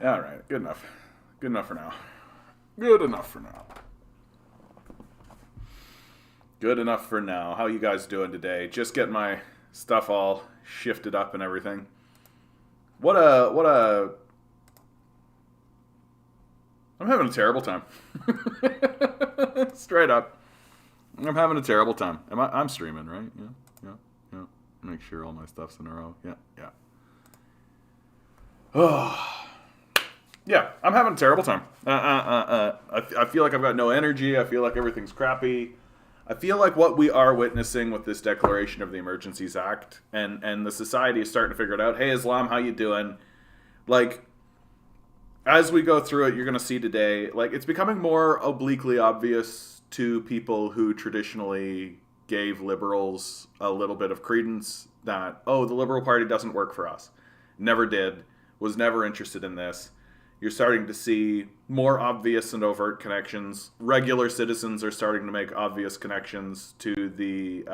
All right, good enough. Good enough for now. Good enough for now. Good enough for now. How you guys doing today? Just getting my stuff all shifted up and everything. What a I'm having a terrible time. Straight up. I'm having a terrible time. I'm streaming, right? Yeah. Make sure all my stuff's in a row. Yeah. Oh. Yeah, I'm having a terrible time. I feel like I've got no energy. I feel like everything's crappy. I feel like what we are witnessing with this declaration of the Emergencies Act and the society is starting to figure it out. Hey, Islam, how you doing? Like, as we go through it, you're going to see today, like, it's becoming more obliquely obvious to people who traditionally gave liberals a little bit of credence that, oh, the Liberal Party doesn't work for us. Never did. Was never interested in this. You're starting to see more obvious and overt connections. Regular citizens are starting to make obvious connections to the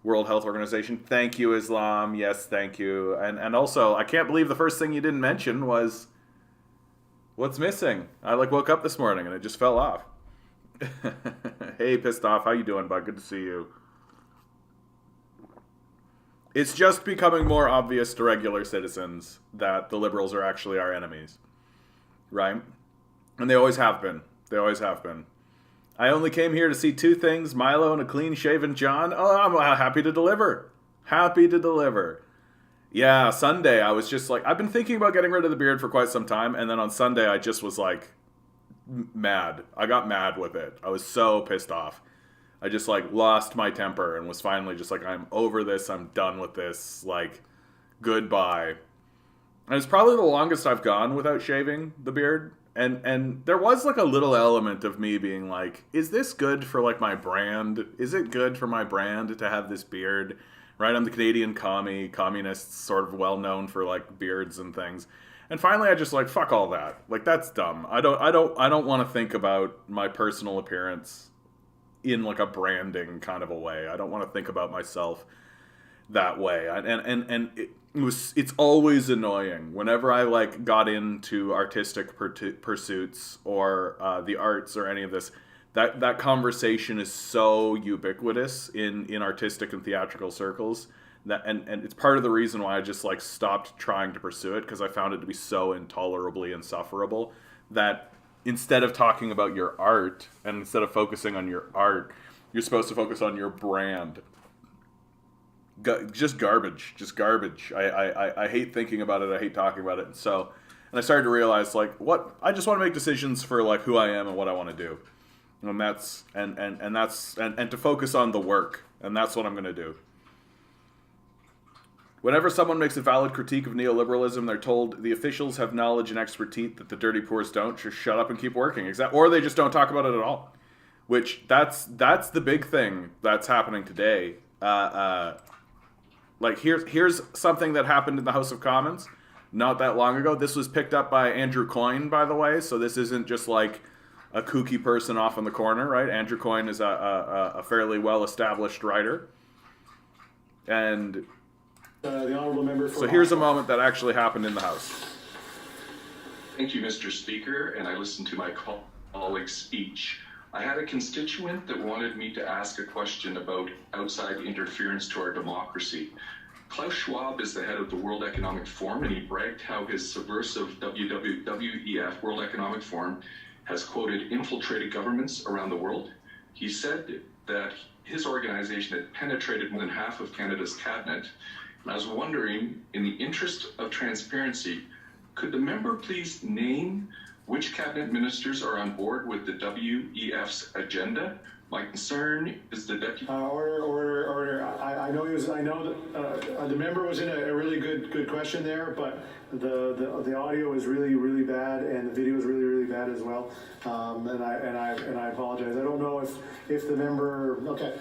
World Health Organization. Thank you, Islam. Yes, thank you. And also, I can't believe the first thing you didn't mention was what's missing. I woke up this morning and it just fell off. Hey, pissed off. How you doing, bud? Good to see you. It's just becoming more obvious to regular citizens that the liberals are actually our enemies, right? And they always have been. They always have been. I only came here to see two things, Milo and a clean-shaven John. Oh, I'm happy to deliver. Happy to deliver. Yeah, Sunday, I was just like, I've been thinking about getting rid of the beard for quite some time, and then on Sunday, I just was like, mad. I got mad with it. I was so pissed off. I just lost my temper and was finally just like, I'm over this. I'm done with this. Goodbye. And it's probably the longest I've gone without shaving the beard. And there was a little element of me being like, is this good for my brand? Is it good for my brand to have this beard? Right? I'm the Canadian communist, sort of well known for beards and things. And finally I just fuck all that. That's dumb. I don't want to think about my personal appearance in a branding kind of a way. I don't want to think about myself that way. And it's always annoying whenever I got into artistic pursuits or the arts or any of this. That conversation is so ubiquitous in artistic and theatrical circles that and it's part of the reason why I just stopped trying to pursue it, because I found it to be so intolerably insufferable that instead of talking about your art and instead of focusing on your art, you're supposed to focus on your brand. Just garbage. I hate thinking about it. I hate talking about it. And I started to realize what I just want to make decisions for who I am and what I want to do. And that's and to focus on the work. And that's what I'm going to do. Whenever someone makes a valid critique of neoliberalism, they're told the officials have knowledge and expertise that the dirty poors don't. Just shut up and keep working. Or they just don't talk about it at all. Which that's the big thing that's happening today. Here's something that happened in the House of Commons not that long ago. This was picked up by Andrew Coyne, by the way. So this isn't just a kooky person off in the corner, right? Andrew Coyne is a fairly well-established writer. And the honourable member for so here's a moment that actually happened in the House. Thank you, Mr. Speaker, and I listened to my colleague's speech. I had a constituent that wanted me to ask a question about outside interference to our democracy. Klaus Schwab is the head of the World Economic Forum, and he bragged how his subversive WEF, World Economic Forum, has, quoted, infiltrated governments around the world. He said that his organization had penetrated more than half of Canada's cabinet. And I was wondering, in the interest of transparency, could the member please name which cabinet ministers are on board with the WEF's agenda? My concern is the deputy. Order. I know that the member was in a really good question there, but the audio is really bad and the video is really bad as well. And I apologize. I don't know if the member. Okay,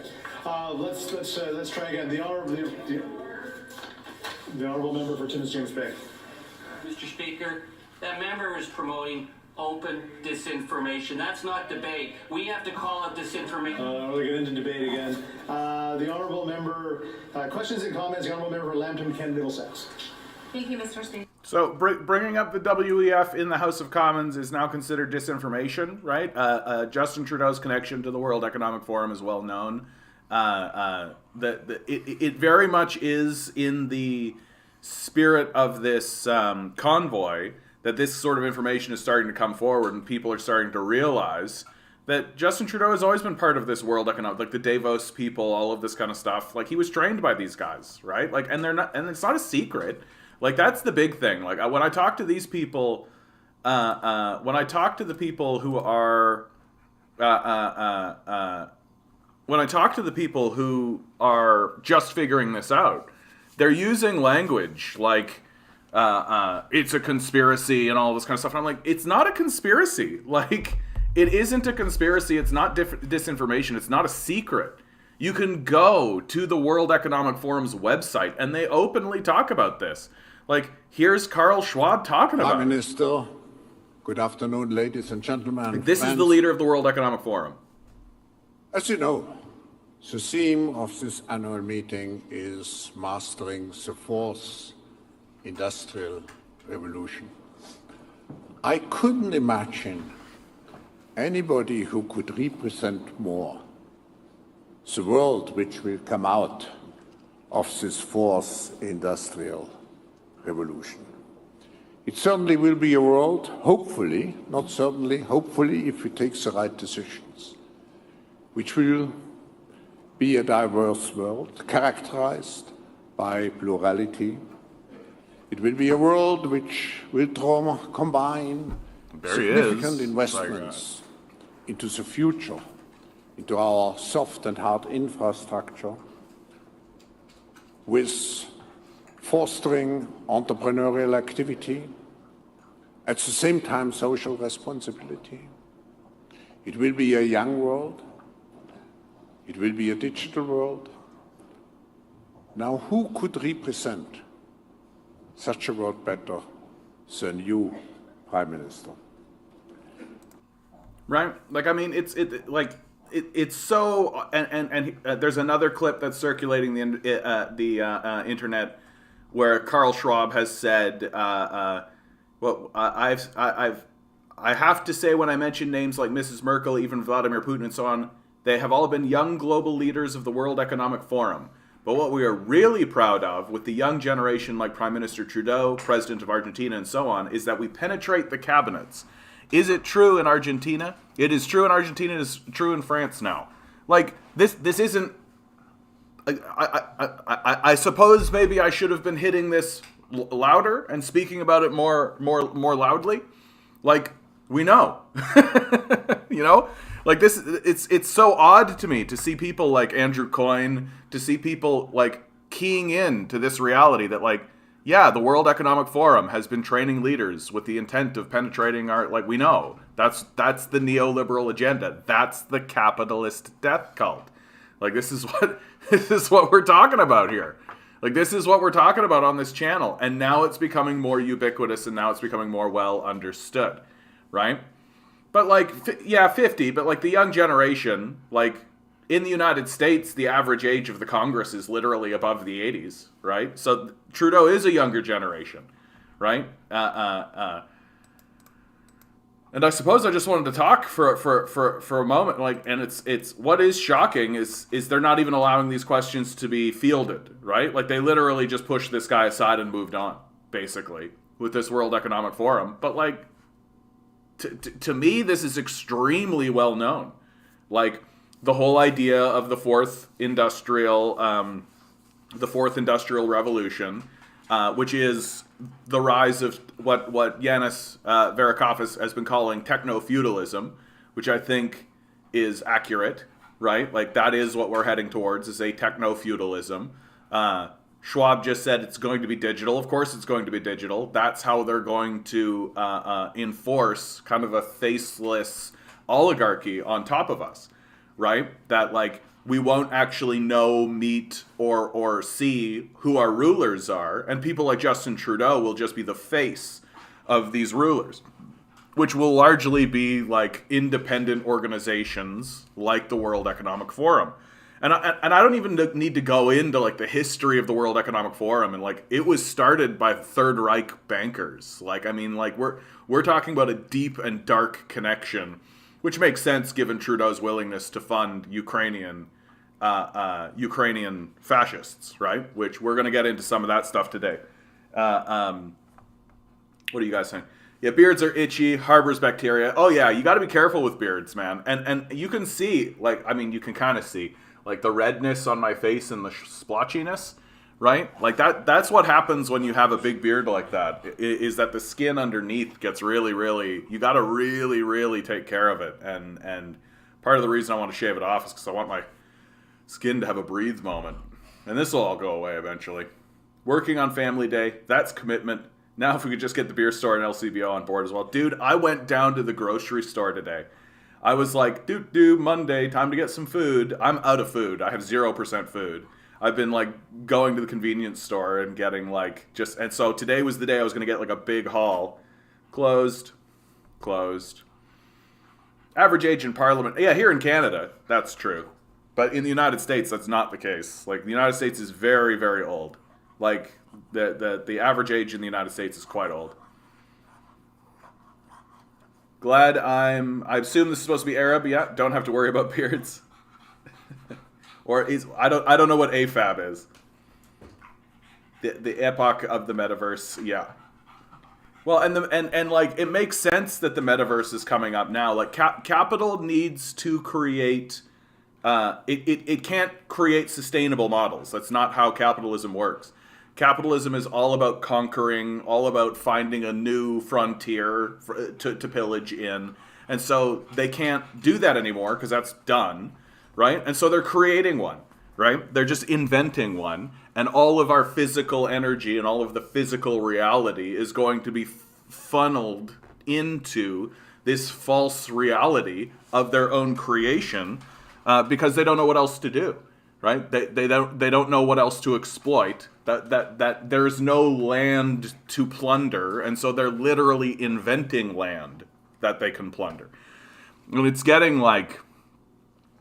let's try again. The honourable member for Timmins James Bay. Mr. Speaker, that member is promoting open disinformation. That's not debate. We have to call it disinformation. We'll get into debate again. The honourable member, questions and comments, the honourable member for Lambton, Kent, Middlesex. Thank you, Mr. Speaker. So bringing up the WEF in the House of Commons is now considered disinformation, right? Justin Trudeau's connection to the World Economic Forum is well known. It very much is in the spirit of this convoy that this sort of information is starting to come forward, and people are starting to realize that Justin Trudeau has always been part of this World Economic, like the Davos people, all of this kind of stuff. Like, he was trained by these guys, right? Like, and they're not, and it's not a secret. Like, that's the big thing. Like, when I talk to these people, when I talk to the people who are, when I talk to the people who are just figuring this out, they're using language like, it's a conspiracy and all this kind of stuff. And I'm like, it's not a conspiracy. Like, it isn't a conspiracy. It's not disinformation. It's not a secret. You can go to the World Economic Forum's website, and they openly talk about this. Like, here's Carl Schwab talking about Prime Minister, good afternoon, ladies and gentlemen. it. This is the leader of the World Economic Forum. As you know, the theme of this annual meeting is mastering the fourth industrial revolution. I couldn't imagine anybody who could represent more the world which will come out of this fourth industrial revolution. It certainly will be a world, hopefully, not certainly, hopefully, if we take the right decisions, which will be a diverse world characterized by plurality. It will be a world which will combine significant investments into the future, into our soft and hard infrastructure, with fostering entrepreneurial activity, at the same time social responsibility. It will be a young world. It will be a digital world. Now, who could represent such a world better than you, Prime Minister? Right? Like, I mean, it's so, and there's another clip that's circulating the internet where Carl Schwab has said, well, I have to say, when I mention names like Mrs. Merkel, even Vladimir Putin and so on, they have all been young global leaders of the World Economic Forum. But what we are really proud of with the young generation like Prime Minister Trudeau, President of Argentina, and so on, is that we penetrate the cabinets. Is it true in Argentina? It is true in Argentina. It is true in France now. Like, this isn't... I suppose maybe I should have been hitting this louder and speaking about it more loudly. Like, we know. You know? Like, this, it's so odd to me to see people like Andrew Coyne, to see people like keying in to this reality that, like, yeah, the World Economic Forum has been training leaders with the intent of penetrating our, like, we know. That's the neoliberal agenda. That's the capitalist death cult. Like, this is what we're talking about here. Like, this is what we're talking about on this channel. And now it's becoming more ubiquitous, and now it's becoming more well understood, right? But, like, 50, but, like, the young generation, like, in the United States, the average age of the Congress is literally above the 80s, right? So Trudeau is a younger generation, right? And I suppose I just wanted to talk for a moment, like, and it's what is shocking is they're not even allowing these questions to be fielded, right? Like, they literally just pushed this guy aside and moved on, basically, with this World Economic Forum. But, like, to me, this is extremely well known. Like, the whole idea of the fourth industrial revolution, which is the rise of what Yanis Varoufakis has been calling techno-feudalism, which I think is accurate, right? Like, that is what we're heading towards, is a techno-feudalism. Schwab just said it's going to be digital. Of course it's going to be digital. That's how they're going to enforce kind of a faceless oligarchy on top of us, right? That, like, we won't actually know, meet, or see who our rulers are, and people like Justin Trudeau will just be the face of these rulers, which will largely be, like, independent organizations like the World Economic Forum. And I don't even need to go into like the history of the World Economic Forum, and like it was started by Third Reich bankers. Like, I mean, like we're talking about a deep and dark connection, which makes sense given Trudeau's willingness to fund Ukrainian fascists, right? Which we're going to get into some of that stuff today. What are you guys saying? Yeah, beards are itchy, harbors bacteria. Oh yeah, you got to be careful with beards, man. And you can see, like, I mean, you can kind of see, like, the redness on my face and the splotchiness, right? Like, that's what happens when you have a big beard like that, is that the skin underneath gets really, really, you got to really, really take care of it. And part of the reason I want to shave it off is because I want my skin to have a breathe moment. And this will all go away eventually. Working on Family Day, that's commitment. Now if we could just get the beer store and LCBO on board as well. Dude, I went down to the grocery store today. I was like, Monday, time to get some food. I'm out of food. I have 0% food. I've been like going to the convenience store and getting like and so today was the day I was going to get like a big haul. Closed. Average age in Parliament. Yeah, here in Canada, that's true. But in the United States, that's not the case. Like, the United States is very, very old. Like, the average age in the United States is quite old. Glad I assume this is supposed to be Arab. Yeah, don't have to worry about beards. I don't know what AFAB is. The epoch of the metaverse. Yeah. Well, and like, it makes sense that the metaverse is coming up now. Like, capital needs to create. It can't create sustainable models. That's not how capitalism works. Capitalism is all about conquering, all about finding a new frontier to pillage in. And so they can't do that anymore because that's done, right? And so they're creating one, right? They're just inventing one. And all of our physical energy and all of the physical reality is going to be funneled into this false reality of their own creation because they don't know what else to do. Right? They don't know what else to exploit. That there's no land to plunder, and so they're literally inventing land that they can plunder. And it's getting like,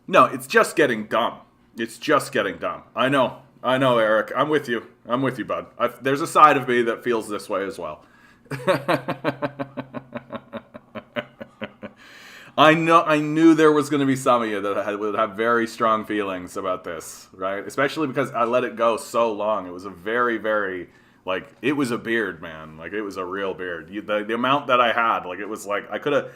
no, it's just getting dumb. It's just getting dumb. I know, Eric. I'm with you, bud. There's a side of me that feels this way as well. I knew there was going to be some of you that would have very strong feelings about this, right? Especially because I let it go so long. It was a very, very, like, it was a beard, man. Like, it was a real beard. The amount that I had, like, it was like, I could have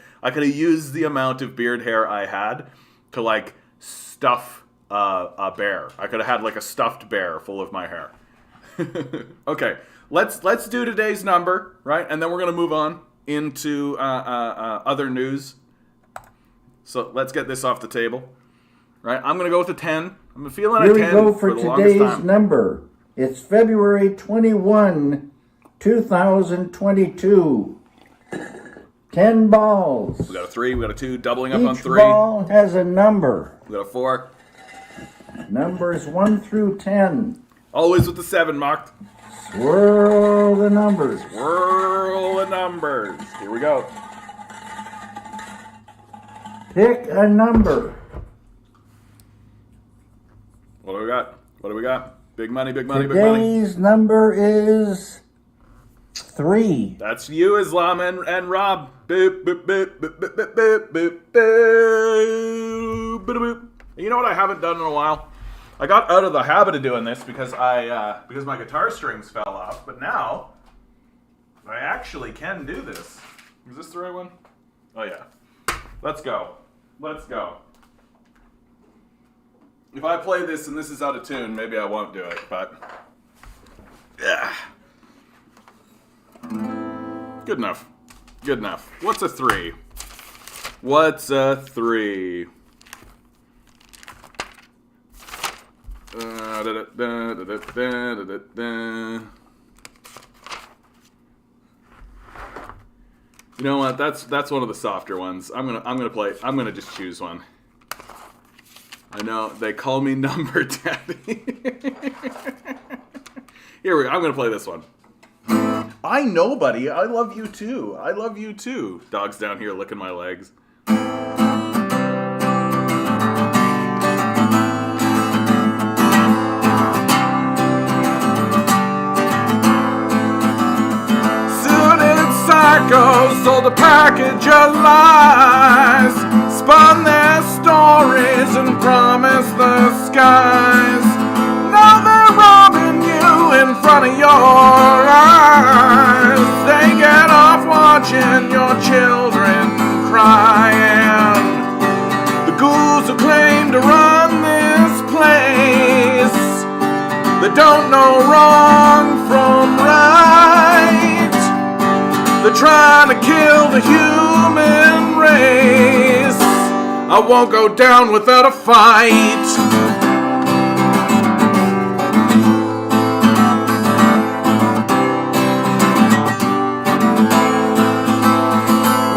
used the amount of beard hair I had to, like, stuff a bear. I could have had, like, a stuffed bear full of my hair. Okay, let's do today's number, right? And then we're going to move on into other news. So let's get this off the table, right? I'm going to go with a 10. I'm feeling Here a 10 we go for the longest today's time. number. It's February 21, 2022. 10 balls. We got a 3, we got a 2, doubling up Each on 3. ball has a number. We got a 4. Numbers 1 through 10. Always with the 7 mocked. Swirl the numbers. Whirl the numbers. Here we go. Pick a number. What do we got? What do we got? Big money, big money, big money. Today's number is 3. That's you, Islam and Rob. Boop, boop, boop, boop, boop, boop, boop, boop, boop, boop, boop. You know what I haven't done in a while? I got out of the habit of doing this because because my guitar strings fell off, but now I actually can do this. Is this the right one? Oh yeah. Let's go. Let's go. If I play this and this is out of tune, maybe I won't do it, but yeah. Good enough. Good enough. What's a 3? What's a 3? You know what? That's one of the softer ones. I'm gonna just choose one. I know they call me Number Daddy. Here we go. I'm gonna play this one. I know, buddy. I love you too. I love you too. Dog's down here licking my legs. narcos sold a package of lies, spun their stories and promised the skies. Now they're robbing you in front of your eyes. They get off watching your children crying. The ghouls who claim to run this place, they don't know wrong from right. They're trying to kill the human race. I won't go down without a fight.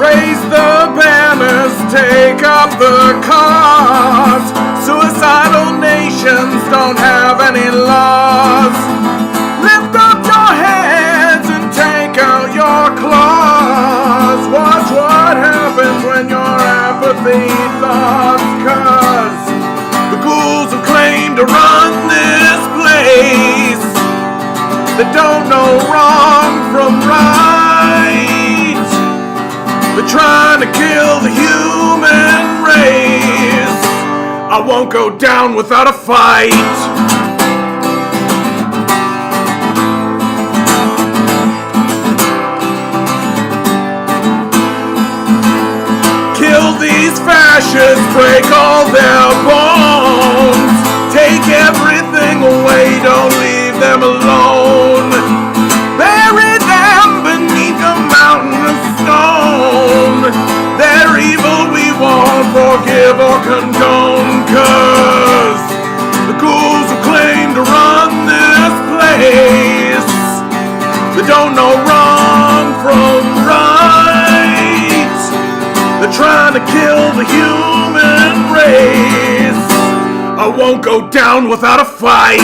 Raise the banners, take up the cause. Suicidal nations don't have any laws. Lift up your heads and take out your claws. Watch what happens when your apathy thaws. Cause the ghouls who claim to run this place, they don't know wrong from right. They're trying to kill the human race. I won't go down without a fight. Kill these fascists, break all their bones. Take everything away, don't leave them alone. Bury them beneath a mountain of stone. They're evil, we won't forgive or condone. Cause the ghouls who claim to run this place, they don't know wrong from right. They're trying to kill the human race. I won't go down without a fight.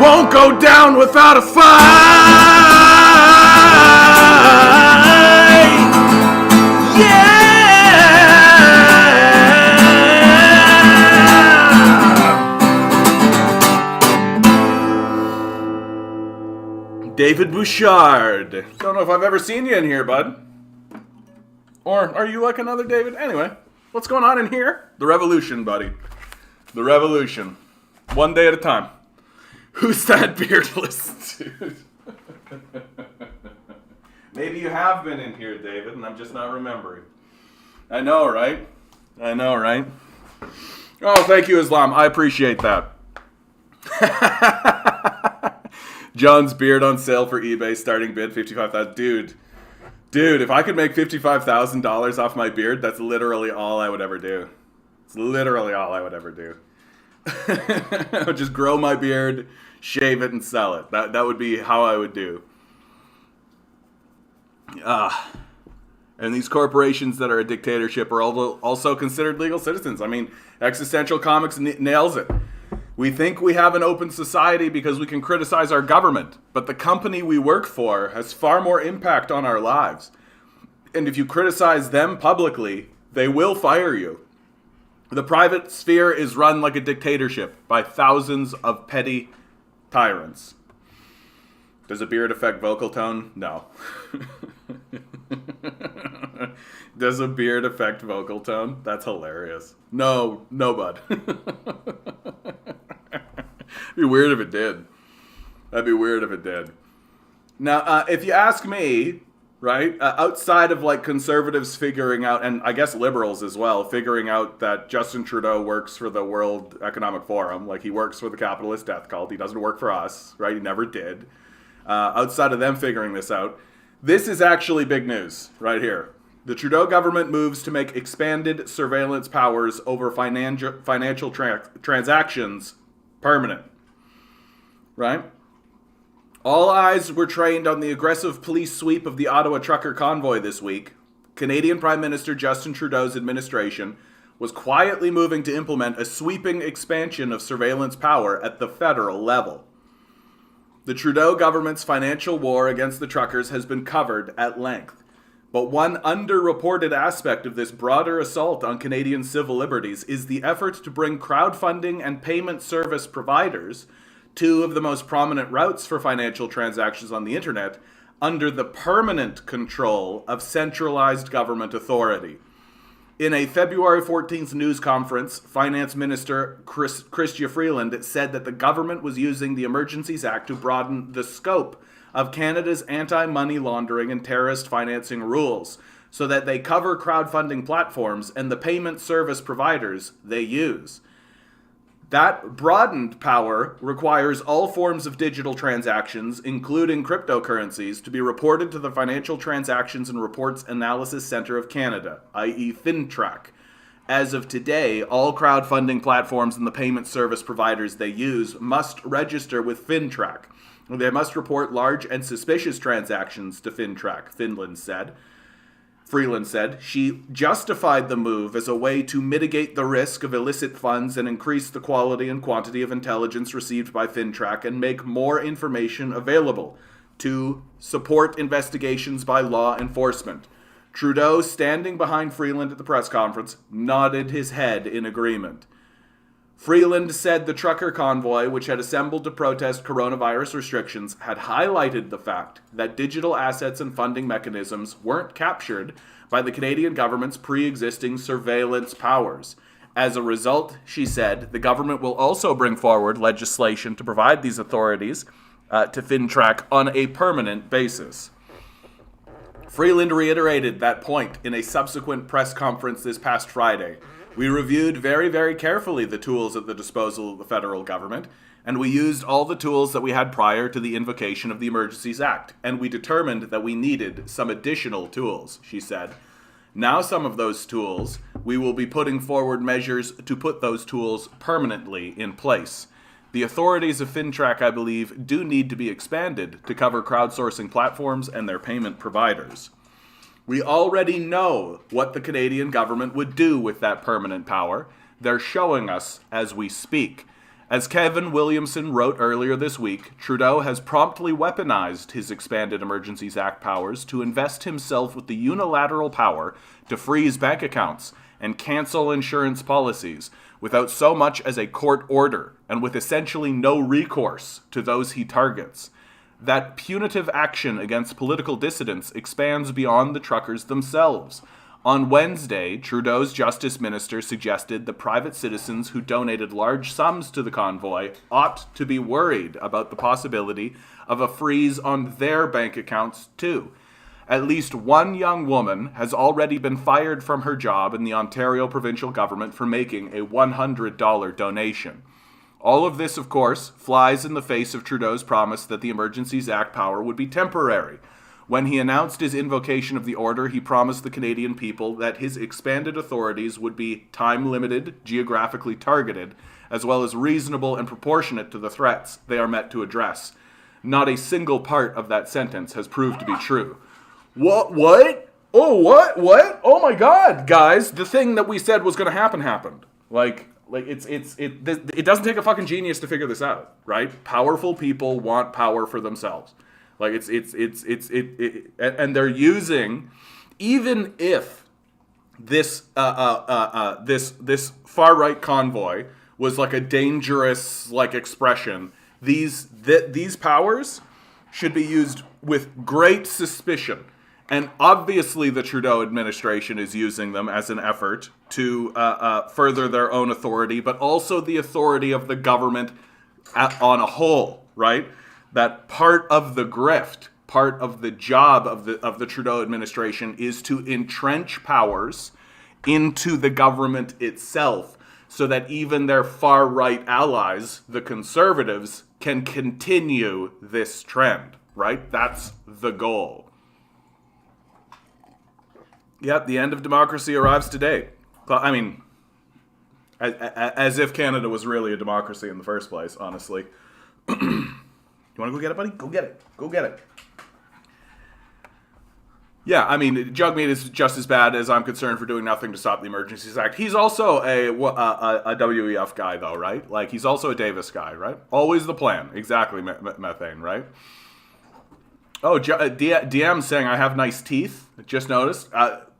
Won't go down without a fight. Yeah. David Bouchard. Don't know if I've ever seen you in here, bud. Or are you like another David? Anyway, what's going on in here? The revolution, buddy. The revolution. One day at a time. Who's that beardless dude? Maybe you have been in here, David, and I'm just not remembering. I know, right? I know, right? Oh, thank you, Islam. I appreciate that. John's beard on sale for eBay, starting bid $55,000. Dude, if I could make $55,000 off my beard, that's literally all I would ever do. It's literally all I would ever do. I would just grow my beard, shave it, and sell it. That would be how I would do. And these corporations that are a dictatorship are also considered legal citizens. I mean, Existential Comics nails it. We think we have an open society because we can criticize our government, but the company we work for has far more impact on our lives. And if you criticize them publicly, they will fire you. The private sphere is run like a dictatorship by thousands of petty tyrants. Does a beard affect vocal tone? No. Does a beard affect vocal tone? That's hilarious. No, bud. It'd be weird if it did. That'd be weird if it did. Now, if you ask me, right, outside of like conservatives figuring out, and I guess liberals as well, figuring out that Justin Trudeau works for the World Economic Forum, like he works for the capitalist death cult, he doesn't work for us, right? He never did. Outside of them figuring this out, this is actually big news right here. The Trudeau government moves to make expanded surveillance powers over financial transactions permanent. Right? All eyes were trained on the aggressive police sweep of the Ottawa trucker convoy this week. Canadian Prime Minister Justin Trudeau's administration was quietly moving to implement a sweeping expansion of surveillance power at the federal level. The Trudeau government's financial war against the truckers has been covered at length. But one underreported aspect of this broader assault on Canadian civil liberties is the effort to bring crowdfunding and payment service providers two of the most prominent routes for financial transactions on the internet, under the permanent control of centralized government authority. In a February 14th news conference, Finance Minister Chrystia Freeland said that the government was using the Emergencies Act to broaden the scope of Canada's anti-money laundering and terrorist financing rules so that they cover crowdfunding platforms and the payment service providers they use. That broadened power requires all forms of digital transactions, including cryptocurrencies, to be reported to the Financial Transactions and Reports Analysis Centre of Canada, i.e. FinTrack. As of today, all crowdfunding platforms and the payment service providers they use must register with FinTrack. They must report large and suspicious transactions to FinTrack, Freeland said. She justified the move as a way to mitigate the risk of illicit funds and increase the quality and quantity of intelligence received by FinTrack and make more information available to support investigations by law enforcement. Trudeau, standing behind Freeland at the press conference, nodded his head in agreement. Freeland said the trucker convoy, which had assembled to protest coronavirus restrictions, had highlighted the fact that digital assets and funding mechanisms weren't captured by the Canadian government's pre-existing surveillance powers. As a result, she said, the government will also bring forward legislation to provide these authorities to FinTrack on a permanent basis. Freeland reiterated that point in a subsequent press conference this past Friday. We reviewed very, very carefully the tools at the disposal of the federal government, and we used all the tools that we had prior to the invocation of the Emergencies Act, and we determined that we needed some additional tools, she said. Now some of those tools, we will be putting forward measures to put those tools permanently in place. The authorities of FinTrack, I believe, do need to be expanded to cover crowdsourcing platforms and their payment providers. We already know what the Canadian government would do with that permanent power. They're showing us as we speak. As Kevin Williamson wrote earlier this week, Trudeau has promptly weaponized his expanded Emergencies Act powers to invest himself with the unilateral power to freeze bank accounts and cancel insurance policies without so much as a court order and with essentially no recourse to those he targets. That punitive action against political dissidents expands beyond the truckers themselves. On Wednesday, Trudeau's Justice Minister suggested the private citizens who donated large sums to the convoy ought to be worried about the possibility of a freeze on their bank accounts too. At least one young woman has already been fired from her job in the Ontario provincial government for making a $100 donation. All of this, of course, flies in the face of Trudeau's promise that the Emergencies Act power would be temporary. When he announced his invocation of the order, he promised the Canadian people that his expanded authorities would be time-limited, geographically targeted, as well as reasonable and proportionate to the threats they are meant to address. Not a single part of that sentence has proved to be true. What? Oh, what? Oh my God, guys, the thing that we said was going to happen happened. It doesn't take a fucking genius to figure this out, right? Powerful people want power for themselves. And they're using, even if this far right convoy was like a dangerous expression, these powers should be used with great suspicion. And obviously the Trudeau administration is using them as an effort to further their own authority, but also the authority of the government on a whole, right? That part of the grift, part of the job of the Trudeau administration is to entrench powers into the government itself so that even their far-right allies, the Conservatives, can continue this trend, right? That's the goal. Yep, the end of democracy arrives today. I mean, as if Canada was really a democracy in the first place, honestly. You want to go get it, buddy? Go get it. Go get it. Yeah, I mean, Jugmeat is just as bad as I'm concerned for doing nothing to stop the Emergencies Act. He's also a WEF guy, though, right? Like, he's also a Davis guy, right? Always the plan. Exactly, methane, right? Oh, DM saying I have nice teeth. Just noticed.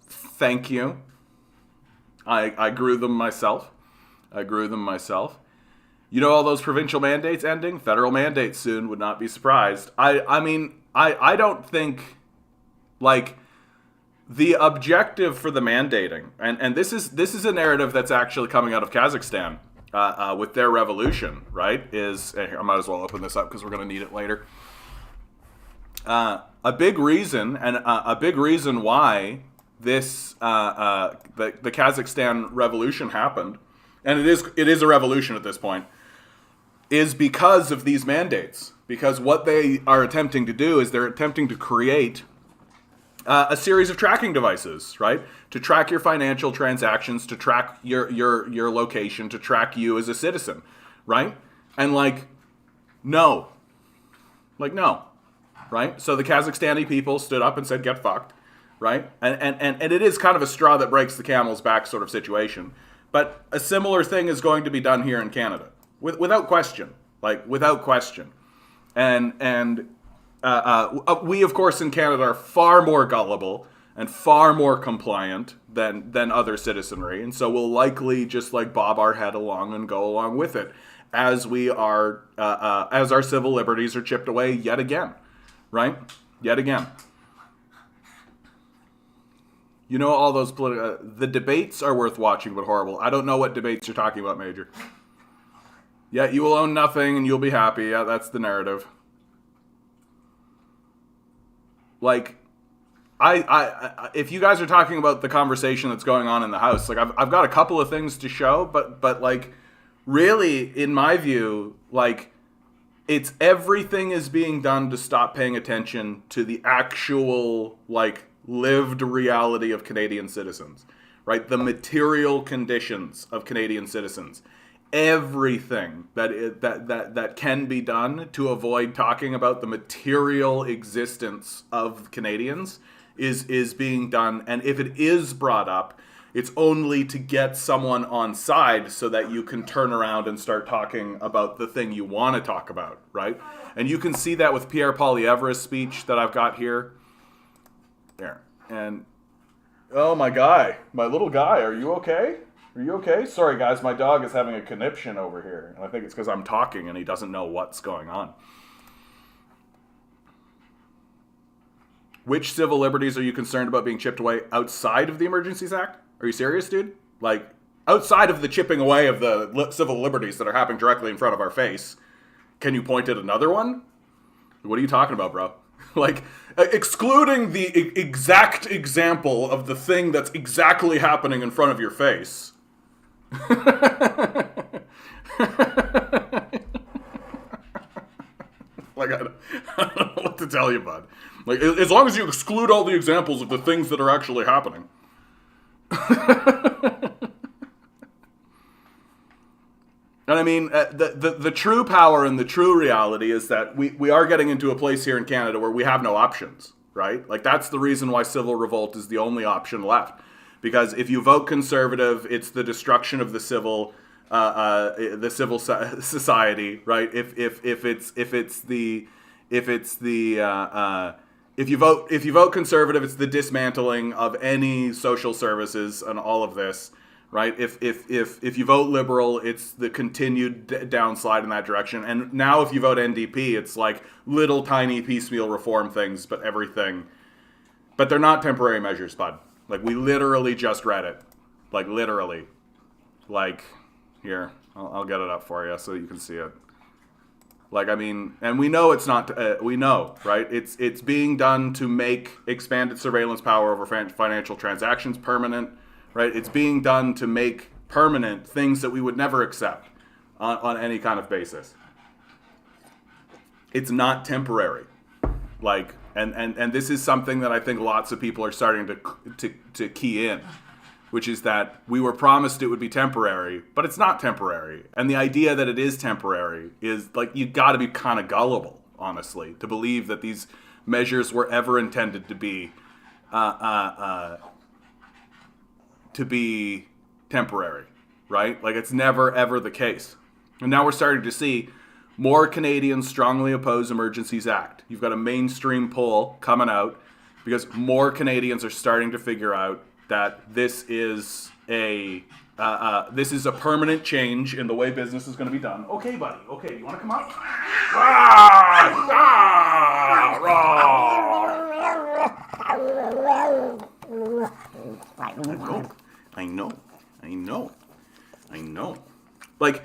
Thank you. I grew them myself. You know, all those provincial mandates ending, federal mandates soon, would not be surprised. I mean, I don't think, like, the objective for the mandating, and this is a narrative that's actually coming out of Kazakhstan with their revolution, right? I might as well open this up because we're going to need it later. A big reason why this the Kazakhstan revolution happened, and it is a revolution at this point, is because of these mandates. Because what they are attempting to do is they're attempting to create a series of tracking devices, right? To track your financial transactions, to track your location, to track you as a citizen, right? And no, right? So the Kazakhstani people stood up and said, "Get fucked," right? And it is kind of a straw that breaks the camel's back sort of situation. But a similar thing is going to be done here in Canada, without question, without question. And we, of course, in Canada are far more gullible and far more compliant than other citizenry, and so we'll likely just bob our head along and go along with it as as our civil liberties are chipped away yet again, right? Yet again. You know, all those the debates are worth watching, but horrible. I don't know what debates you're talking about, Major. Yeah, you will own nothing and you'll be happy. Yeah, that's the narrative. I if you guys are talking about the conversation that's going on in the House, I've got a couple of things to show, but really, in my view, it's everything is being done to stop paying attention to the actual lived reality of Canadian citizens, right? The material conditions of Canadian citizens. Everything that can be done to avoid talking about the material existence of Canadians is being done, and if it is brought up, it's only to get someone on side so that you can turn around and start talking about the thing you want to talk about, right? And you can see that with Pierre Poilievre's speech that I've got here. There. And oh, my little guy, are you okay? Are you okay? Sorry, guys, my dog is having a conniption over here. And I think it's because I'm talking and he doesn't know what's going on. Which civil liberties are you concerned about being chipped away outside of the Emergencies Act? Are you serious, dude? Outside of the chipping away of the civil liberties that are happening directly in front of our face, can you point at another one? What are you talking about, bro? Excluding the exact example of the thing that's exactly happening in front of your face. I don't know what to tell you, bud. As long as you exclude all the examples of the things that are actually happening. And I mean, the true power and the true reality is that we are getting into a place here in Canada where we have no options, right? That's the reason why civil revolt is the only option left. Because if you vote Conservative, it's the destruction of the civil society, right? If you vote Conservative, it's the dismantling of any social services and all of this, right? If you vote Liberal, it's the continued downslide in that direction. And now if you vote NDP, it's little tiny piecemeal reform things, but everything. But they're not temporary measures, bud. We literally just read it. Literally. Here, I'll get it up for you so you can see it. I mean, and we know it's not, we know, right? It's being done to make expanded surveillance power over financial transactions permanent, right? It's being done to make permanent things that we would never accept on any kind of basis. It's not temporary. And this is something that I think lots of people are starting to key in, which is that we were promised it would be temporary, but it's not temporary. And the idea that it is temporary is you got to be kind of gullible, honestly, to believe that these measures were ever intended to be temporary, right? It's never ever the case. And now we're starting to see more Canadians strongly oppose Emergencies Act. You've got a mainstream poll coming out because more Canadians are starting to figure out that this is a This is a permanent change in the way business is going to be done. Okay, buddy. Okay, you want to come up? Ah! Ah! I know. Like,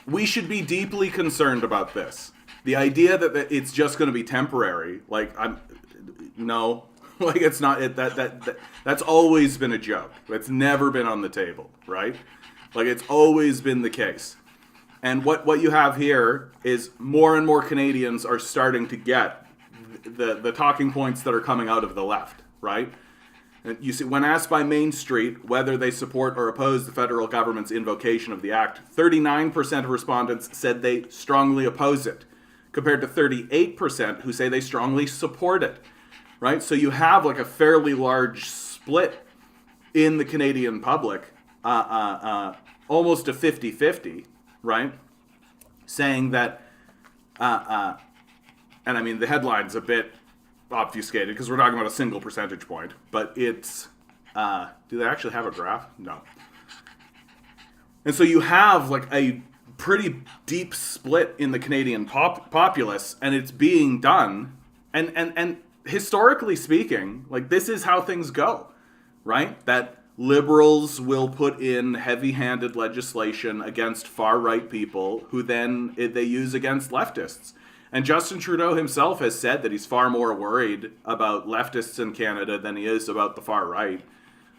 we should be deeply concerned about this. The idea that it's just going to be temporary, no. Like, it's not. That's always been a joke. It's never been on the table, right? Like, it's always been the case. And what you have here is more and more Canadians are starting to get the talking points that are coming out of the left, right? And you see, when asked by Main Street whether they support or oppose the federal government's invocation of the act, 39% of respondents said they strongly oppose it, compared to 38% who say they strongly support it. Right? So you have like a fairly large split in the Canadian public, almost a 50-50, right? Saying that, and I mean, the headline's a bit obfuscated because we're talking about a single percentage point, but it's, do they actually have a graph? No. And so you have like a pretty deep split in the Canadian populace, and it's being done, and historically speaking, like, this is how things go, right? That liberals will put in heavy-handed legislation against far-right people who then they use against leftists. And Justin Trudeau himself has said that he's far more worried about leftists in Canada than he is about the far right,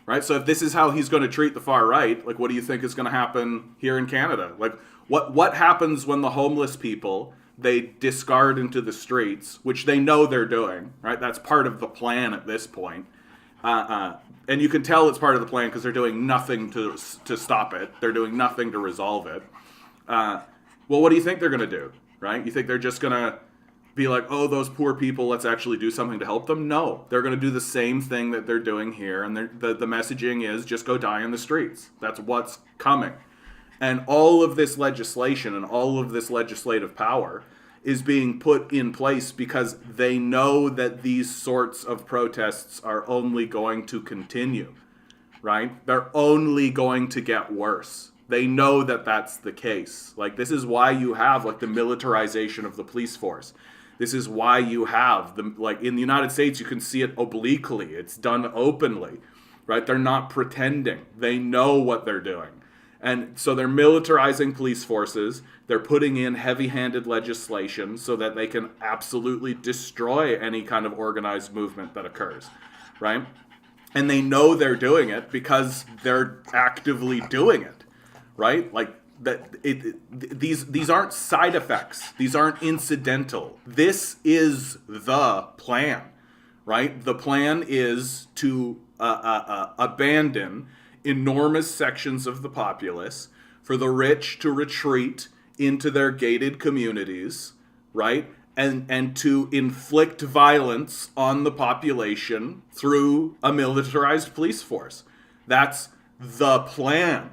right? So if this is how he's going to treat the far right, like, what do you think is going to happen here in Canada? Like, what happens when the homeless people they discard into the streets, which they know they're doing, right? That's part of the plan at this point. And you can tell it's part of the plan because they're doing nothing to stop it. They're doing nothing to resolve it. Well, what do you think they're going to do, right? You think they're just going to be like, oh, those poor people, let's actually do something to help them? No, they're going to do the same thing that they're doing here. And the messaging is just go die in the streets. That's what's coming. And all of this legislation and all of this legislative power is being put in place because they know that these sorts of protests are only going to continue, right? They're only going to get worse. They know that that's the case. Like, this is why you have, like, the militarization of the police force. This is why you have, like, in the United States, you can see it obliquely. It's done openly, right? They're not pretending. They know what they're doing. And so they're militarizing police forces. They're putting in heavy-handed legislation so that they can absolutely destroy any kind of organized movement that occurs, right? And they know they're doing it because they're actively doing it, right? Like, these aren't side effects. These aren't incidental. This is the plan, right? The plan is to abandon enormous sections of the populace, for the rich to retreat into their gated communities, right? And to inflict violence on the population through a militarized police force. That's the plan,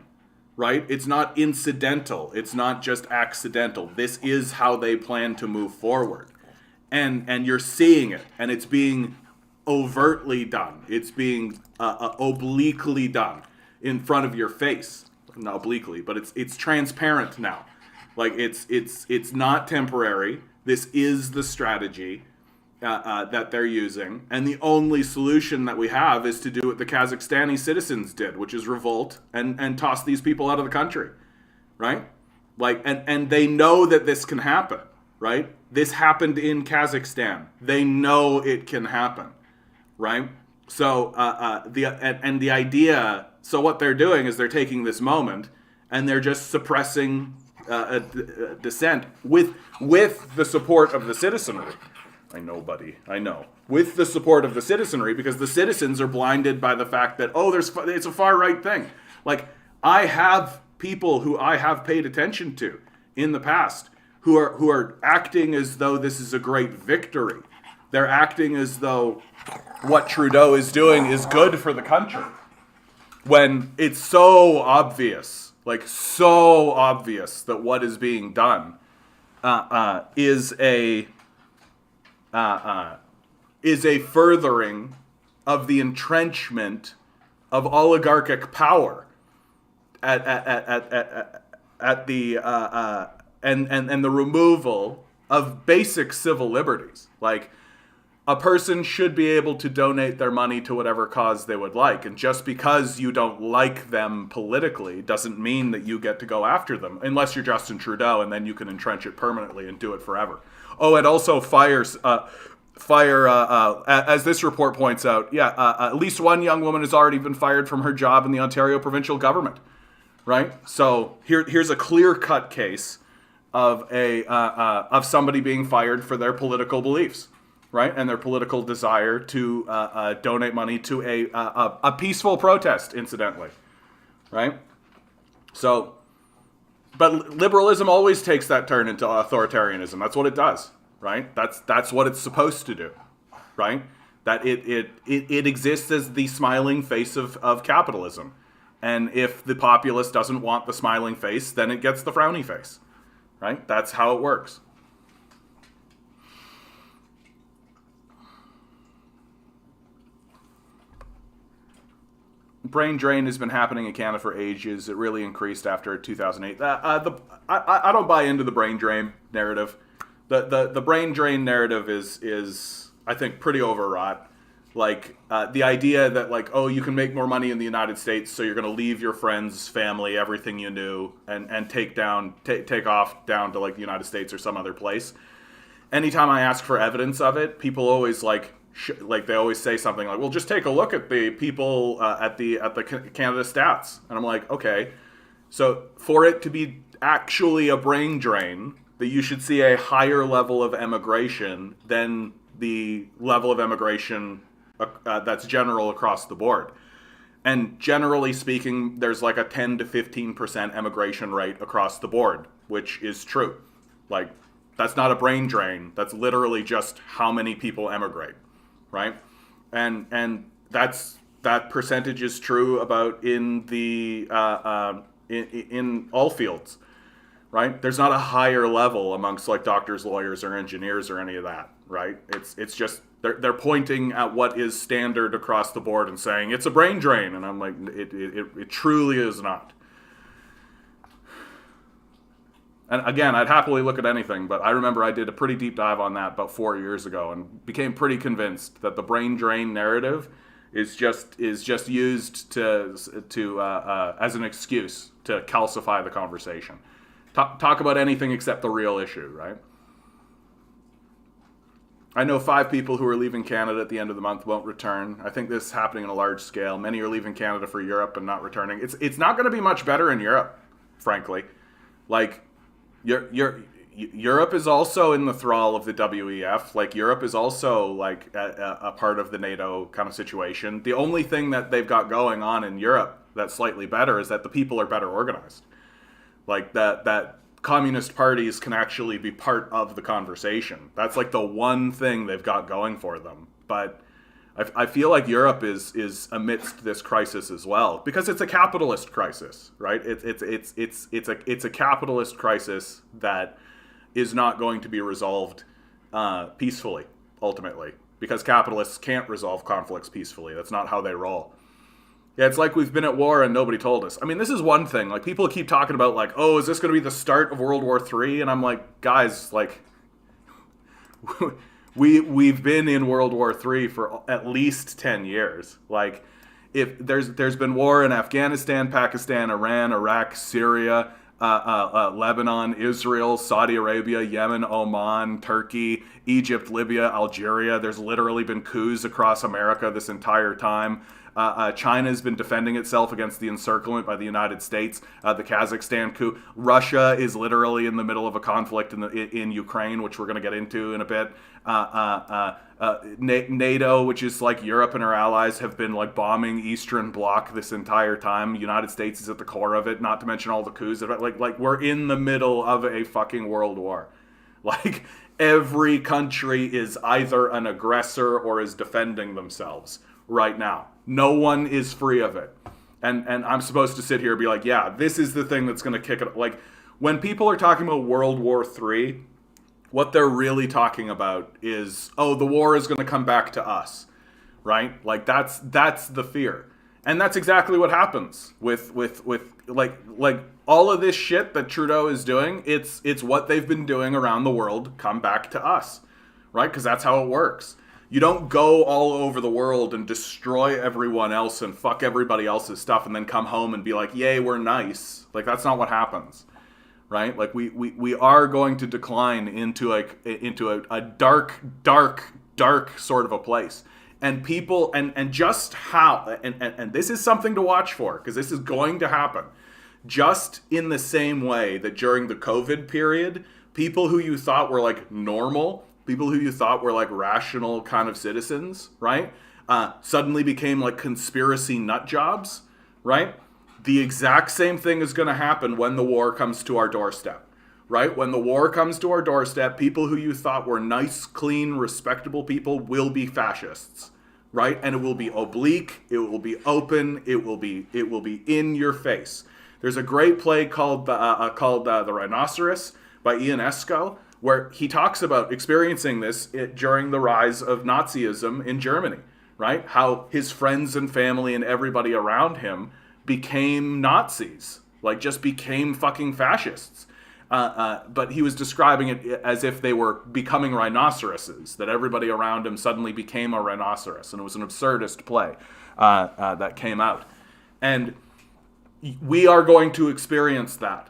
right? It's not incidental. It's not just accidental. This is how they plan to move forward. And you're seeing it, and it's being overtly done. It's being obliquely done in front of your face. Not obliquely, but it's transparent now. Like, it's not temporary. This is the strategy that they're using, and the only solution that we have is to do what the Kazakhstani citizens did, which is revolt and toss these people out of the country, right? Like, and they know that this can happen, right? This happened in Kazakhstan. They know it can happen, right? So the idea. So what they're doing is they're taking this moment and they're just suppressing dissent with the support of the citizenry. I know, buddy. I know. With the support of the citizenry, because the citizens are blinded by the fact that, oh, it's a far right thing. Like, I have people who I have paid attention to in the past who are acting as though this is a great victory. They're acting as though what Trudeau is doing is good for the country, when it's so obvious, like so obvious, that what is being done is a furthering of the entrenchment of oligarchic power at the and the removal of basic civil liberties. Like, a person should be able to donate their money to whatever cause they would like, and just because you don't like them politically doesn't mean that you get to go after them, unless you're Justin Trudeau, and then you can entrench it permanently and do it forever. Oh, and also as this report points out, at least one young woman has already been fired from her job in the Ontario provincial government, right? So here's a clear-cut case of of somebody being fired for their political beliefs, right, and their political desire to donate money to a peaceful protest, incidentally, right? So, but liberalism always takes that turn into authoritarianism. That's what it does, right? That's what it's supposed to do, right? That it exists as the smiling face of capitalism, and if the populace doesn't want the smiling face, then it gets the frowny face, right? That's how it works. Brain drain has been happening in Canada for ages. It really increased after 2008. I don't buy into the brain drain narrative. The brain drain narrative is I think pretty overwrought. Like the idea that like, oh, you can make more money in the United States, so you're going to leave your friends, family, everything you knew, and take off down to like the United States or some other place. Anytime I ask for evidence of it, people always like they always say something like, well, just take a look at the people at the Canada stats. And I'm like, okay, so for it to be actually a brain drain, that you should see a higher level of emigration than the level of emigration that's general across the board. And generally speaking, there's like a 10 to 15% emigration rate across the board, which is true. Like, that's not a brain drain. That's literally just how many people emigrate. Right, and that percentage is true about in the in all fields, right? There's not a higher level amongst like doctors, lawyers, or engineers or any of that, right? It's just they're pointing at what is standard across the board and saying it's a brain drain, and I'm like, it truly is not. And again, I'd happily look at anything, but I remember I did a pretty deep dive on that about 4 years ago and became pretty convinced that the brain drain narrative is just used to as an excuse to calcify the conversation. Talk about anything except the real issue, right? I know 5 people who are leaving Canada at the end of the month won't return. I think this is happening on a large scale. Many are leaving Canada for Europe and not returning. It's not going to be much better in Europe, frankly. Like, Europe is also in the thrall of the WEF. Like, Europe is also like a part of the NATO kind of situation. The only thing that they've got going on in Europe that's slightly better is that the people are better organized. Like that communist parties can actually be part of the conversation. That's like the one thing they've got going for them. But I feel like Europe is amidst this crisis as well, because it's a capitalist crisis, right? It's a capitalist crisis that is not going to be resolved peacefully, ultimately, because capitalists can't resolve conflicts peacefully. That's not how they roll. Yeah, it's like we've been at war and nobody told us. I mean, this is one thing. Like, people keep talking about like, oh, is this going to be the start of World War III? And I'm like, guys, like. We've been in World War III for at least 10 years. Like, if there's been war in Afghanistan, Pakistan, Iran, Iraq, Syria, Lebanon, Israel, Saudi Arabia, Yemen, Oman, Turkey, Egypt, Libya, Algeria. There's literally been coups across America this entire time. China's been defending itself against the encirclement by the United States. The Kazakhstan coup. Russia is literally in the middle of a conflict in Ukraine, which we're going to get into in a bit. NATO, which is like Europe and her allies, have been like bombing Eastern Bloc this entire time. United States is at the core of it, not to mention all the coups. Like we're in the middle of a fucking world war. Like, every country is either an aggressor or is defending themselves right now. No one is free of it. And I'm supposed to sit here and be like, yeah, this is the thing that's going to kick it. Like, when people are talking about World War III, what they're really talking about is, oh, the war is going to come back to us, right? Like, that's the fear. And that's exactly what happens with like all of this shit that Trudeau is doing. It's what they've been doing around the world come back to us, right? Because that's how it works. You don't go all over the world and destroy everyone else and fuck everybody else's stuff and then come home and be like, yay, we're nice. Like, that's not what happens, right? Like, we are going to decline into a dark sort of a place. And people, and just how, and this is something to watch for, because this is going to happen. Just in the same way that during the COVID period, people who you thought were like normal, people who you thought were like rational kind of citizens, right? Suddenly became like conspiracy nut jobs, right? The exact same thing is going to happen when the war comes to our doorstep, right? When the war comes to our doorstep, people who you thought were nice, clean, respectable people will be fascists, right? And it will be oblique, it will be open, it will be in your face. There's a great play called The Rhinoceros by Ionesco, where he talks about experiencing this during the rise of Nazism in Germany, right? How his friends and family and everybody around him became Nazis, like just became fucking fascists. But he was describing it as if they were becoming rhinoceroses, that everybody around him suddenly became a rhinoceros. And it was an absurdist play that came out. And we are going to experience that,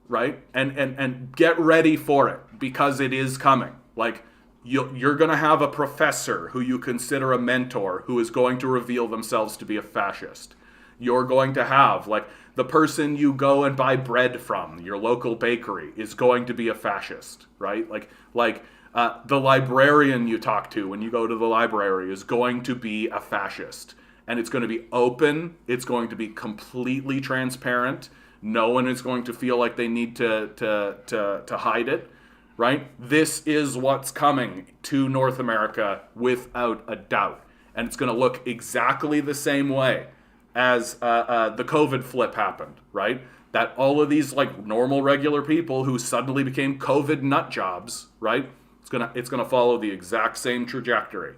right? And get ready for it, because it is coming. Like, you're going to have a professor who you consider a mentor who is going to reveal themselves to be a fascist. You're going to have, like, the person you go and buy bread from, your local bakery, is going to be a fascist, right? Like the librarian you talk to when you go to the library is going to be a fascist. And it's going to be open. It's going to be completely transparent. No one is going to feel like they need to hide it, right? This is what's coming to North America without a doubt. And it's going to look exactly the same way as the COVID flip happened, right? That all of these like normal, regular people who suddenly became COVID nut jobs, right? It's gonna follow the exact same trajectory.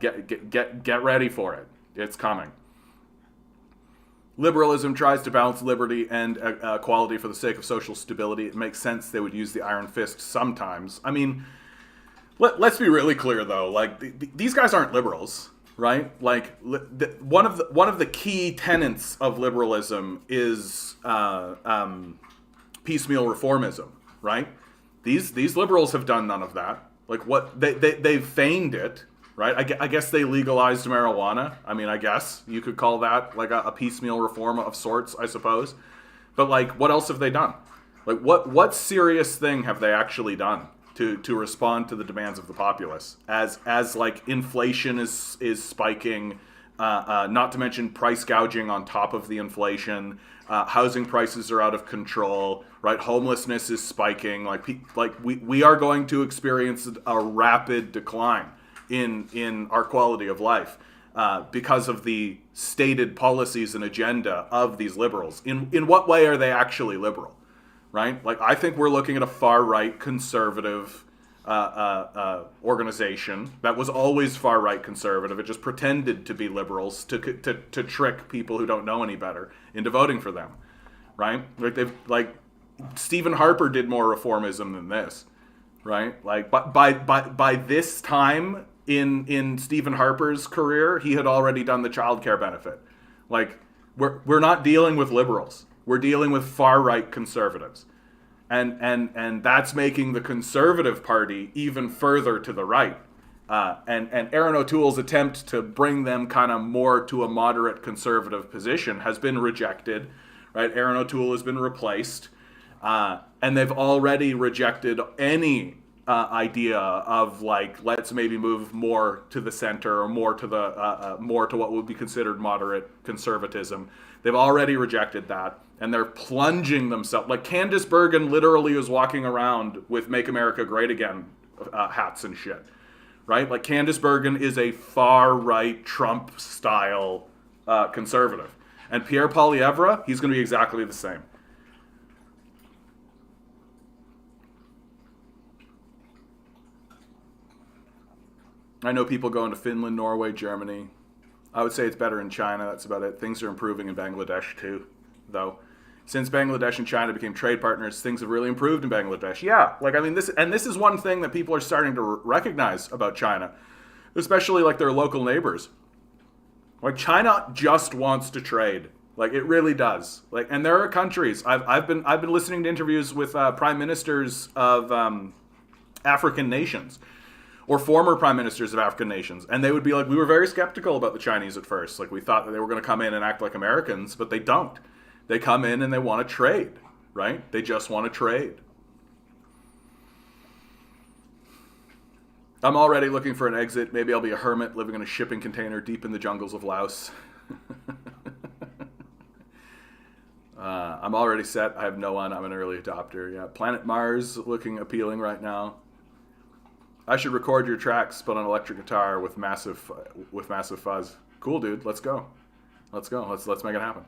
Get ready for it. It's coming. Liberalism tries to balance liberty and equality for the sake of social stability. It makes sense they would use the iron fist sometimes. I mean, let's be really clear though. Like these guys aren't liberals. Right, like one of the key tenets of liberalism is piecemeal reformism. Right, these liberals have done none of that. Like what they've feigned it. Right, I guess they legalized marijuana. I mean, I guess you could call that like a piecemeal reform of sorts, I suppose. But like, what else have they done? Like, what serious thing have they actually done to respond to the demands of the populace as like inflation is spiking, not to mention price gouging on top of the inflation, housing prices are out of control, right? Homelessness is spiking. We are going to experience a rapid decline in our quality of life because of the stated policies and agenda of these liberals. In what way are they actually liberal? Right? Like, I think we're looking at a far-right conservative organization that was always far-right conservative. It just pretended to be liberals to trick people who don't know any better into voting for them. Right? Like Stephen Harper did more reformism than this. Right? Like, by this time in Stephen Harper's career, he had already done the child care benefit. Like, we're not dealing with liberals. We're dealing with far-right conservatives. And that's making the Conservative Party even further to the right. And Aaron O'Toole's attempt to bring them kind of more to a moderate conservative position has been rejected. Right? Aaron O'Toole has been replaced. And they've already rejected any idea of like, let's maybe move more to the center or more to what would be considered moderate conservatism. They've already rejected that, and they're plunging themselves. Like Candace Bergen literally is walking around with "Make America Great Again" hats and shit, right? Like Candace Bergen is a far-right Trump-style conservative, and Pierre Poilievre, he's going to be exactly the same. I know people going to Finland, Norway, Germany. I would say it's better in China. That's about it. Things are improving in Bangladesh too, though. Since Bangladesh and China became trade partners, things have really improved in Bangladesh. Yeah, like I mean, this is one thing that people are starting to recognize about China, especially like their local neighbors. Like China just wants to trade. Like it really does. Like, and there are countries. I've been listening to interviews with prime ministers of African nations, or former prime ministers of African nations, and they would be like, we were very skeptical about the Chinese at first. Like we thought that they were going to come in and act like Americans, but they don't. They come in and they want to trade, right? They just want to trade. I'm already looking for an exit. Maybe I'll be a hermit living in a shipping container deep in the jungles of Laos. I'm already set. I have no one. I'm an early adopter. Yeah, Planet Mars looking appealing right now. I should record your tracks, but on electric guitar with massive fuzz. Cool, dude. Let's go. Let's make it happen.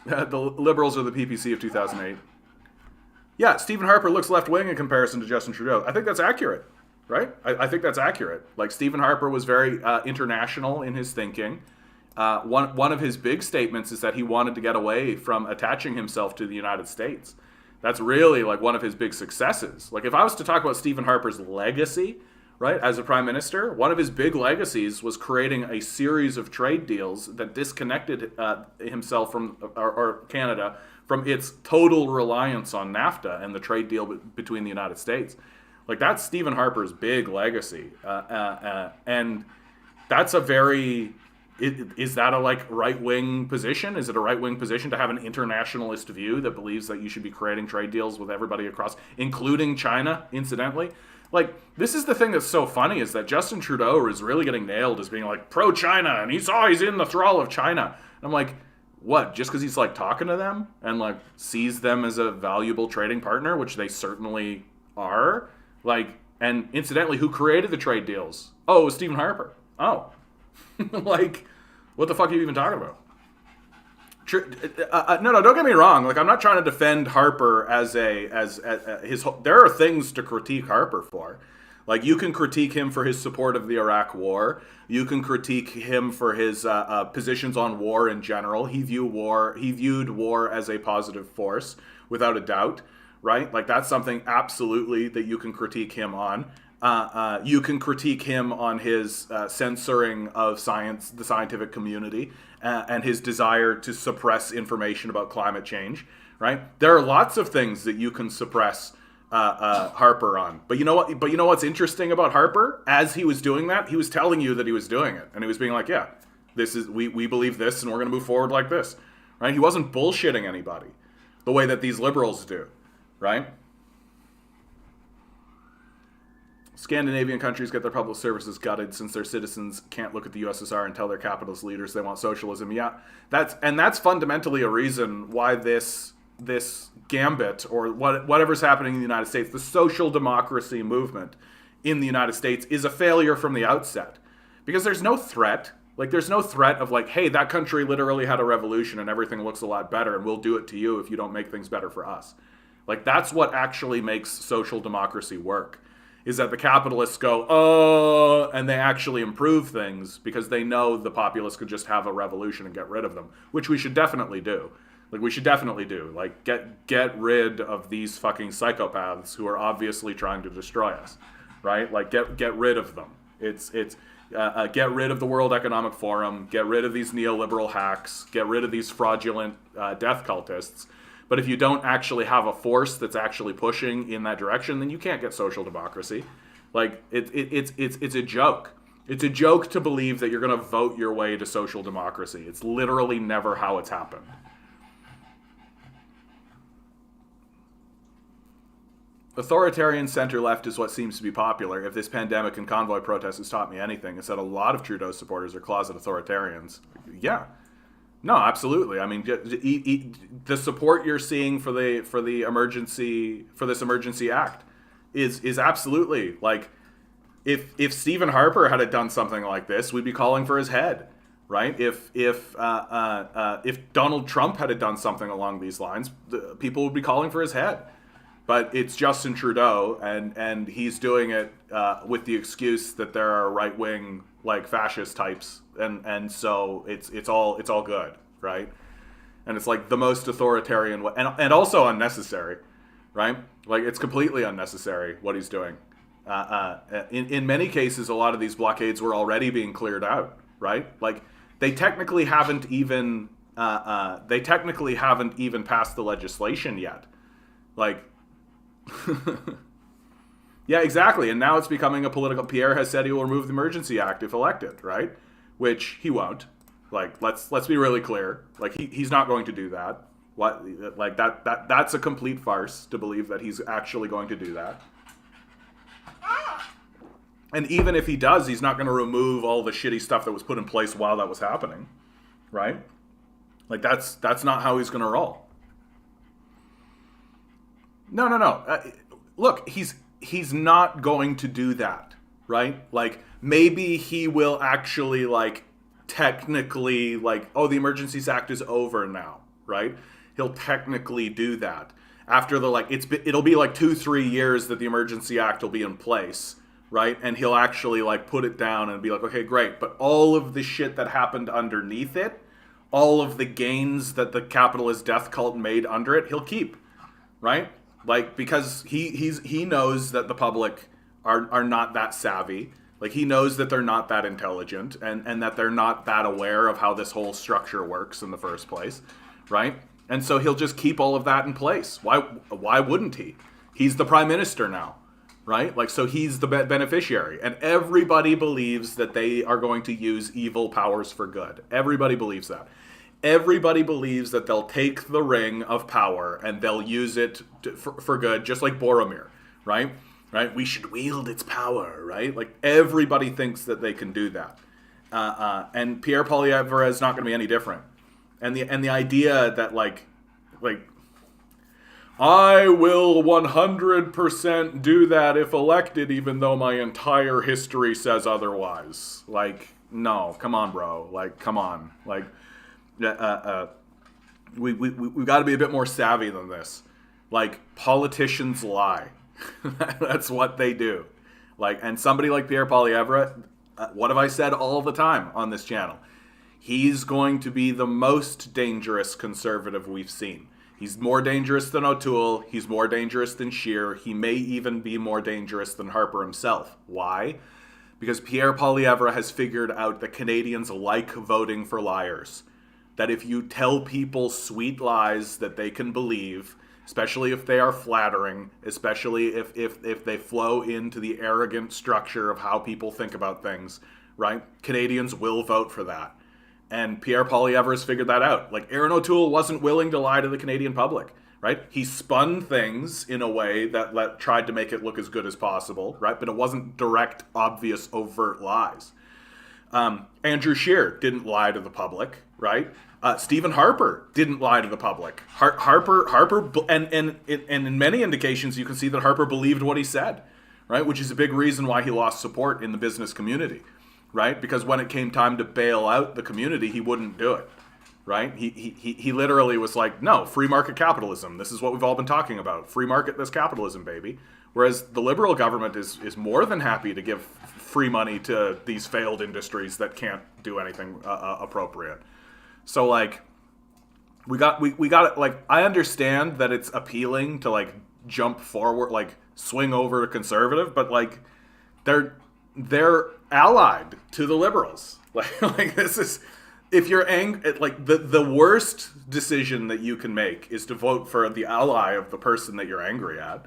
The Liberals are the PPC of 2008. Yeah, Stephen Harper looks left-wing in comparison to Justin Trudeau. I think that's accurate, right? I think that's accurate. Like, Stephen Harper was very international in his thinking. One of his big statements is that he wanted to get away from attaching himself to the United States. That's really like one of his big successes. Like if I was to talk about Stephen Harper's legacy, right, as a prime minister, one of his big legacies was creating a series of trade deals that disconnected himself from, or Canada, from its total reliance on NAFTA and the trade deal between the United States. Like that's Stephen Harper's big legacy. And that's a very... Is that a like right-wing position? Is it a right-wing position to have an internationalist view that believes that you should be creating trade deals with everybody across, including China, incidentally? Like, this is the thing that's so funny, is that Justin Trudeau is really getting nailed as being like pro-China, and he's in the thrall of China. And I'm like, what? Just because he's like talking to them and like sees them as a valuable trading partner, which they certainly are? Like, and incidentally, who created the trade deals? Oh, it was Stephen Harper. Oh. Like, what the fuck are you even talking about? No, don't get me wrong. Like, I'm not trying to defend Harper as his. There are things to critique Harper for. Like, you can critique him for his support of the Iraq War. You can critique him for his positions on war in general. He viewed war as a positive force, without a doubt. Right? Like, that's something absolutely that you can critique him on. You can critique him on his censoring of science, the scientific community, and his desire to suppress information about climate change, right? There are lots of things that you can suppress Harper on. But you know what? But you know what's interesting about Harper? As he was doing that, he was telling you that he was doing it, and he was being like, "Yeah, this is we believe this, and we're going to move forward like this," right? He wasn't bullshitting anybody the way that these liberals do, right? Scandinavian countries get their public services gutted since their citizens can't look at the USSR and tell their capitalist leaders they want socialism. Yeah, that's fundamentally a reason why this gambit, or whatever's happening in the United States, the social democracy movement in the United States, is a failure from the outset. Because there's no threat. Like, there's no threat of like, hey, that country literally had a revolution and everything looks a lot better, and we'll do it to you if you don't make things better for us. Like, that's what actually makes social democracy work. Is that the capitalists go, oh, and they actually improve things because they know the populace could just have a revolution and get rid of them, which we should definitely do. Like, we should definitely do. Like, get rid of these fucking psychopaths who are obviously trying to destroy us, right? Like, get rid of them. Get rid of the World Economic Forum, get rid of these neoliberal hacks, get rid of these fraudulent death cultists. But if you don't actually have a force that's actually pushing in that direction, then you can't get social democracy. Like, it's a joke. It's a joke to believe that you're going to vote your way to social democracy. It's literally never how it's happened. Authoritarian center-left is what seems to be popular. If this pandemic and convoy protest has taught me anything, it's that a lot of Trudeau supporters are closet authoritarians. Yeah. No, absolutely. I mean, the support you're seeing for this emergency act is absolutely like, if Stephen Harper had done something like this, we'd be calling for his head, right? If Donald Trump had done something along these lines, people would be calling for his head, But it's Justin Trudeau, and he's doing it with the excuse that there are right wing like fascist types, and so it's all good, right? And it's like the most authoritarian way, and also unnecessary, right? Like it's completely unnecessary what he's doing. In many cases, a lot of these blockades were already being cleared out, right? Like they technically haven't even passed the legislation yet, like. Yeah, exactly. And now it's becoming a political. Pierre has said he will remove the Emergency Act if elected, right? Which he won't. Like, let's be really clear. Like, he's not going to do that. What? Like that's a complete farce to believe that he's actually going to do that. And even if he does, he's not going to remove all the shitty stuff that was put in place while that was happening, right? Like that's not how he's going to roll. No. Look, he's not going to do that, right? Like maybe he will actually like technically like, oh, the Emergencies Act is over now, right? He'll technically do that after the like it'll be like 2-3 years that the Emergency Act will be in place, right? And he'll actually like put it down and be like, okay, great, but all of the shit that happened underneath it, all of the gains that the capitalist death cult made under it, he'll keep, right? Like, because he knows that the public are not that savvy. Like, he knows that they're not that intelligent and that they're not that aware of how this whole structure works in the first place, right? And so he'll just keep all of that in place. Why wouldn't he? He's the prime minister now, right? Like, so he's the beneficiary. And everybody believes that they are going to use evil powers for good. Everybody believes that. Everybody believes that they'll take the ring of power and they'll use it for good, just like Boromir, right? Right? We should wield its power, right? Like everybody thinks that they can do that, and Pierre Poilievre is not going to be any different. And the idea that like I will 100% do that if elected, even though my entire history says otherwise. Like, no, come on, bro. Like, come on, like. We've got to be a bit more savvy than this. Like, politicians lie. That's what they do. Like, and somebody like Pierre Poilievre, what have I said all the time on this channel? He's going to be the most dangerous conservative we've seen. He's more dangerous than O'Toole. He's more dangerous than Scheer. He may even be more dangerous than Harper himself. Why? Because Pierre Poilievre has figured out that Canadians like voting for liars. That if you tell people sweet lies that they can believe, especially if they are flattering, especially if they flow into the arrogant structure of how people think about things, right? Canadians will vote for that. And Pierre Poilievre has figured that out. Like, Aaron O'Toole wasn't willing to lie to the Canadian public, right? He spun things in a way that tried to make it look as good as possible, right? But it wasn't direct, obvious, overt lies. Andrew Scheer didn't lie to the public, right? Stephen Harper didn't lie to the public. Harper, and in many indications, you can see that Harper believed what he said, right? Which is a big reason why he lost support in the business community, right? Because when it came time to bail out the community, he wouldn't do it, right? He literally was like, no, free market capitalism. This is what we've all been talking about. Free market, this capitalism, baby. Whereas the Liberal government is more than happy to give free money to these failed industries that can't do anything appropriate. So like, we got like, I understand that it's appealing to like jump forward, like swing over to conservative, but like they're allied to the Liberals. Like this is, if you're angry, like the worst decision that you can make is to vote for the ally of the person that you're angry at.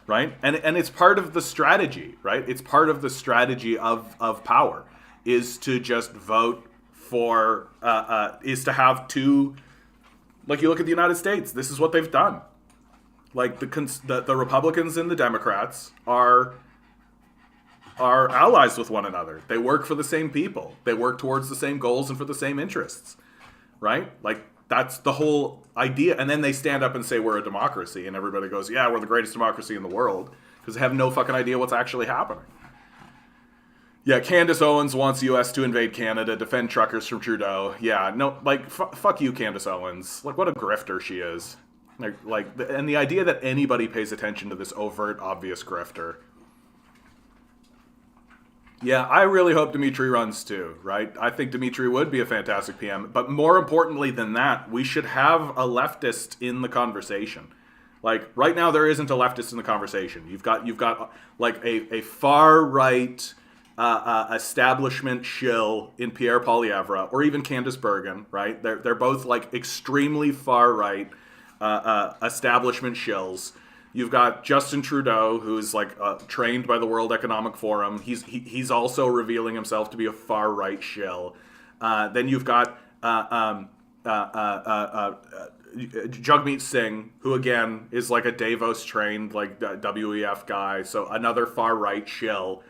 Right? And it's part of the strategy, right? It's part of the strategy of power is to just vote for, is to have two, like you look at the United States, this is what they've done. Like the Republicans and the Democrats are allies with one another. They work for the same people. They work towards the same goals and for the same interests, right? Like, that's the whole idea. And then they stand up and say we're a democracy, and everybody goes, yeah, we're the greatest democracy in the world, because they have no fucking idea what's actually happening. Yeah, Candace Owens wants U.S. to invade Canada, defend truckers from Trudeau. Yeah, no, like, fuck you, Candace Owens. Like, what a grifter she is. And the idea that anybody pays attention to this overt, obvious grifter. Yeah, I really hope Dmitry runs too, right? I think Dmitry would be a fantastic PM. But more importantly than that, we should have a leftist in the conversation. Like, right now there isn't a leftist in the conversation. You've got like a far-right establishment shill in Pierre Poilievre, or even Candice Bergen, right? They're both like extremely far-right establishment shills. You've got Justin Trudeau, who's like trained by the World Economic Forum. He's also revealing himself to be a far right shill. Then you've got Jagmeet Singh, who again is like a Davos trained like WEF guy, so another far right shill.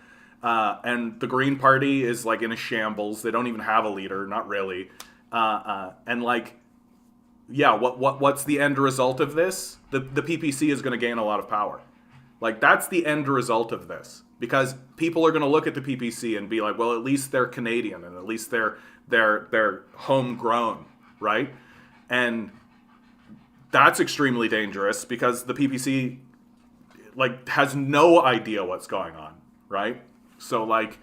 And the Green Party is like in a shambles. They don't even have a leader, not really. And like, yeah, what's the end result of this? The PPC is going to gain a lot of power. Like, that's the end result of this, because people are going to look at the PPC and be like, well, at least they're Canadian and at least they're homegrown, right? And that's extremely dangerous because the PPC like has no idea what's going on, right? So like,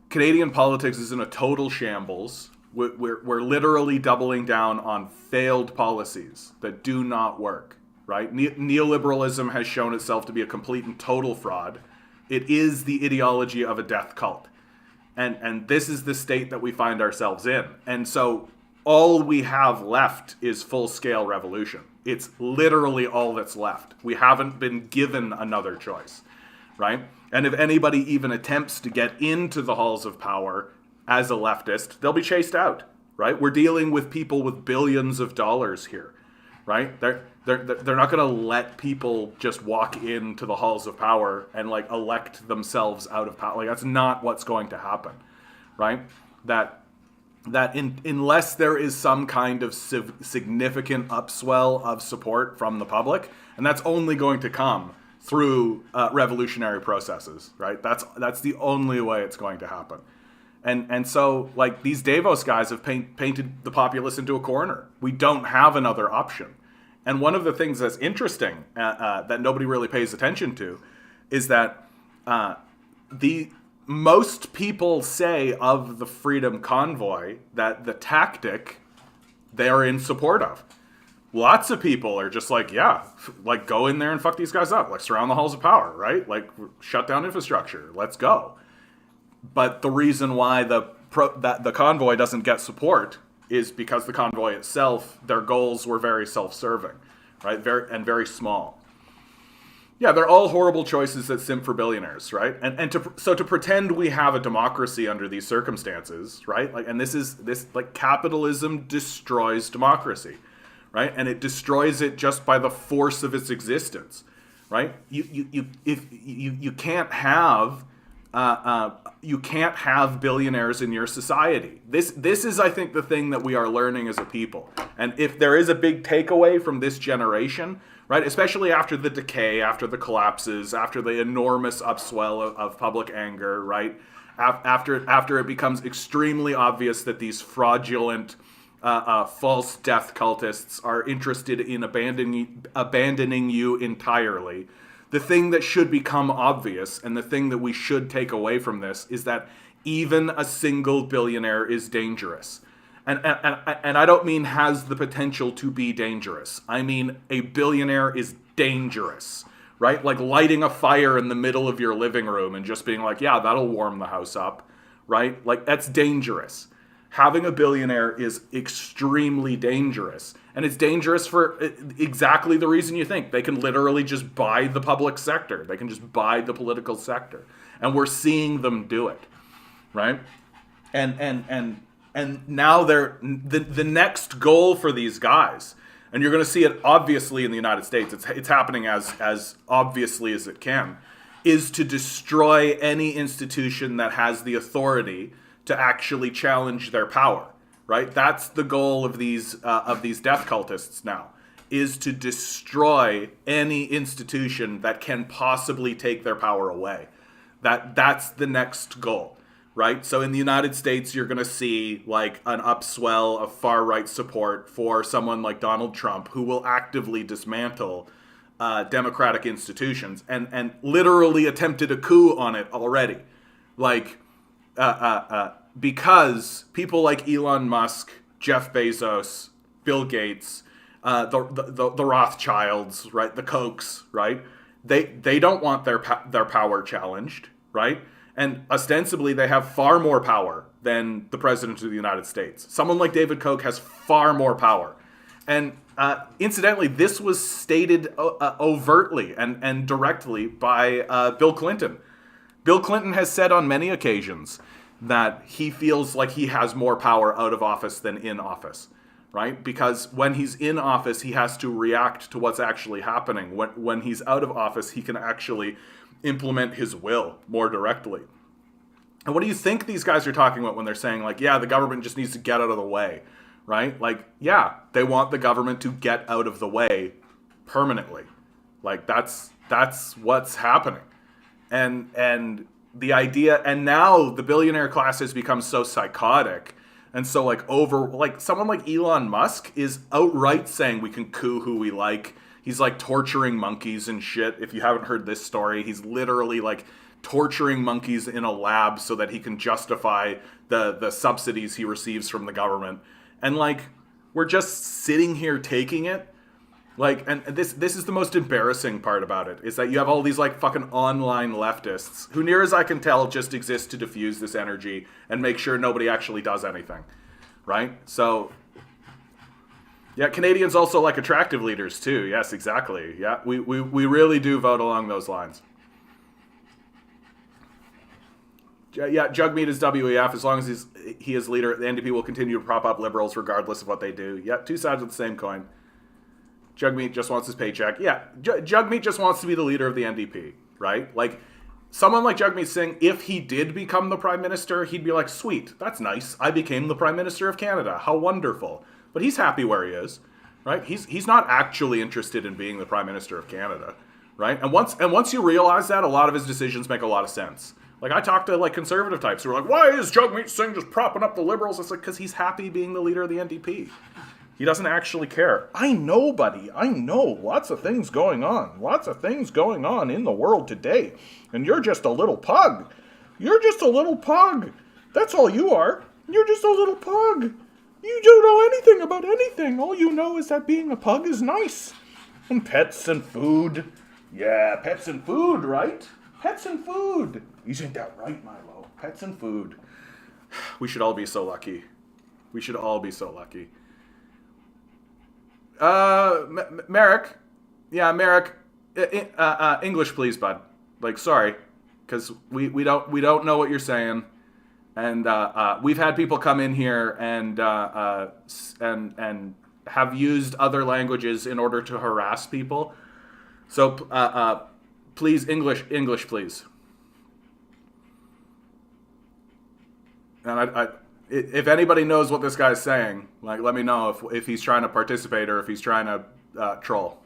Canadian politics is in a total shambles. We're literally doubling down on failed policies that do not work, right? Neoliberalism has shown itself to be a complete and total fraud. It is the ideology of a death cult. And this is the state that we find ourselves in. And so all we have left is full-scale revolution. It's literally all that's left. We haven't been given another choice, right? And if anybody even attempts to get into the halls of power as a leftist, they'll be chased out, right? We're dealing with people with billions of dollars here, right? They're not going to let people just walk into the halls of power and like elect themselves out of power. Like, that's not what's going to happen, right? Unless there is some kind of significant upswell of support from the public, and that's only going to come through revolutionary processes, right? That's the only way it's going to happen. And so, like, these Davos guys have painted the populace into a corner. We don't have another option. And one of the things that's interesting that nobody really pays attention to is that most people say of the Freedom Convoy that the tactic they're in support of. Lots of people are just like, yeah, like, go in there and fuck these guys up. Like, surround the halls of power, right? Like, shut down infrastructure. Let's go. But the reason why that the convoy doesn't get support is because the convoy itself, their goals were very self-serving, right? Very small. Yeah, they're all horrible choices that simp for billionaires, right? And to pretend we have a democracy under these circumstances, right? Like, and this capitalism destroys democracy, right? And it destroys it just by the force of its existence, right? You can't have billionaires in your society. This is, I think, the thing that we are learning as a people. And if there is a big takeaway from this generation, right, especially after the decay, after the collapses, after the enormous upswell of public anger, right, after it becomes extremely obvious that these fraudulent, false death cultists are interested in abandoning you entirely, the thing that should become obvious and the thing that we should take away from this is that even a single billionaire is dangerous. And I don't mean has the potential to be dangerous. I mean a billionaire is dangerous, right? Like lighting a fire in the middle of your living room and just being like, yeah, that'll warm the house up, right? Like, that's dangerous. Having a billionaire is extremely dangerous. And it's dangerous for exactly the reason you think. They can literally just buy the public sector. They can just buy the political sector. And we're seeing them do it, right? And now the next goal for these guys, and you're going to see it obviously in the United States, it's happening as obviously as it can, is to destroy any institution that has the authority to actually challenge their power, right? That's the goal of these death cultists now, is to destroy any institution that can possibly take their power away. That's the next goal, right? So in the United States, you're going to see like an upswell of far-right support for someone like Donald Trump, who will actively dismantle democratic institutions and literally attempted a coup on it already. Like, because people like Elon Musk, Jeff Bezos, Bill Gates, the Rothschilds, right, the Kochs, right, they don't want their power challenged, right? And ostensibly, they have far more power than the President of the United States. Someone like David Koch has far more power. And incidentally, this was stated overtly and directly by Bill Clinton. Bill Clinton has said on many occasions that he feels like he has more power out of office than in office, right? Because when he's in office, he has to react to what's actually happening. When he's out of office, he can actually implement his will more directly. And what do you think these guys are talking about when they're saying, like, yeah, the government just needs to get out of the way, right? Like, yeah, they want the government to get out of the way permanently. Like, that's what's happening. And the idea, and now the billionaire class has become so psychotic and so like someone like Elon Musk is outright saying we can coup who we like. He's like torturing monkeys and shit. If you haven't heard this story, he's literally like torturing monkeys in a lab so that he can justify the subsidies he receives from the government. And like, we're just sitting here taking it. Like, and this is the most embarrassing part about it, is that you have all these like fucking online leftists who, near as I can tell, just exist to diffuse this energy and make sure nobody actually does anything, right? So, yeah, Canadians also like attractive leaders too. Yes, exactly. Yeah, we really do vote along those lines. Yeah, Jugmeat is WEF. As long as he is leader, the NDP will continue to prop up liberals regardless of what they do. Yeah, two sides of the same coin. Jugmeat just wants his paycheck. Yeah, Jugmeat just wants to be the leader of the NDP, right? Like, someone like Jagmeet Singh, if he did become the prime minister, he'd be like, sweet, that's nice. I became the prime minister of Canada. How wonderful. But he's happy where he is, right? He's not actually interested in being the prime minister of Canada, right? And once you realize that, a lot of his decisions make a lot of sense. Like, I talk to like conservative types who are like, why is Jagmeet Singh just propping up the Liberals? It's like, because he's happy being the leader of the NDP. He doesn't actually care. I know, buddy. I know. Lots of things going on. Lots of things going on in the world today. And you're just a little pug. You're just a little pug. That's all you are. You're just a little pug. You don't know anything about anything. All you know is that being a pug is nice. And pets and food. Yeah, pets and food, right? Pets and food. Isn't that right, Milo? Pets and food. We should all be so lucky. We should all be so lucky. Merrick. Yeah, Merrick. English, please, bud. Like, sorry. Because we don't know what you're saying. And we've had people come in here and have used other languages in order to harass people. So please, English, please. And if anybody knows what this guy's saying, like, let me know if he's trying to participate or if he's trying to troll.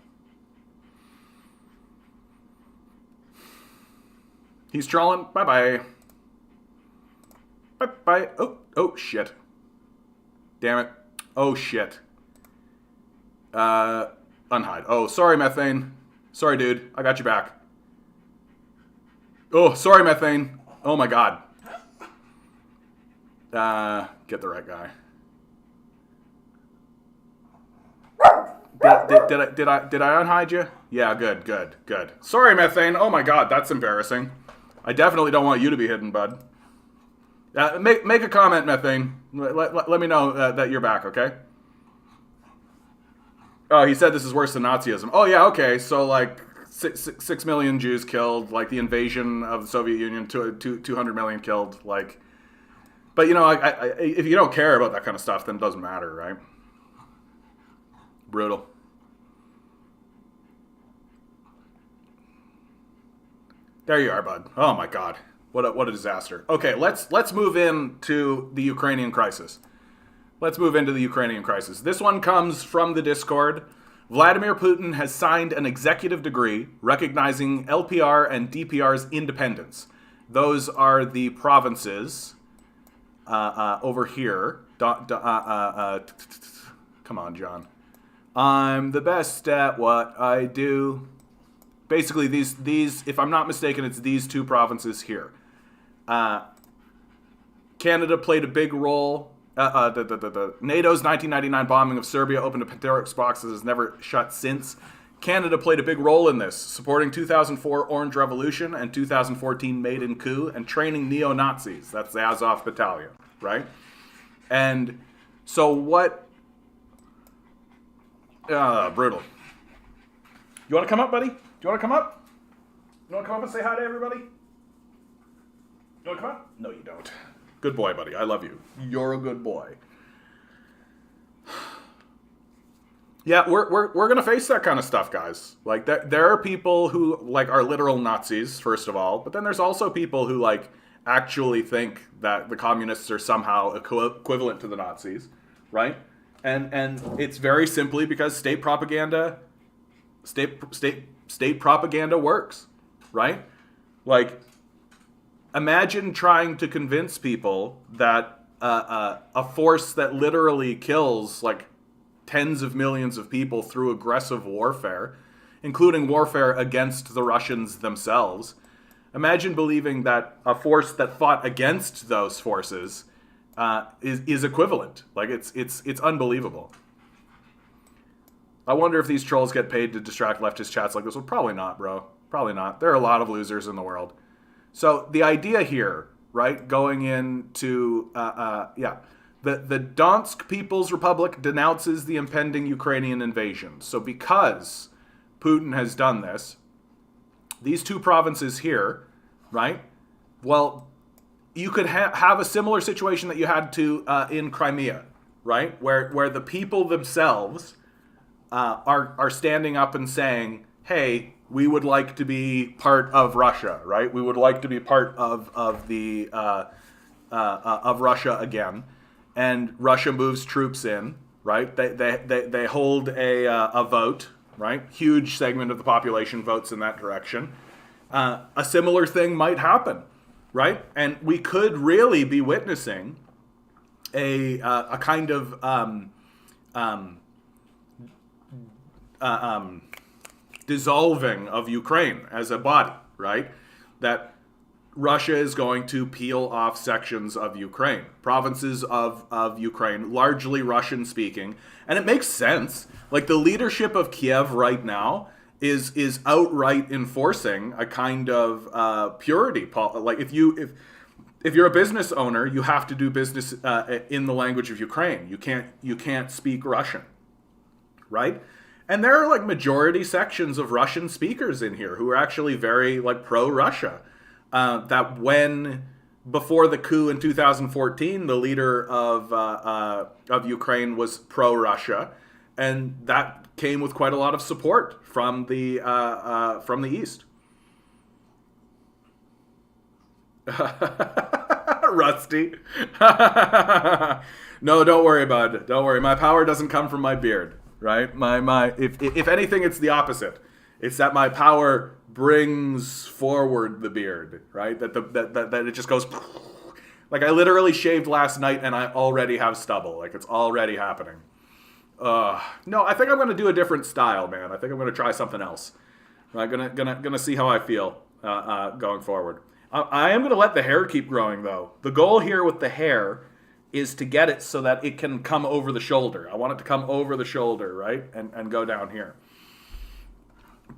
He's trolling. Bye-bye. Bye-bye. Oh, shit. Damn it. Oh, shit. Unhide. Oh, sorry, Methane. Sorry, dude. I got you back. Oh, sorry, Methane. Oh, my God. Get the right guy. Did I unhide you? Yeah, good. Sorry, Methane. Oh my God, that's embarrassing. I definitely don't want you to be hidden, bud. Make a comment, Methane. Let me know that you're back, okay? Oh, he said this is worse than Nazism. Oh yeah, okay. So like 6 million Jews killed, like the invasion of the Soviet Union, 200 million killed, like. But, you know, if you don't care about that kind of stuff, then it doesn't matter, right? Brutal. There you are, bud. Oh, my God. What a disaster. Okay, let's move into the Ukrainian crisis. Let's move into the Ukrainian crisis. This one comes from the Discord. Vladimir Putin has signed an executive decree recognizing LPR and DPR's independence. Those are the provinces over here. Come on, John. I'm the best at what I do. Basically, these, if I'm not mistaken, it's these two provinces here. Canada played a big role. NATO's 1999 bombing of Serbia opened a Pandora's box that has never shut since. Canada played a big role in this, supporting 2004 Orange Revolution and 2014 Maidan coup and training neo-Nazis. That's the Azov Battalion, right? And so what... brutal. You want to come up, buddy? Do you want to come up? You want to come up and say hi to everybody? You want to come up? No, you don't. Good boy, buddy. I love you. You're a good boy. Yeah, we're gonna face that kind of stuff, guys. Like, there are people who like are literal Nazis, first of all, but then there's also people who like actually think that the communists are somehow equivalent to the Nazis, right? And it's very simply because state propaganda works, right? Like, imagine trying to convince people that a force that literally kills like tens of millions of people through aggressive warfare, including warfare against the Russians themselves. Imagine believing that a force that fought against those forces is equivalent. Like, it's unbelievable. I wonder if these trolls get paid to distract leftist chats like this. Well, probably not, bro. Probably not. There are a lot of losers in the world. So the idea here, right, going into, the Donetsk People's Republic denounces the impending Ukrainian invasion. So because Putin has done this, these two provinces here, right, well, you could have a similar situation that you had to in Crimea, right, where the people themselves are standing up and saying, hey, we would like to be part of Russia, right? We would like to be part of Russia again, and Russia moves troops in, right? They hold a vote, right? Huge segment of the population votes in that direction. A similar thing might happen, right? And we could really be witnessing a kind of dissolving of Ukraine as a body, right? That Russia is going to peel off sections of Ukraine, provinces of Ukraine, largely Russian-speaking, and it makes sense. Like, the leadership of Kiev right now is outright enforcing a kind of purity. Like, if you're a business owner, you have to do business in the language of Ukraine. You can't speak Russian, right? And there are like majority sections of Russian speakers in here who are actually very like pro-Russia. That before the coup in 2014, the leader of Ukraine was pro-Russia, and that came with quite a lot of support from the East. Rusty. No, don't worry, bud. Don't worry. My power doesn't come from my beard, right? If anything, it's the opposite. It's that my power brings forward the beard, right? That it just goes like, I literally shaved last night and I already have stubble. Like, it's already happening. No, I think I'm gonna do a different style, man. I think I'm gonna try something else. I'm gonna see how I feel going forward. I am gonna let the hair keep growing though. The goal here with the hair is to get it so that it can come over the shoulder. I want it to come over the shoulder, right? And go down here.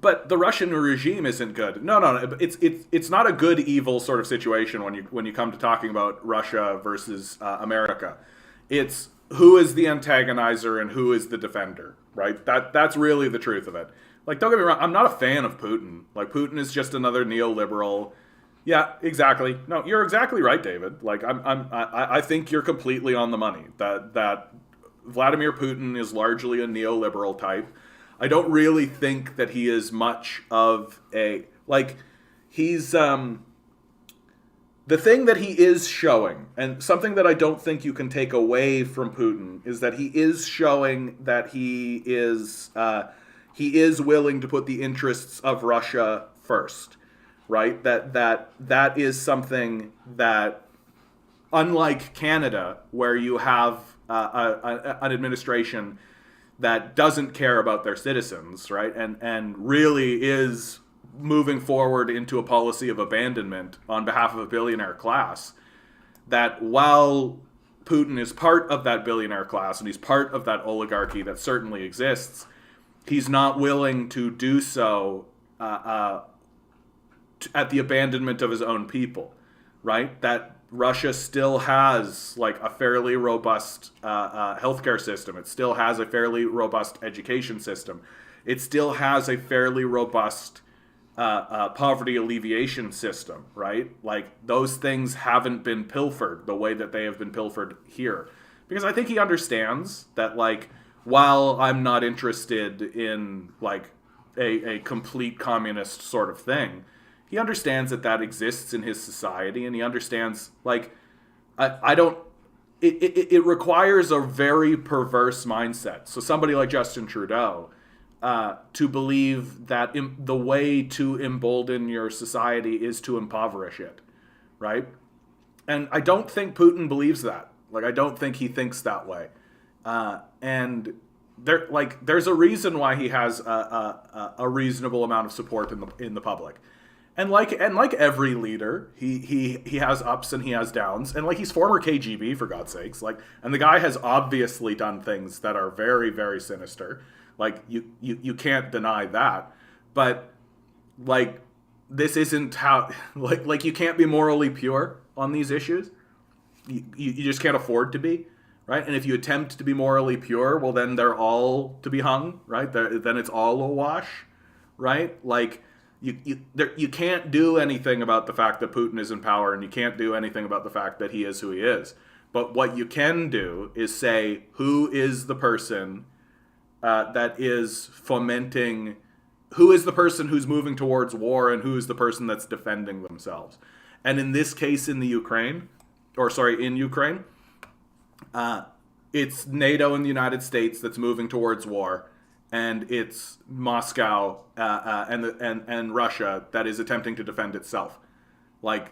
But the Russian regime isn't good. No. It's not a good evil sort of situation when you come to talking about Russia versus America. It's who is the antagonizer and who is the defender, right? That's really the truth of it. Like, don't get me wrong, I'm not a fan of Putin. Like, Putin is just another neoliberal. Yeah, exactly. No, you're exactly right, David. Like, I think you're completely on the money. That Vladimir Putin is largely a neoliberal type. I don't really think that he is much of a, like, he's, the thing that he is showing, and something that I don't think you can take away from Putin, is that he is showing that he is willing to put the interests of Russia first, right? That is something that unlike Canada, where you have an administration that doesn't care about their citizens, right, and really is moving forward into a policy of abandonment on behalf of a billionaire class, that while Putin is part of that billionaire class and he's part of that oligarchy that certainly exists, he's not willing to do so at the abandonment of his own people, right? That Russia still has like a fairly robust healthcare system. It still has a fairly robust education system. It still has a fairly robust poverty alleviation system, right? Like those things haven't been pilfered the way that they have been pilfered here. Because I think he understands that, like, while I'm not interested in like a complete communist sort of thing, he understands that that exists in his society, and he understands, like, I don't, it requires a very perverse mindset. So somebody like Justin Trudeau, to believe that the way to embolden your society is to impoverish it, right? And I don't think Putin believes that. Like, I don't think he thinks that way. And there's a reason why he has a reasonable amount of support in the public. And like every leader, he has ups and he has downs. And like, he's former KGB, for God's sakes. Like, and the guy has obviously done things that are very, very sinister. Like, you can't deny that. But like, this isn't how, like you can't be morally pure on these issues. You just can't afford to be, right? And if you attempt to be morally pure, well, then they're all to be hung, right? Then it's all a wash, right? Like, you can't do anything about the fact that Putin is in power, and you can't do anything about the fact that he is who he is. But what you can do is say, who is the person that is fomenting, who is the person who's moving towards war, and who is the person that's defending themselves. And in this case, in Ukraine, it's NATO and the United States that's moving towards war, and it's Moscow and Russia that is attempting to defend itself. Like,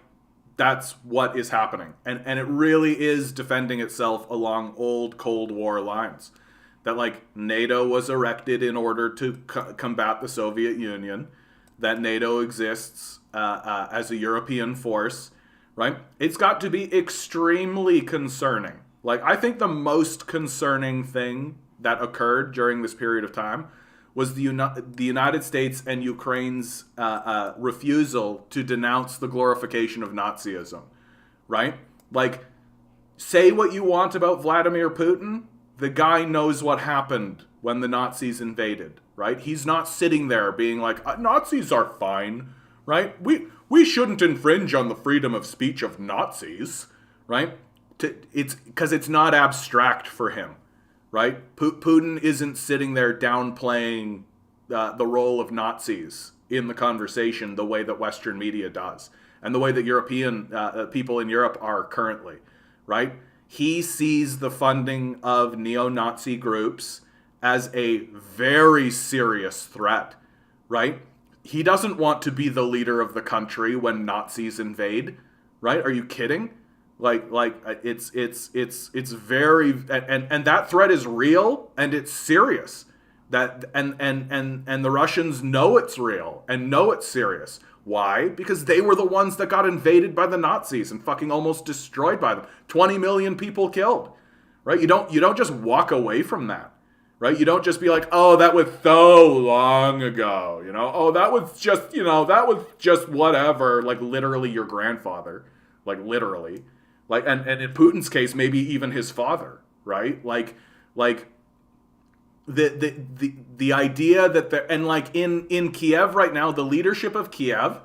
that's what is happening. And it really is defending itself along old Cold War lines. That, like, NATO was erected in order to combat the Soviet Union, that NATO exists as a European force, right? It's got to be extremely concerning. Like, I think the most concerning thing that occurred during this period of time was the United States and Ukraine's refusal to denounce the glorification of Nazism, right? Like, say what you want about Vladimir Putin, the guy knows what happened when the Nazis invaded, right? He's not sitting there being like, Nazis are fine, right? We shouldn't infringe on the freedom of speech of Nazis, right? It's because it's not abstract for him, right? Putin isn't sitting there downplaying the role of Nazis in the conversation the way that Western media does, and the way that European people in Europe are currently, right? He sees the funding of neo-Nazi groups as a very serious threat, right? He doesn't want to be the leader of the country when Nazis invade, right? Are you kidding? Like it's very, and that threat is real and it's serious. That and the Russians know it's real and know it's serious. Why? Because they were the ones that got invaded by the Nazis and fucking almost destroyed by them. 20 million people killed, right? You don't just walk away from that, right? You don't just be like, oh, that was so long ago, you know? Oh, that was just whatever, like literally your grandfather, like literally. Like, and in Putin's case, maybe even his father, right? Like the idea that and like in Kiev right now, the leadership of Kiev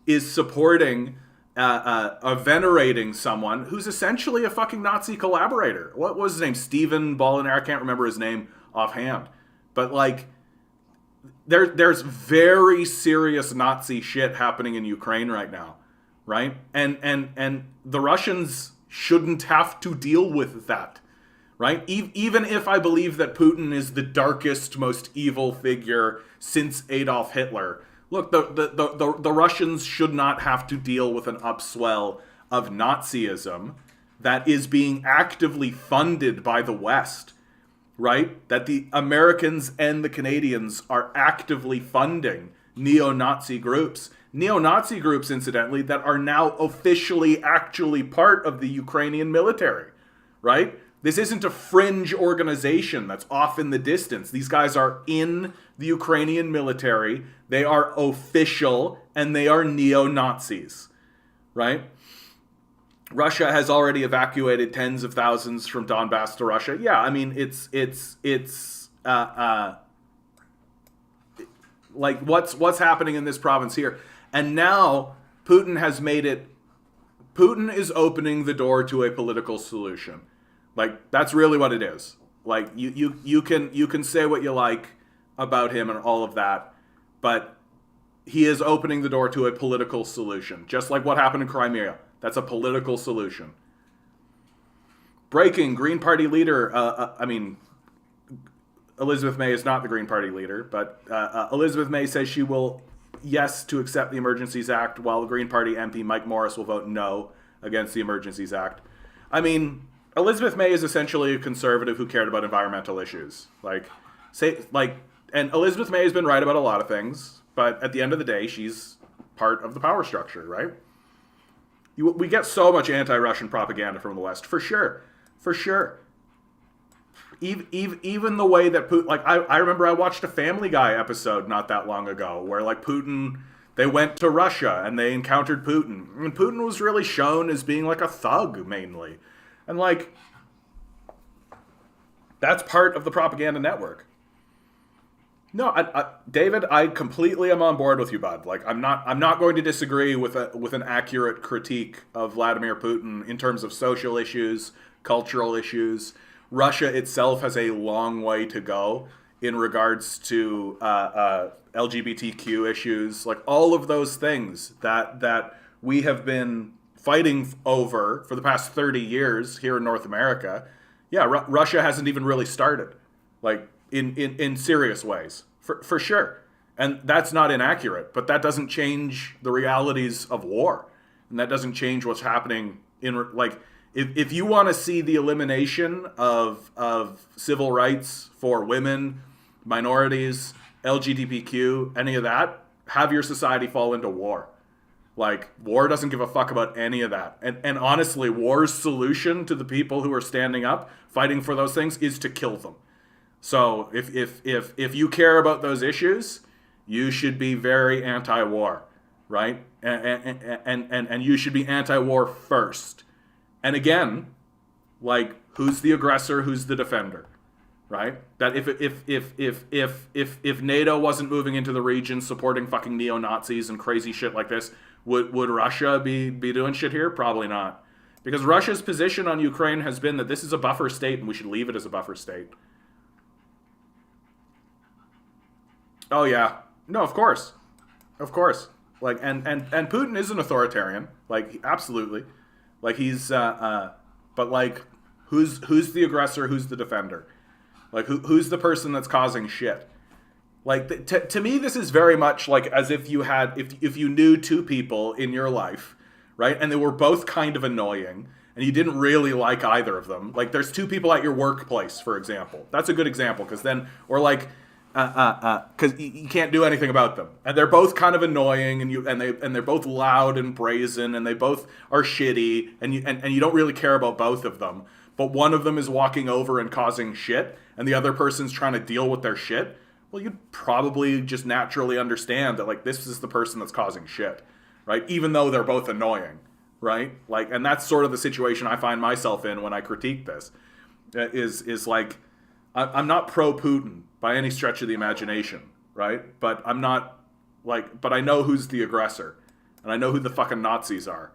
is supporting venerating someone who's essentially a fucking Nazi collaborator. What was his name? Stephen Bollinger. I can't remember his name offhand, but like there's very serious Nazi shit happening in Ukraine right now, right? And the Russians shouldn't have to deal with that. Right? Even if I believe that Putin is the darkest, most evil figure since Adolf Hitler, look, the Russians should not have to deal with an upswell of Nazism that is being actively funded by the West, right? That the Americans and the Canadians are actively funding neo-Nazi groups. Neo-Nazi groups, incidentally, that are now officially actually part of the Ukrainian military, right? This isn't a fringe organization that's off in the distance. These guys are in the Ukrainian military. They are official, and they are neo-Nazis, right? Russia has already evacuated tens of thousands from Donbass to Russia. Yeah, I mean, it's like what's happening in this province here. And now Putin has made it, Putin is opening the door to a political solution. Like, that's really what it is. Like, you can say what you like about him and all of that, but he is opening the door to a political solution. Just like what happened in Crimea. That's a political solution. Breaking, Green Party leader, Elizabeth May is not the Green Party leader, but Elizabeth May says she will yes to accept the Emergencies Act, while the Green Party MP Mike Morris will vote no against the Emergencies Act. I mean, Elizabeth May is essentially a conservative who cared about environmental issues. And Elizabeth May has been right about a lot of things, but at the end of the day, she's part of the power structure, right? We get so much anti-Russian propaganda from the West, for sure. Even the way that Putin, like, I remember I watched a Family Guy episode not that long ago where, like, Putin, they went to Russia and they encountered Putin. And Putin was really shown as being like a thug, mainly. And, like, that's part of the propaganda network. No, David, I completely am on board with you, bud. Like, I'm not going to disagree with an accurate critique of Vladimir Putin in terms of social issues, cultural issues. Russia itself has a long way to go in regards to LGBTQ issues, like all of those things that we have been fighting over for the past 30 years here in North America. Yeah, Russia hasn't even really started, like, in serious ways, for sure. And that's not inaccurate, but that doesn't change the realities of war. And that doesn't change what's happening in, like, if you want to see the elimination of civil rights for women, minorities, LGBTQ, any of that, have your society fall into war. Like, war doesn't give a fuck about any of that. And honestly, war's solution to the people who are standing up, fighting for those things, is to kill them. So if you care about those issues, you should be very anti-war, right? And you should be anti-war first. And again, like, who's the aggressor, who's the defender, right? That if NATO wasn't moving into the region supporting fucking neo-Nazis and crazy shit like this, would Russia be doing shit here? Probably not. Because Russia's position on Ukraine has been that this is a buffer state and we should leave it as a buffer state. Oh yeah. No, of course. Like, and Putin is an authoritarian. Like, absolutely. Like, he's but, like, who's the aggressor, who's the defender? Like, who's the person that's causing shit? Like, to me, this is very much like as if you had, if you knew two people in your life, right? And they were both kind of annoying, and you didn't really like either of them. Like, there's two people at your workplace, for example. That's a good example, because then, or like, because you can't do anything about them, and they're both kind of annoying, and they're both loud and brazen, and they both are shitty, and you don't really care about both of them, but one of them is walking over and causing shit, and the other person's trying to deal with their shit. Well, you'd probably just naturally understand that, like, this is the person that's causing shit, right? Even though they're both annoying, right? Like, and that's sort of the situation I find myself in when I critique this. Is like, I'm not pro-Putin by any stretch of the imagination, right? But I'm not, like, but I know who's the aggressor, and I know who the fucking Nazis are.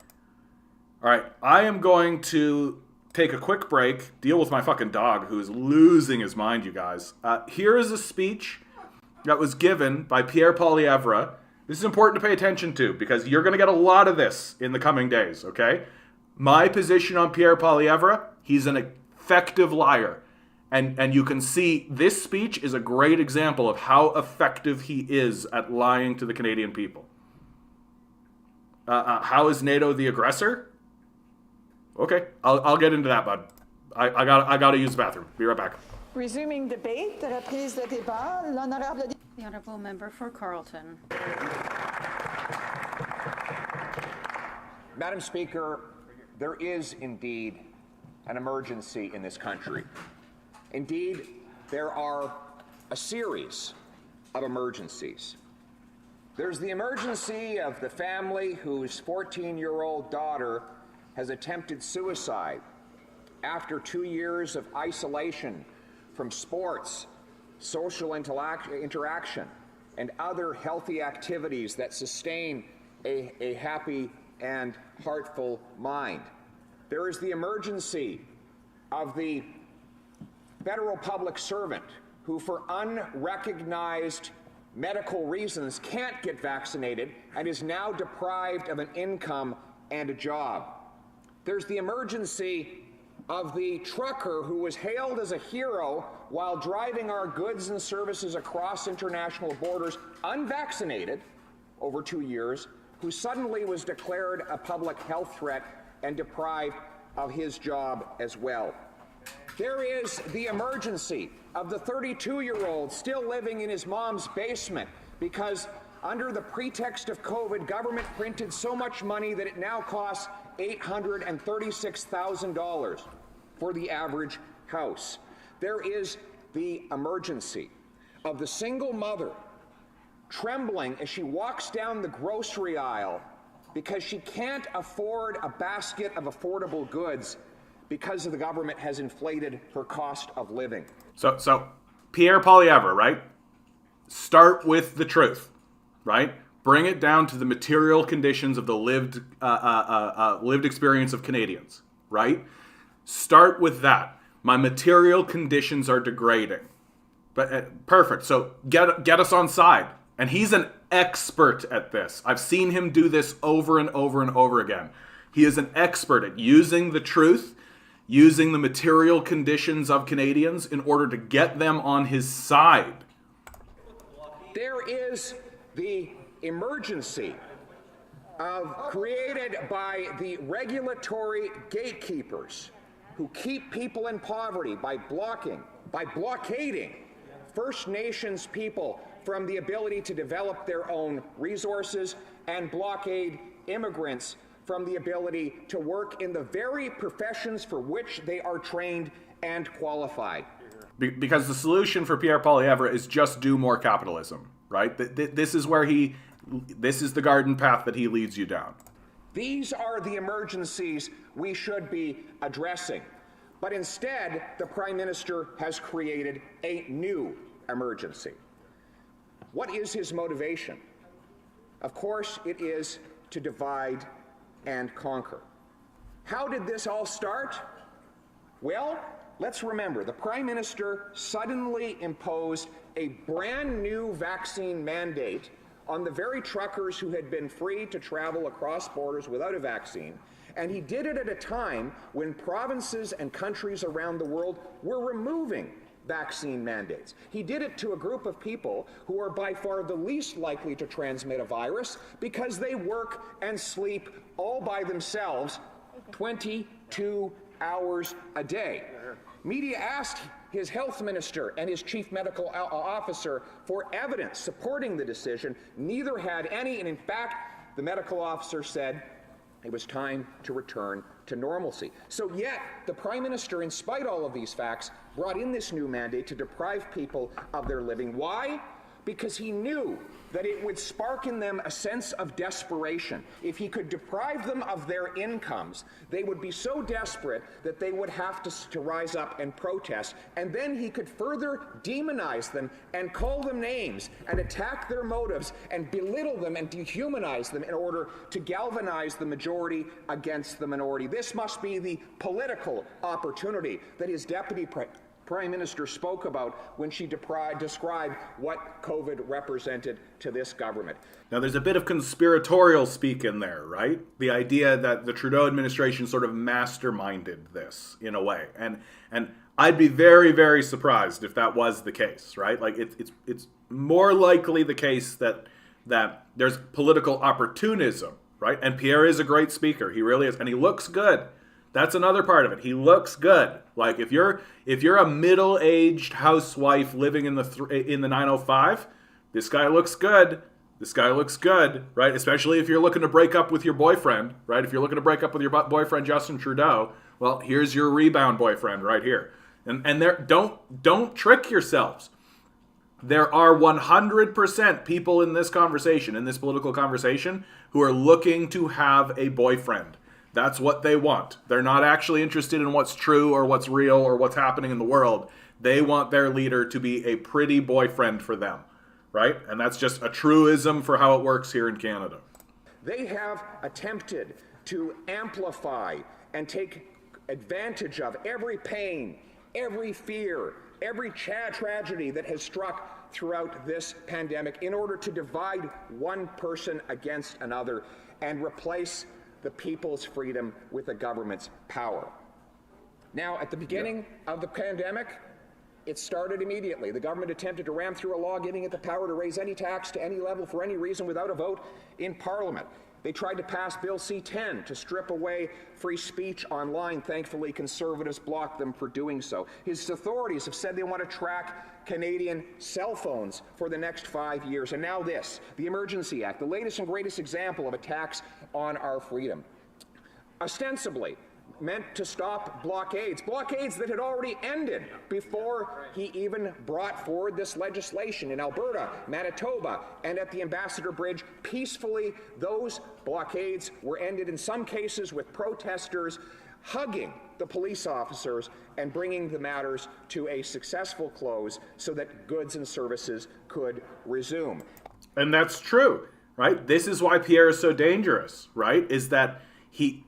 All right, I am going to take a quick break, deal with my fucking dog who is losing his mind, you guys. Here is a speech that was given by Pierre Poilievre. This is important to pay attention to because you're going to get a lot of this in the coming days, okay? My position on Pierre Poilievre, he's an effective liar. And you can see this speech is a great example of how effective he is at lying to the Canadian people. How is NATO the aggressor? Okay, I'll get into that, bud. I got to use the bathroom. Be right back. Resuming debate, reprise de débat, l'honorable. The Honourable Member for Carleton. Madam Speaker, there is indeed an emergency in this country. Indeed, there are a series of emergencies. There's the emergency of the family whose 14-year-old daughter has attempted suicide after 2 years of isolation from sports, social interaction, and other healthy activities that sustain a happy and heartful mind. There is the emergency of the federal public servant who, for unrecognized medical reasons, can't get vaccinated and is now deprived of an income and a job. There's the emergency of the trucker who was hailed as a hero while driving our goods and services across international borders unvaccinated over 2 years, who suddenly was declared a public health threat and deprived of his job as well. There is the emergency of the 32-year-old still living in his mom's basement because under the pretext of COVID, government printed so much money that it now costs $836,000 for the average house. There is the emergency of the single mother trembling as she walks down the grocery aisle because she can't afford a basket of affordable goods because the government has inflated her cost of living. So Pierre Poilievre, right? Start with the truth, right? Bring it down to the material conditions of the lived experience of Canadians, right? Start with that. My material conditions are degrading. But perfect. So get us on side. And he's an expert at this. I've seen him do this over and over and over again. He is an expert at using the truth, using the material conditions of Canadians in order to get them on his side. There is the emergency created by the regulatory gatekeepers who keep people in poverty by blockading First Nations people from the ability to develop their own resources and blockade immigrants from the ability to work in the very professions for which they are trained and qualified. Because the solution for Pierre Poilievre is just do more capitalism, right? This is the garden path that he leads you down. These are the emergencies we should be addressing. But instead, the Prime Minister has created a new emergency. What is his motivation? Of course, it is to divide and conquer. How did this all start? Well, let's remember, the Prime Minister suddenly imposed a brand new vaccine mandate on the very truckers who had been free to travel across borders without a vaccine. And he did it at a time when provinces and countries around the world were removing vaccine mandates. He did it to a group of people who are by far the least likely to transmit a virus because they work and sleep all by themselves 22 hours a day. Media asked his health minister and his chief medical officer for evidence supporting the decision. Neither had any, and in fact, the medical officer said it was time to return to normalcy. So yet, the Prime Minister, in spite of all of these facts, brought in this new mandate to deprive people of their living. Why? Because he knew that it would spark in them a sense of desperation. If he could deprive them of their incomes, they would be so desperate that they would have to rise up and protest. And then he could further demonize them and call them names and attack their motives and belittle them and dehumanize them in order to galvanize the majority against the minority. This must be the political opportunity that his deputy Prime Minister spoke about when she described what COVID represented to this government. Now, there's a bit of conspiratorial speak in there, right? The idea that the Trudeau administration sort of masterminded this in a way. And I'd be very, very surprised if that was the case, right? Like, it's more likely the case that there's political opportunism, right? And Pierre is a great speaker. He really is. And he looks good. That's another part of it. He looks good. Like if you're a middle-aged housewife living in the 905, this guy looks good. This guy looks good, right? Especially if you're looking to break up with your boyfriend, right? If you're looking to break up with your boyfriend Justin Trudeau, well, here's your rebound boyfriend right here. And there, don't trick yourselves. There are 100% people in this conversation, in this political conversation, who are looking to have a boyfriend. That's what they want. They're not actually interested in what's true or what's real or what's happening in the world. They want their leader to be a pretty boyfriend for them, right? And that's just a truism for how it works here in Canada. They have attempted to amplify and take advantage of every pain, every fear, every tragedy that has struck throughout this pandemic in order to divide one person against another and replace the people's freedom with the government's power. Now, at the beginning of the pandemic, it started immediately. The government attempted to ram through a law giving it the power to raise any tax to any level for any reason without a vote in Parliament. They tried to pass Bill C-10 to strip away free speech online. Thankfully, Conservatives blocked them for doing so. His authorities have said they want to track Canadian cell phones for the next 5 years. And now this, the Emergency Act, the latest and greatest example of attacks on our freedom. Ostensibly meant to stop blockades that had already ended before he even brought forward this legislation in Alberta, Manitoba, and at the Ambassador Bridge. Peacefully, those blockades were ended in some cases with protesters hugging the police officers and bringing the matters to a successful close so that goods and services could resume. And that's true, right? This is why Pierre is so dangerous, right? Is that he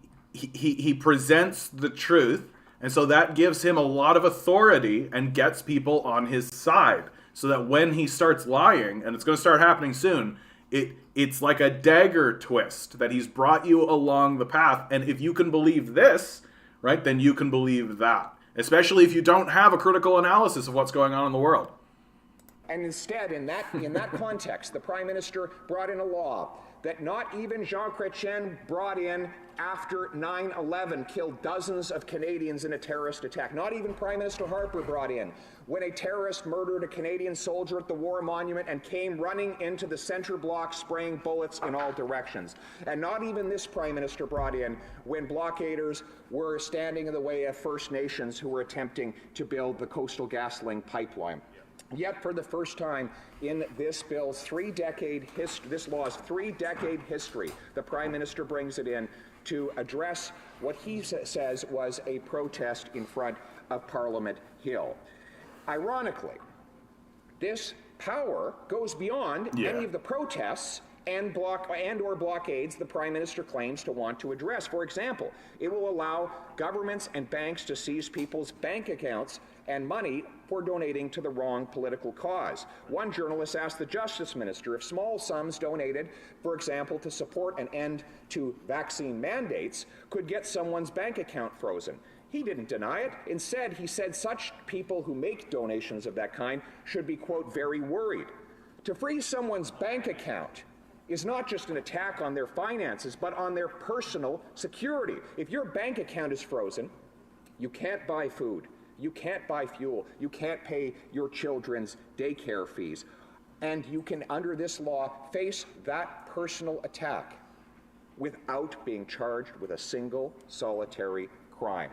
presents the truth, and so that gives him a lot of authority and gets people on his side, so that when he starts lying, and it's going to start happening soon, it's like a dagger twist that he's brought you along the path. And if you can believe this, right, then you can believe that, especially if you don't have a critical analysis of what's going on in the world. And instead, in that context, the Prime Minister brought in a law that not even Jean Chrétien brought in after 9/11 killed dozens of Canadians in a terrorist attack. Not even Prime Minister Harper brought in when a terrorist murdered a Canadian soldier at the War Monument and came running into the center block spraying bullets in all directions. And not even this Prime Minister brought in when blockaders were standing in the way of First Nations who were attempting to build the Coastal GasLink pipeline. Yet, for the first time in this bill's this law's three-decade history, the Prime Minister brings it in to address what he says was a protest in front of Parliament Hill. Ironically, this power goes beyond any of the protests and or blockades the Prime Minister claims to want to address. For example, it will allow governments and banks to seize people's bank accounts and money for donating to the wrong political cause. One journalist asked the Justice Minister if small sums donated, for example, to support an end to vaccine mandates, could get someone's bank account frozen. He didn't deny it. Instead, he said such people who make donations of that kind should be, quote, very worried. To freeze someone's bank account is not just an attack on their finances, but on their personal security. If your bank account is frozen, you can't buy food, you can't buy fuel, you can't pay your children's daycare fees, and you can, under this law, face that personal attack without being charged with a single solitary crime.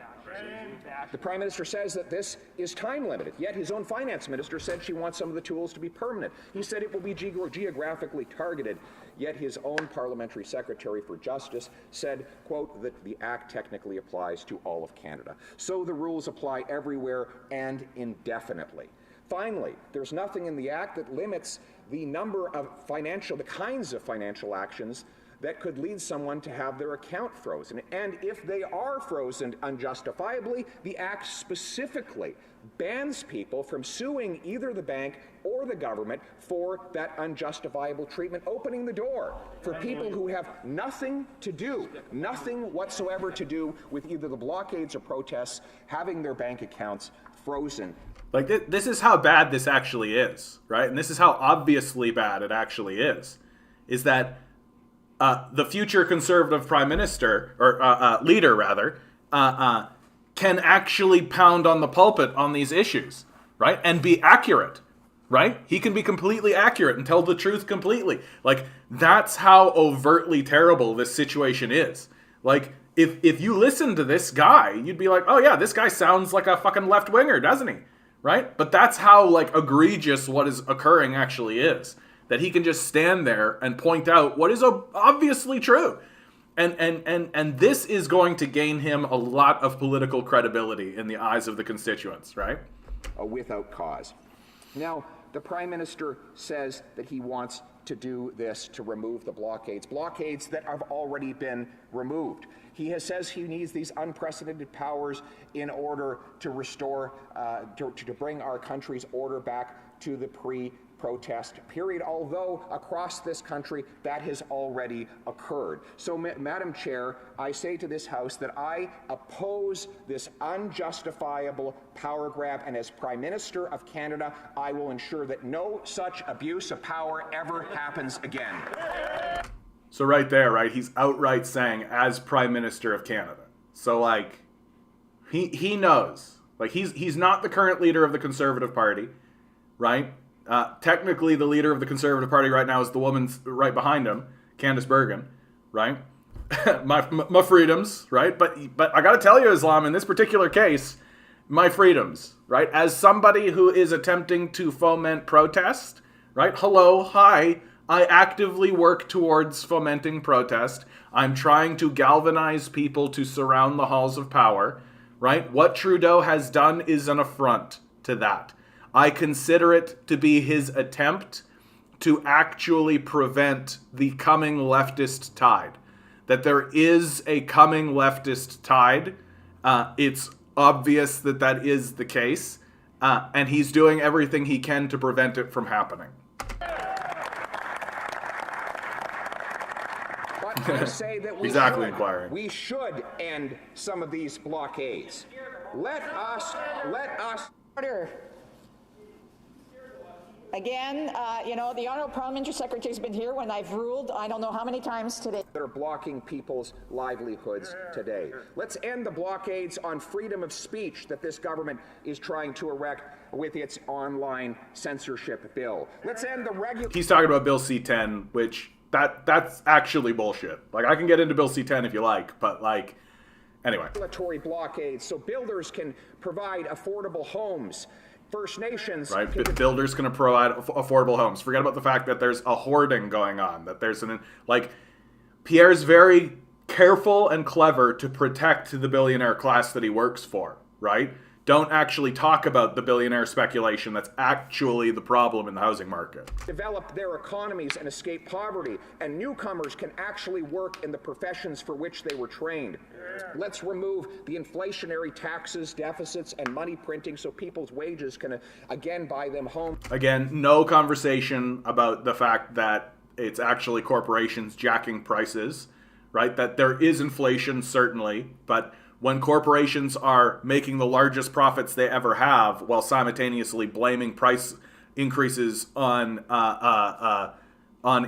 The Prime Minister says that this is time limited, yet his own finance minister said she wants some of the tools to be permanent. He said it will be geographically targeted, yet his own parliamentary secretary for justice said, quote, that the act technically applies to all of Canada. So the rules apply everywhere and indefinitely. Finally, there's nothing in the act that limits the number of the kinds of financial actions that could lead someone to have their account frozen. And if they are frozen unjustifiably, the Act specifically bans people from suing either the bank or the government for that unjustifiable treatment, opening the door for people who have nothing whatsoever to do with either the blockades or protests having their bank accounts frozen. Like, this is how bad this actually is, right? And this is how obviously bad it actually is that the future Conservative Prime Minister, or leader rather, can actually pound on the pulpit on these issues, right? And be accurate, right? He can be completely accurate and tell the truth completely. Like, that's how overtly terrible this situation is. Like, if you listen to this guy, you'd be like, oh yeah, this guy sounds like a fucking left-winger, doesn't he? Right? But that's how, like, egregious what is occurring actually is. That he can just stand there and point out what is obviously true. And this is going to gain him a lot of political credibility in the eyes of the constituents, right? Without cause. Now, the Prime Minister says that he wants to do this to remove the blockades that have already been removed. He says he needs these unprecedented powers in order to restore, to bring our country's order back to the pre-protest period, although across this country that has already occurred. So, Madam Chair, I say to this House that I oppose this unjustifiable power grab, and as Prime Minister of Canada, I will ensure that no such abuse of power ever happens again. So right there, right, he's outright saying, as Prime Minister of Canada. So, like, he knows. Like, he's not the current leader of the Conservative Party, right? Technically, the leader of the Conservative Party right now is the woman right behind him, Candice Bergen, right? my freedoms, right? But I got to tell you, Islam, in this particular case, my freedoms, right? As somebody who is attempting to foment protest, right? Hello, hi. I actively work towards fomenting protest. I'm trying to galvanize people to surround the halls of power, right? What Trudeau has done is an affront to that. I consider it to be his attempt to actually prevent the coming leftist tide. That there is a coming leftist tide. It's obvious that that is the case. And he's doing everything he can to prevent it from happening. I say that we should end some of these blockades. Let us. Order. Again, the Honourable Parliamentary Secretary has been here when I've ruled I don't know how many times today. That are blocking people's livelihoods today. Let's end the blockades on freedom of speech that this government is trying to erect with its online censorship bill. Let's end the He's talking about Bill C-10, which that's actually bullshit. Like, I can get into Bill C-10 if you like, but, like, anyway. Regulatory blockades so builders can provide affordable homes. First Nations... Right, builders can provide affordable homes. Forget about the fact that there's a hoarding going on, that there's Pierre's very careful and clever to protect the billionaire class that he works for, right? Don't actually talk about the billionaire speculation that's actually the problem in the housing market. Develop their economies and escape poverty, and newcomers can actually work in the professions for which they were trained. Let's remove the inflationary taxes, deficits, and money printing so people's wages can again buy them homes. Again, no conversation about the fact that it's actually corporations jacking prices, right? That there is inflation, certainly, but when corporations are making the largest profits they ever have while simultaneously blaming price increases on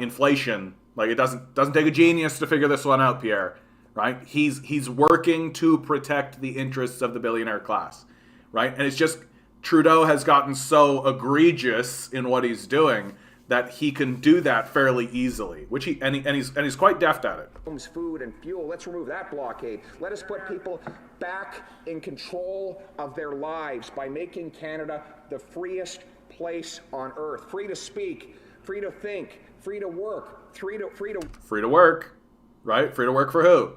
inflation, like, it doesn't take a genius to figure this one out, Pierre, right? He's working to protect the interests of the billionaire class, right? And it's just Trudeau has gotten so egregious in what he's doing that he can do that fairly easily, which he's quite deft at it. Homes, food, and fuel. Let's remove that blockade. Let us put people back in control of their lives by making Canada the freest place on earth. Free to speak, free to think, free to work, free to work, right? Free to work for who?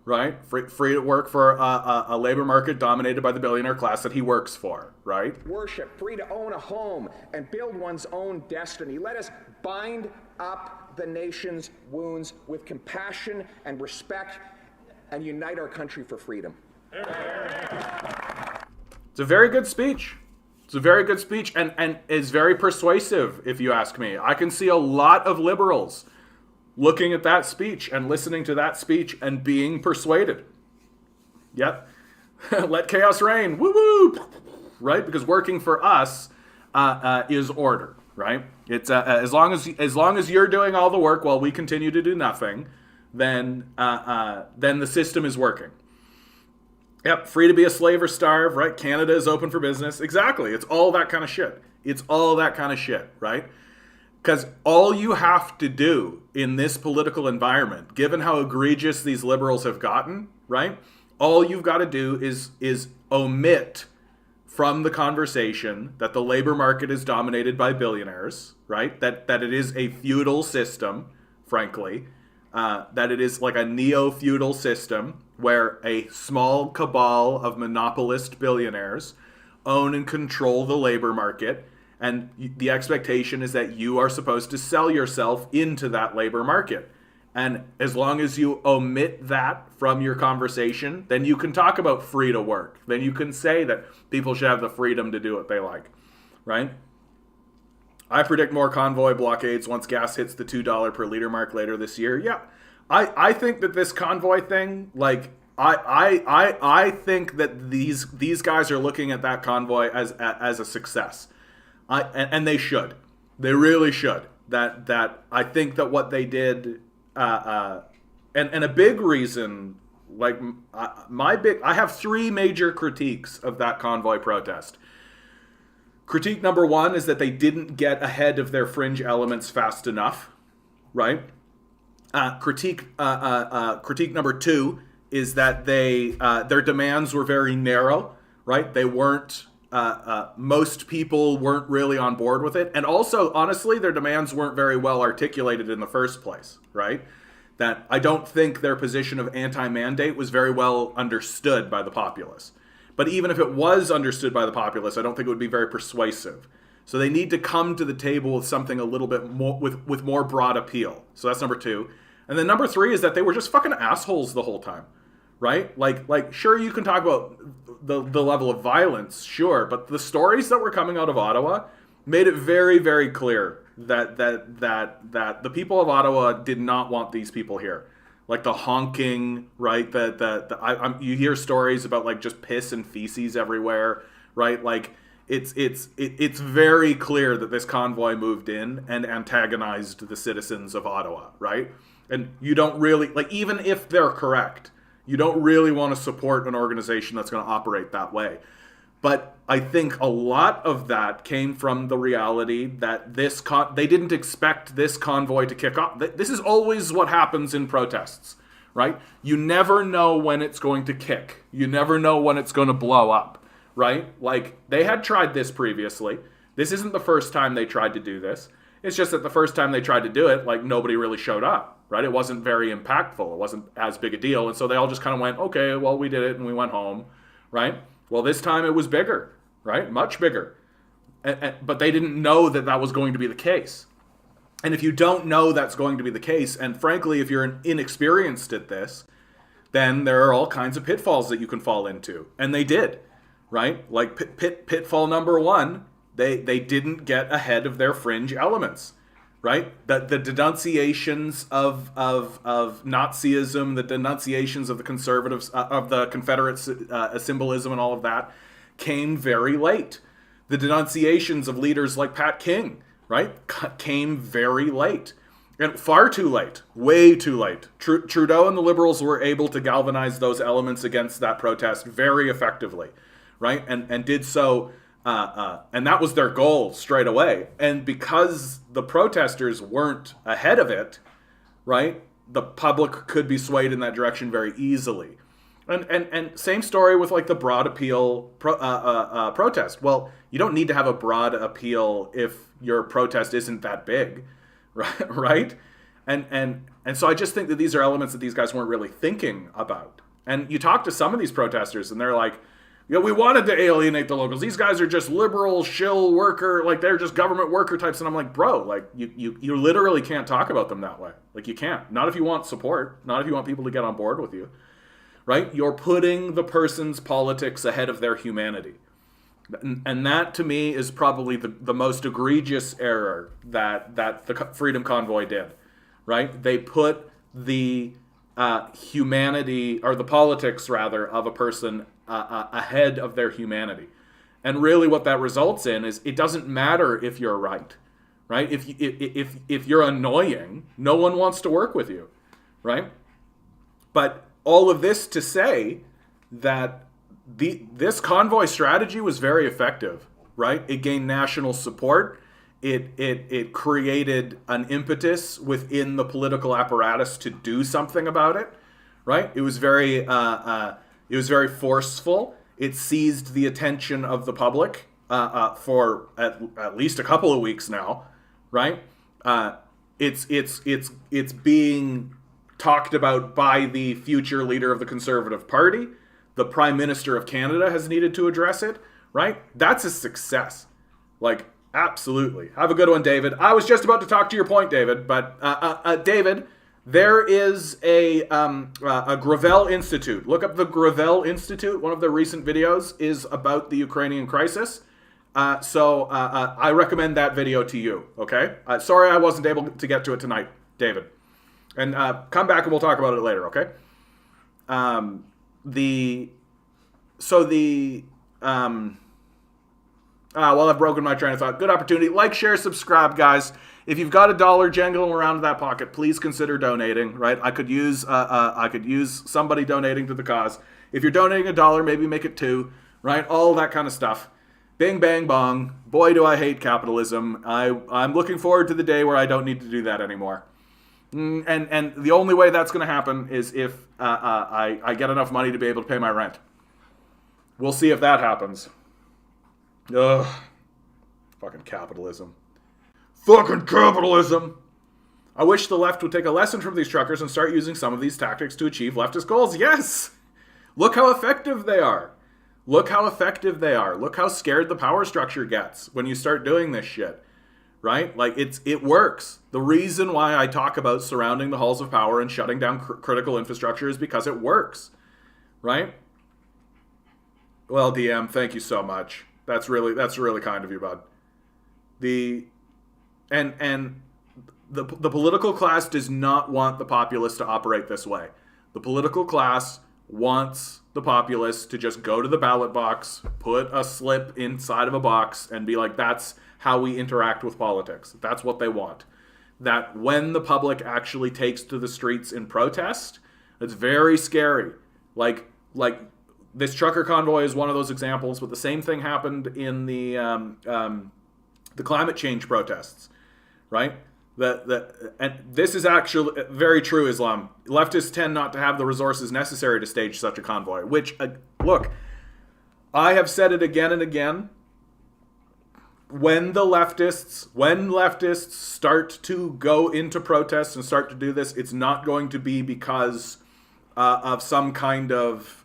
Right? Free to work for a labor market dominated by the billionaire class that he works for, right? Worship, free to own a home and build one's own destiny. Let us bind up the nation's wounds with compassion and respect and unite our country for freedom. It's a very good speech. It's a very good speech and is very persuasive, if you ask me. I can see a lot of liberals looking at that speech and listening to that speech and being persuaded. Yep. Let chaos reign. Woo-woo! Right? Because working for us is order, right? It's as long as you're doing all the work while we continue to do nothing, then the system is working. Yep, free to be a slave or starve, right? Canada is open for business. Exactly. It's all that kind of shit. It's all that kind of shit, right? Because all you have to do in this political environment, given how egregious these liberals have gotten, right? All you've got to do is omit from the conversation that the labor market is dominated by billionaires, right? That it is a feudal system, frankly, that it is like a neo-feudal system where a small cabal of monopolist billionaires own and control the labor market, and the expectation is that you are supposed to sell yourself into that labor market. And as long as you omit that from your conversation, then you can talk about free to work. Then you can say that people should have the freedom to do what they like, right? I predict more convoy blockades once gas hits the $2 per liter mark later this year. Yeah, I think that this convoy thing, like, I think that these guys are looking at that convoy as a success. And they should. They really should. That I think that what they did, and a big reason, like I have three major critiques of that convoy protest. Critique number one is that they didn't get ahead of their fringe elements fast enough, right? Critique number two is that their demands were very narrow, right? They weren't. Most people weren't really on board with it. And also, honestly, their demands weren't very well articulated in the first place, right? That I don't think their position of anti-mandate was very well understood by the populace. But even if it was understood by the populace, I don't think it would be very persuasive. So they need to come to the table with something a little bit more, with more broad appeal. So that's number two. And then number three is that they were just fucking assholes the whole time, right? Like sure, you can talk about the level of violence, sure, but the stories that were coming out of Ottawa made it very, very clear that the people of Ottawa did not want these people here. Like the honking, right? You hear stories about like just piss and feces everywhere, right? Like it's very clear that this convoy moved in and antagonized the citizens of Ottawa, right? And you don't really, like, even if they're correct, you don't really want to support an organization that's going to operate that way. But I think a lot of that came from the reality that they didn't expect this convoy to kick off. This is always what happens in protests, right? You never know when it's going to kick. You never know when it's going to blow up, right? Like, they had tried this previously. This isn't the first time they tried to do this. It's just that the first time they tried to do it, like, nobody really showed up, right? It wasn't very impactful. It wasn't as big a deal. And so they all just kind of went, okay, well, we did it and we went home, right? Well, this time it was bigger, right? Much bigger. But they didn't know that that was going to be the case. And if you don't know that's going to be the case, and frankly, if you're inexperienced at this, then there are all kinds of pitfalls that you can fall into. And they did, right? Like pitfall number one, they didn't get ahead of their fringe elements, right? The denunciations of Nazism, the denunciations of the conservatives, of the Confederate symbolism and all of that came very late. The denunciations of leaders like Pat King, right, came very late. And far too late, way too late. Trudeau and the Liberals were able to galvanize those elements against that protest very effectively, right? And did so, and that was their goal straight away. And because the protesters weren't ahead of it, right, the public could be swayed in that direction very easily. And same story with like the broad appeal protest. Well, you don't need to have a broad appeal if your protest isn't that big, right? And so I just think that these are elements that these guys weren't really thinking about. And you talk to some of these protesters and they're like, yeah, we wanted to alienate the locals. These guys are just liberal, shill worker, like they're just government worker types. And I'm like, bro, like you literally can't talk about them that way. Like you can't. Not if you want support. Not if you want people to get on board with you. Right? You're putting the person's politics ahead of their humanity. And that, to me, is probably the most egregious error that the Freedom Convoy did. Right? They put the humanity, or the politics, rather, of a person ahead of their humanity. And really what that results in is it doesn't matter if you're right. Right? If you're annoying, no one wants to work with you. Right? But all of this to say that this convoy strategy was very effective, right? It gained national support. It created an impetus within the political apparatus to do something about it, right? It was very forceful. It seized the attention of the public for at least a couple of weeks now, right? It's being talked about by the future leader of the Conservative Party. The Prime Minister of Canada has needed to address it, right? That's a success. Like, absolutely. Have a good one, David. I was just about to talk to your point, David, but David, there is a Gravel Institute. Look up the Gravel Institute. One of their recent videos is about the Ukrainian crisis. So I recommend that video to you, okay? Sorry I wasn't able to get to it tonight, David. And come back and we'll talk about it later, okay? Well, I've broken my train of thought. Good opportunity. Like, share, subscribe, guys. If you've got $1 jangling around in that pocket, please consider donating, right? I could use somebody donating to the cause. If you're donating $1, maybe make it $2, right? All that kind of stuff. Bing, bang, bong. Boy, do I hate capitalism. I'm looking forward to the day where I don't need to do that anymore. And the only way that's going to happen is if I get enough money to be able to pay my rent. We'll see if that happens. Ugh. Fucking capitalism. Fucking capitalism! I wish the left would take a lesson from these truckers and start using some of these tactics to achieve leftist goals. Yes! Look how effective they are. Look how effective they are. Look how scared the power structure gets when you start doing this shit. Right? Like, it works. The reason why I talk about surrounding the halls of power and shutting down critical infrastructure is because it works. Right? Well, DM, thank you so much. That's really kind of you, bud. The political class does not want the populace to operate this way. The political class wants the populace to just go to the ballot box, put a slip inside of a box, and be like, that's how we interact with politics. That's what they want. That when the public actually takes to the streets in protest, it's very scary. Like this trucker convoy is one of those examples, but the same thing happened in the climate change protests, right? And this is actually very true, Islam. Leftists tend not to have the resources necessary to stage such a convoy, which, look, I have said it again and again. When leftists start to go into protests and start to do this, it's not going to be because of some kind of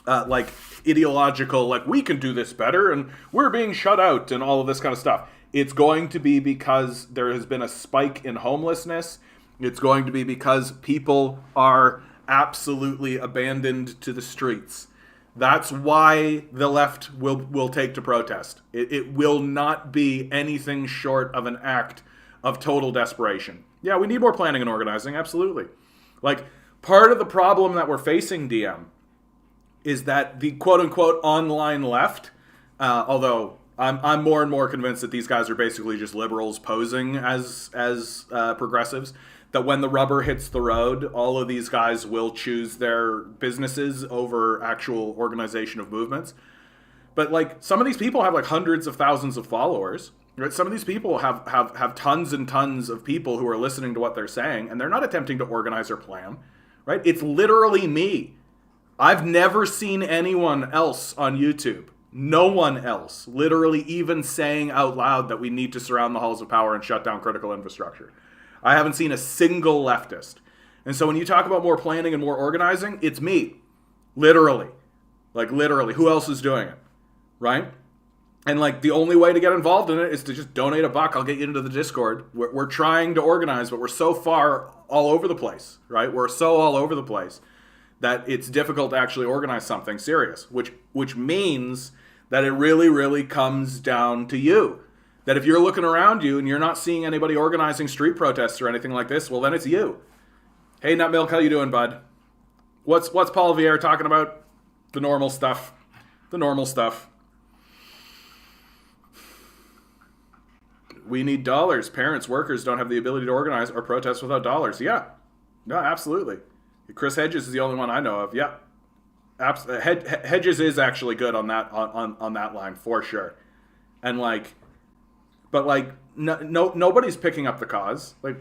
like ideological, like, we can do this better and we're being shut out and all of this kind of stuff. It's going to be because there has been a spike in homelessness. It's going to be because people are absolutely abandoned to the streets. That's why the left will take to protest. It will not be anything short of an act of total desperation. Yeah, we need more planning and organizing, absolutely. Like, part of the problem that we're facing, DM, is that the quote-unquote online left, although I'm more and more convinced that these guys are basically just liberals posing as progressives, that when the rubber hits the road, all of these guys will choose their businesses over actual organization of movements. But, like, some of these people have, like, hundreds of thousands of followers, right? Some of these people have tons and tons of people who are listening to what they're saying, and they're not attempting to organize or plan, right? It's literally me. I've never seen anyone else on YouTube, no one else, literally even saying out loud that we need to surround the halls of power and shut down critical infrastructure. I haven't seen a single leftist. And so when you talk about more planning and more organizing, it's me. Literally. Like, literally. Who else is doing it? Right? And, like, the only way to get involved in it is to just donate $1. I'll get you into the Discord. We're trying to organize, but we're so far all over the place, right? We're so all over the place that it's difficult to actually organize something serious, which means that it really, really comes down to you. That if you're looking around you and you're not seeing anybody organizing street protests or anything like this, well, then it's you. Hey, Nut Milk, how you doing, bud? What's Paul Vieira talking about? The normal stuff. The normal stuff. We need dollars. Parents, workers don't have the ability to organize or protest without dollars. Yeah. No, absolutely. Chris Hedges is the only one I know of. Yeah. Hedges is actually good on that line for sure, and like, but like nobody's picking up the cause. Like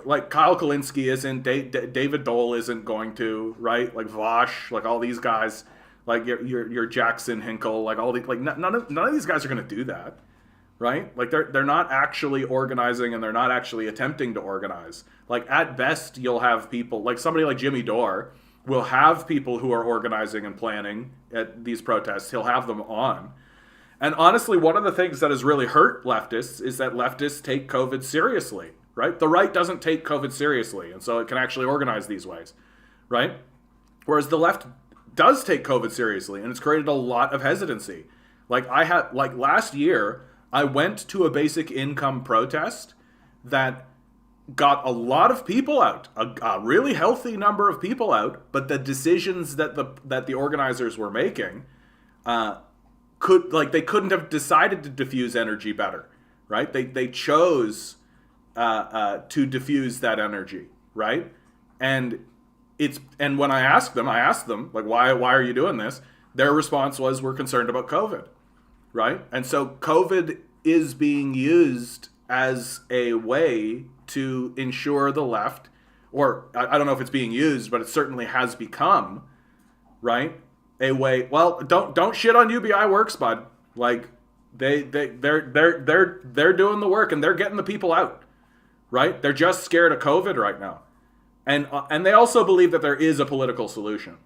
like Kyle Kalinske isn't, David Dole isn't going to, right? Like Vosh, like all these guys, like your Jackson Hinkle, like all the like none of these guys are going to do that, right? Like they're not actually organizing, and they're not actually attempting to organize. Like at best, you'll have people like somebody like Jimmy Dore will have people who are organizing and planning at these protests. He'll have them on. And honestly, one of the things that has really hurt leftists is that leftists take COVID seriously, right? The right doesn't take COVID seriously, and so it can actually organize these ways, right? Whereas the left does take COVID seriously, and it's created a lot of hesitancy. Like last year, I went to a basic income protest that got a lot of people out, a really healthy number of people out, but the decisions that the organizers were making they couldn't have decided to diffuse energy better, right? They chose to diffuse that energy, right? And when I asked them like, why are you doing this? Their response was, we're concerned about COVID, right? And so COVID is being used as a way to ensure the left, or I don't know if it's being used, but it certainly has become, right, a way. Well, don't shit on UBI Works, bud. Like they're doing the work, and they're getting the people out, right? They're just scared of COVID right now, and they also believe that there is a political solution,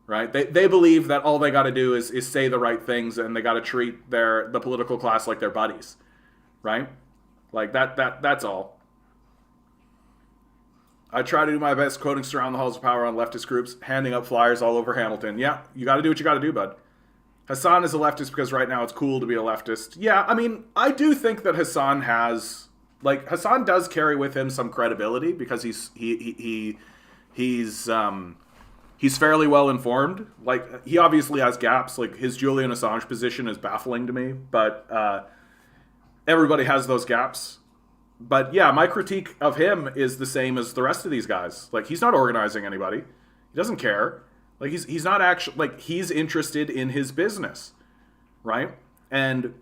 right? They believe that all they got to do is say the right things, and they got to treat the political class like their buddies, right? Like that's all. I try to do my best quoting Surround the Halls of Power on leftist groups, handing up flyers all over Hamilton. Yeah, you got to do what you got to do, bud. Hassan is a leftist because right now it's cool to be a leftist. Yeah, I mean, I do think that Hassan does carry with him some credibility because he's fairly well informed. Like, he obviously has gaps. Like, his Julian Assange position is baffling to me, but everybody has those gaps. But yeah, my critique of him is the same as the rest of these guys. Like, he's not organizing anybody. He doesn't care. Like, he's not actually, like, he's interested in his business, right? And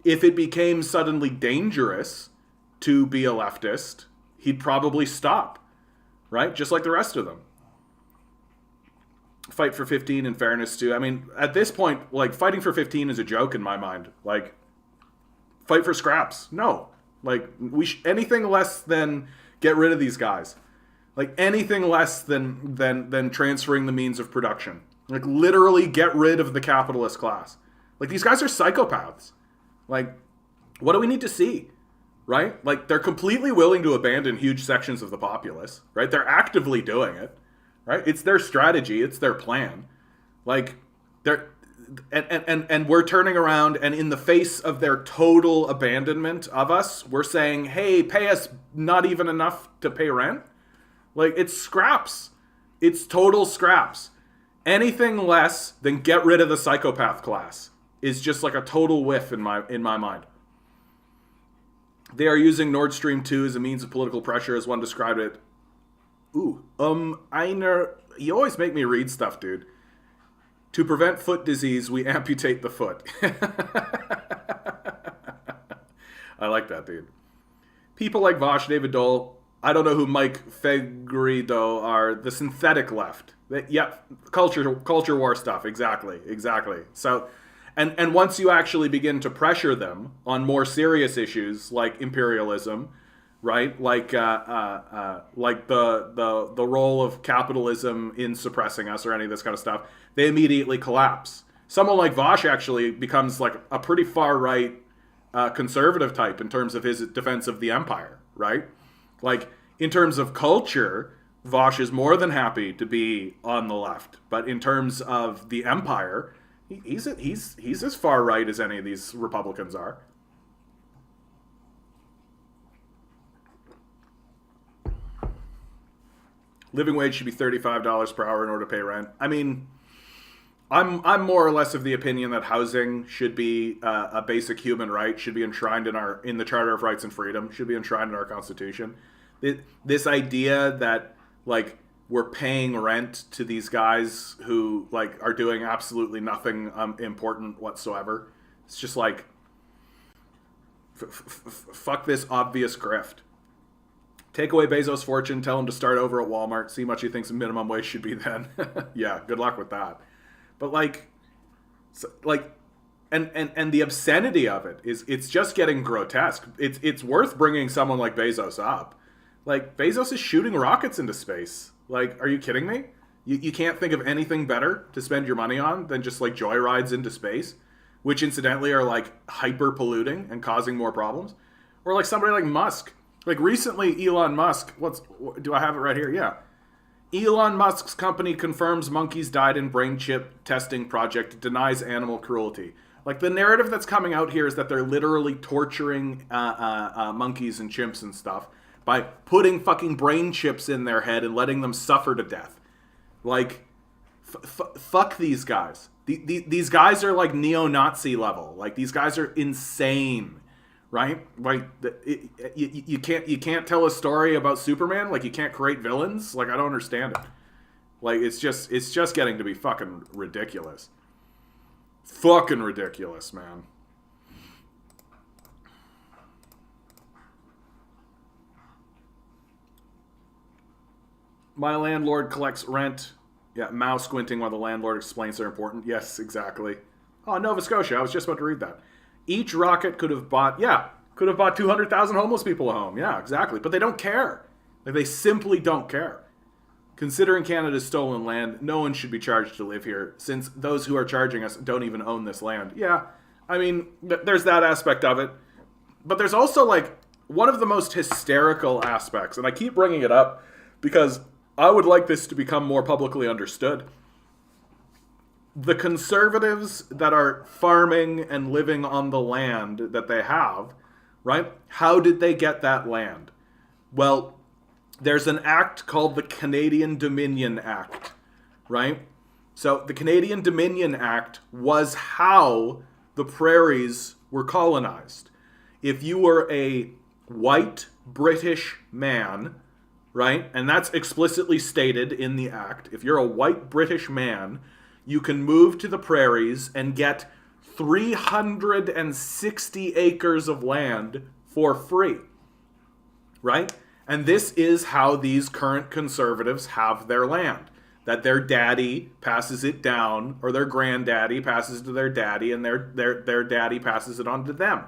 if it became suddenly dangerous to be a leftist, he'd probably stop, right? Just like the rest of them. Fight for 15 in fairness too. I mean, at this point, like, fighting for 15 is a joke in my mind. Like, fight for scraps. No. Like, anything less than get rid of these guys. Like, anything less than transferring the means of production. Like, literally get rid of the capitalist class. Like, these guys are psychopaths. Like, what do we need to see? Right? Like, they're completely willing to abandon huge sections of the populace. Right? They're actively doing it. Right? It's their strategy. It's their plan. Like, they're... And we're turning around, and in the face of their total abandonment of us, we're saying, hey, pay us not even enough to pay rent. Like, it's scraps. It's total scraps. Anything less than get rid of the psychopath class is just like a total whiff in my mind. They are using Nord Stream 2 as a means of political pressure, as one described it. Einer, you always make me read stuff, dude. To prevent foot disease, we amputate the foot. I like that, dude. People like Vosh, David Dole, I don't know who Mike Fegredo are, the synthetic left. Yeah, culture war stuff, exactly. So, and once you actually begin to pressure them on more serious issues like imperialism, right? Like the role of capitalism in suppressing us or any of this kind of stuff, they immediately collapse. Someone like Vosh actually becomes like a pretty far right conservative type in terms of his defense of the empire, right? Like, in terms of culture, Vosh is more than happy to be on the left, but in terms of the empire, he's as far right as any of these Republicans are. Living wage should be $35 per hour in order to pay rent. I mean, I'm more or less of the opinion that housing should be a basic human right, should be enshrined in the Charter of Rights and Freedom, should be enshrined in our Constitution. This idea that, like, we're paying rent to these guys who like are doing absolutely nothing important whatsoever. It's just like fuck this obvious grift. Take away Bezos' fortune, tell him to start over at Walmart, see how much he thinks minimum wage should be then. Yeah, good luck with that. But and the obscenity of it is, it's just getting grotesque. It's worth bringing someone like Bezos up. Like, Bezos is shooting rockets into space. Like, are you kidding me? You can't think of anything better to spend your money on than just like joyrides into space, which incidentally are like hyper polluting and causing more problems. Or like somebody like Musk. Like recently, Elon Musk, do I have it right here? Yeah. Elon Musk's company confirms monkeys died in brain chip testing project, denies animal cruelty. Like, the narrative that's coming out here is that they're literally torturing monkeys and chimps and stuff by putting fucking brain chips in their head and letting them suffer to death. Like, fuck these guys. These guys are like neo-Nazi level. Like, these guys are insane. Right? Like, you can't tell a story about Superman. Like, you can't create villains. Like, I don't understand it. Like, it's just getting to be fucking ridiculous. Fucking ridiculous, man. My landlord collects rent. Yeah, Mao squinting while the landlord explains they're important. Yes, exactly. Oh, Nova Scotia. I was just about to read that. Each rocket could have bought 200,000 homeless people a home. Yeah, exactly. But they don't care. Like, they simply don't care. Considering Canada's stolen land, no one should be charged to live here, since those who are charging us don't even own this land. Yeah, I mean, there's that aspect of it. But there's also, like, one of the most hysterical aspects, and I keep bringing it up because I would like this to become more publicly understood. The conservatives that are farming and living on the land that they have, right? How did they get that land? Well, there's an act called the Canadian Dominion Act, right? So the Canadian Dominion Act was how the prairies were colonized. If you were a white British man, right? And that's explicitly stated in the act. If you're a white British man, you can move to the prairies and get 360 acres of land for free, right? And this is how these current conservatives have their land. That their daddy passes it down, or their granddaddy passes it to their daddy, and their daddy passes it on to them,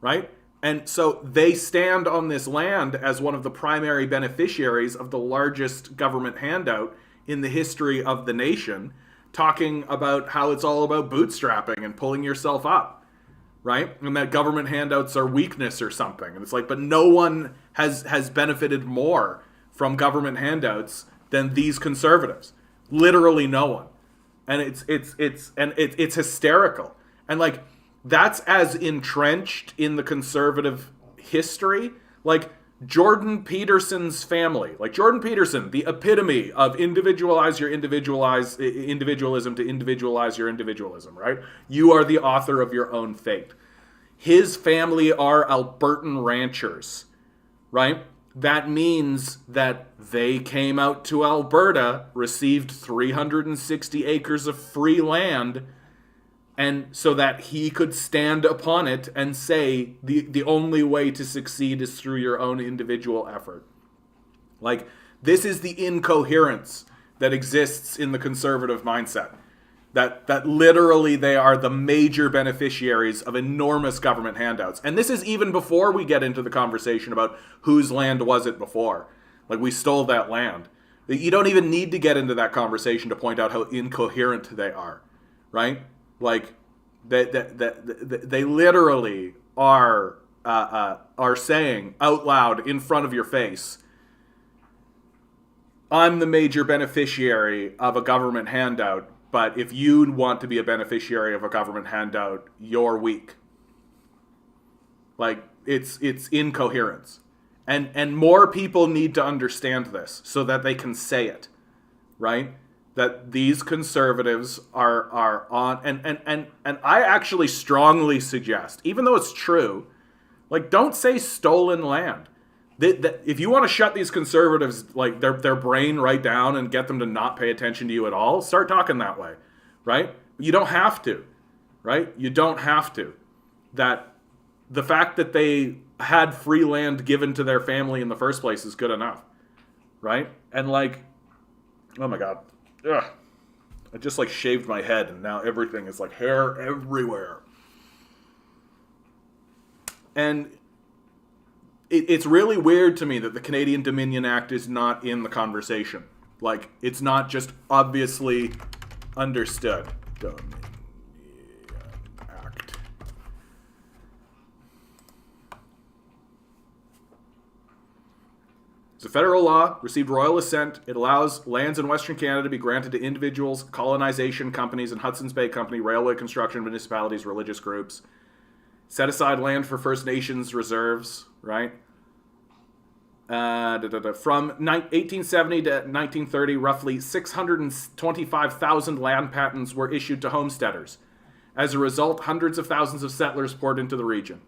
right? And so they stand on this land as one of the primary beneficiaries of the largest government handout in the history of the nation, talking about how it's all about bootstrapping and pulling yourself up, right? And that government handouts are weakness or something. And it's like, but no one has benefited more from government handouts than these conservatives. Literally no one. And it's hysterical. And like, that's as entrenched in the conservative history. Like, Jordan Peterson's family, like Jordan Peterson, the epitome of individualism to individualize your individualism, right? You are the author of your own fate. His family are Albertan ranchers, right? That means that they came out to Alberta, received 360 acres of free land, and so that he could stand upon it and say the only way to succeed is through your own individual effort. Like, this is the incoherence that exists in the conservative mindset. That literally they are the major beneficiaries of enormous government handouts. And this is even before we get into the conversation about whose land was it before. Like, we stole that land. You don't even need to get into that conversation to point out how incoherent they are, right? Like, they literally are saying out loud in front of your face, I'm the major beneficiary of a government handout, but if you want to be a beneficiary of a government handout, you're weak. Like, it's incoherence. And more people need to understand this so that they can say it, right? That these conservatives are on, and I actually strongly suggest, even though it's true, like, don't say stolen land. If you want to shut these conservatives, like their brain right down and get them to not pay attention to you at all, start talking that way, right? You don't have to, right? You don't have to. That the fact that they had free land given to their family in the first place is good enough, right? And like, oh my God, ugh. I just like shaved my head and now everything is like hair everywhere. And it's really weird to me that the Canadian Dominion Act is not in the conversation. Like, it's not just obviously understood. Dominion Act. It's a federal law, received royal assent. It allows lands in Western Canada to be granted to individuals, colonization companies, and Hudson's Bay Company, railway construction, municipalities, religious groups. Set aside land for First Nations reserves, right? From 1870 to 1930, roughly 625,000 land patents were issued to homesteaders. As a result, hundreds of thousands of settlers poured into the region.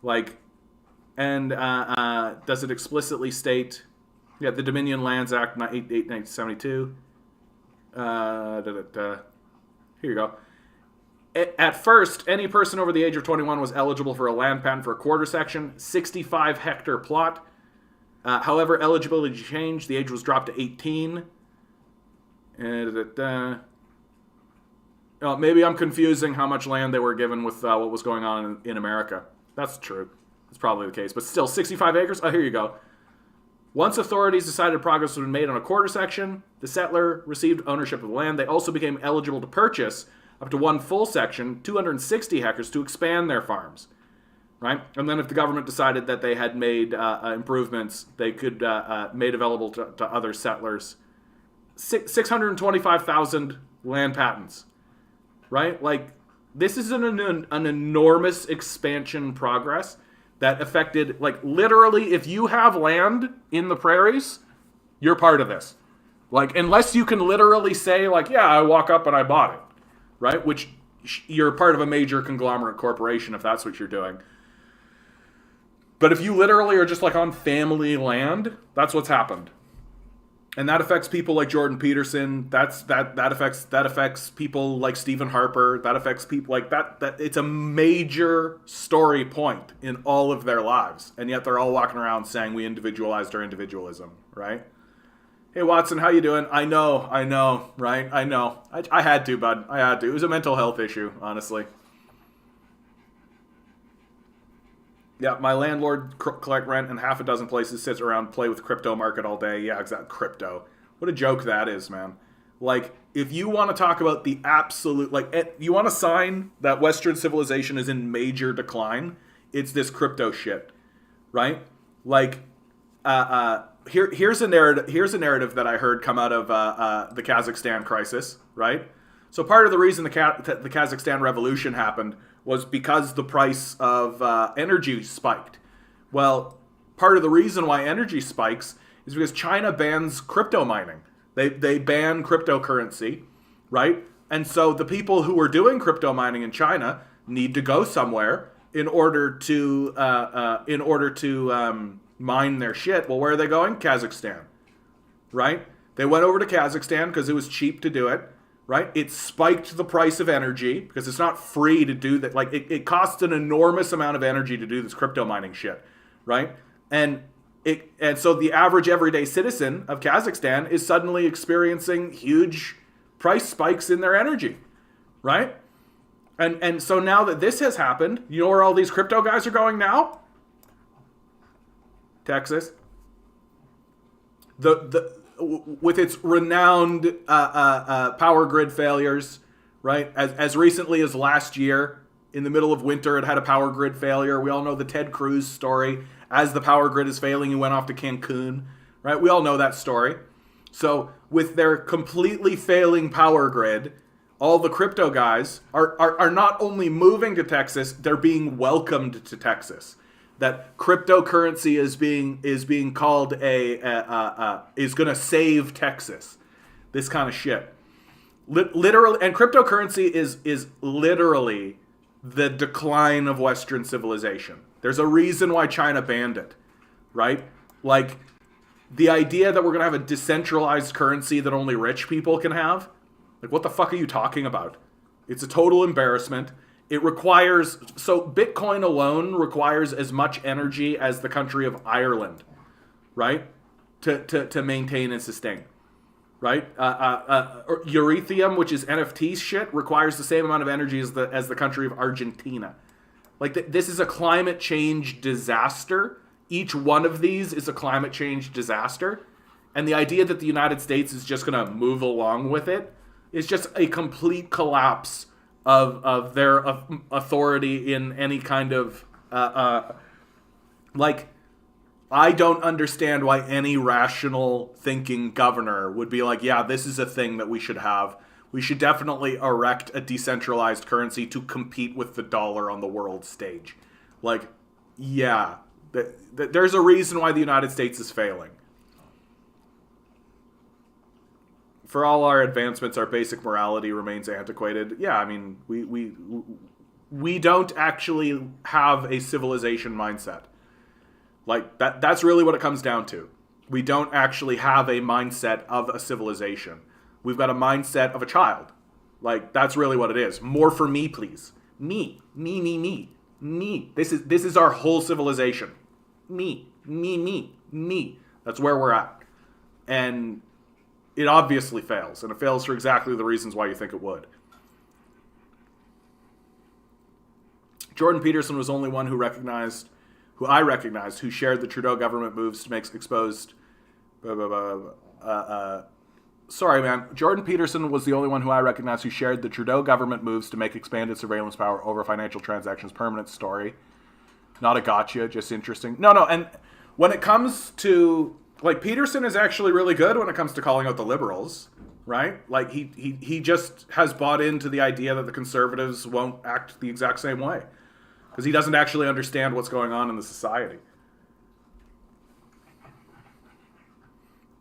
Like, and does it explicitly state, yeah, the Dominion Lands Act, 1972. Here you go. At first, any person over the age of 21 was eligible for a land patent for a quarter section, 65-hectare plot. However, eligibility changed. The age was dropped to 18. Maybe I'm confusing how much land they were given with what was going on in America. That's true. That's probably the case. But still, 65 acres? Oh, here you go. Once authorities decided progress had been made on a quarter section, the settler received ownership of the land. They also became eligible to purchase up to one full section, 260 hectares, to expand their farms, right? And then if the government decided that they had made improvements, they could made available to other settlers. 625,000 land patents, right? Like, this is an enormous expansion progress that affected, like, literally, if you have land in the prairies, you're part of this. Like, unless you can literally say, like, yeah, I walk up and I bought it. Right? Which you're part of a major conglomerate corporation if that's what you're doing. But if you literally are just like on family land, that's what's happened. And that affects people like Jordan Peterson. That affects people like Stephen Harper. That affects people like that it's a major story point in all of their lives. And yet they're all walking around saying we individualized our individualism, right? Hey, Watson, how you doing? I know, right? I know. I had to, bud. I had to. It was a mental health issue, honestly. Yeah, my landlord collect rent in half a dozen places, sits around, play with crypto market all day. Yeah, exactly. Crypto. What a joke that is, man. Like, if you want to talk about the absolute, like, you want to sign that Western civilization is in major decline, it's this crypto shit, right? Like, Here's a narrative that I heard come out of the Kazakhstan crisis, right? So part of the reason the Kazakhstan revolution happened was because the price of energy spiked. Well, part of the reason why energy spikes is because China bans crypto mining. They ban cryptocurrency, right? And so the people who are doing crypto mining in China need to go somewhere in order to mine their shit. Well, where are they going? Kazakhstan, right? They went over to Kazakhstan because it was cheap to do it, right? It spiked the price of energy because it's not free to do that. Like, it costs an enormous amount of energy to do this crypto mining shit, right? And so the average everyday citizen of Kazakhstan is suddenly experiencing huge price spikes in their energy, right? And so now that this has happened, you know where all these crypto guys are going now? Texas. With its renowned power grid failures, right? As recently as last year, in the middle of winter, it had a power grid failure. We all know the Ted Cruz story. As the power grid is failing, he went off to Cancun, right? We all know that story. So with their completely failing power grid, all the crypto guys are not only moving to Texas, they're being welcomed to Texas. That cryptocurrency is being called is going to save Texas. This kind of shit. Literally, and cryptocurrency is literally the decline of Western civilization. There's a reason why China banned it. right? Like, the idea that we're going to have a decentralized currency that only rich people can have, like, what the fuck are you talking about? It's a total embarrassment. It requires, so Bitcoin alone requires as much energy as the country of Ireland, right? To maintain and sustain, right? Ethereum, which is NFT shit, requires the same amount of energy as the country of Argentina. Like, this is a climate change disaster. Each one of these is a climate change disaster. And the idea that the United States is just going to move along with it is just a complete collapse of their authority in any kind of, like, I don't understand why any rational thinking governor would be like, yeah, this is a thing that we should have. We should definitely erect a decentralized currency to compete with the dollar on the world stage. Like, yeah, there's a reason why the United States is failing. For all our advancements, our basic morality remains antiquated. Yeah, I mean, we don't actually have a civilization mindset. Like, that's really what it comes down to. We don't actually have a mindset of a civilization. We've got a mindset of a child. Like, that's really what it is. More for me, please. Me. This is our whole civilization. Me. That's where we're at. And it obviously fails. And it fails for exactly the reasons why you think it would. Jordan Peterson was the only one who I recognized, who shared the Trudeau government moves to make exposed... sorry, man. Jordan Peterson was the only one who I recognized who shared the Trudeau government moves to make expanded surveillance power over financial transactions permanent story. Not a gotcha, just interesting. No, and when it comes to... Like, Peterson is actually really good when it comes to calling out the liberals, right? Like, he just has bought into the idea that the conservatives won't act the exact same way. Because he doesn't actually understand what's going on in the society.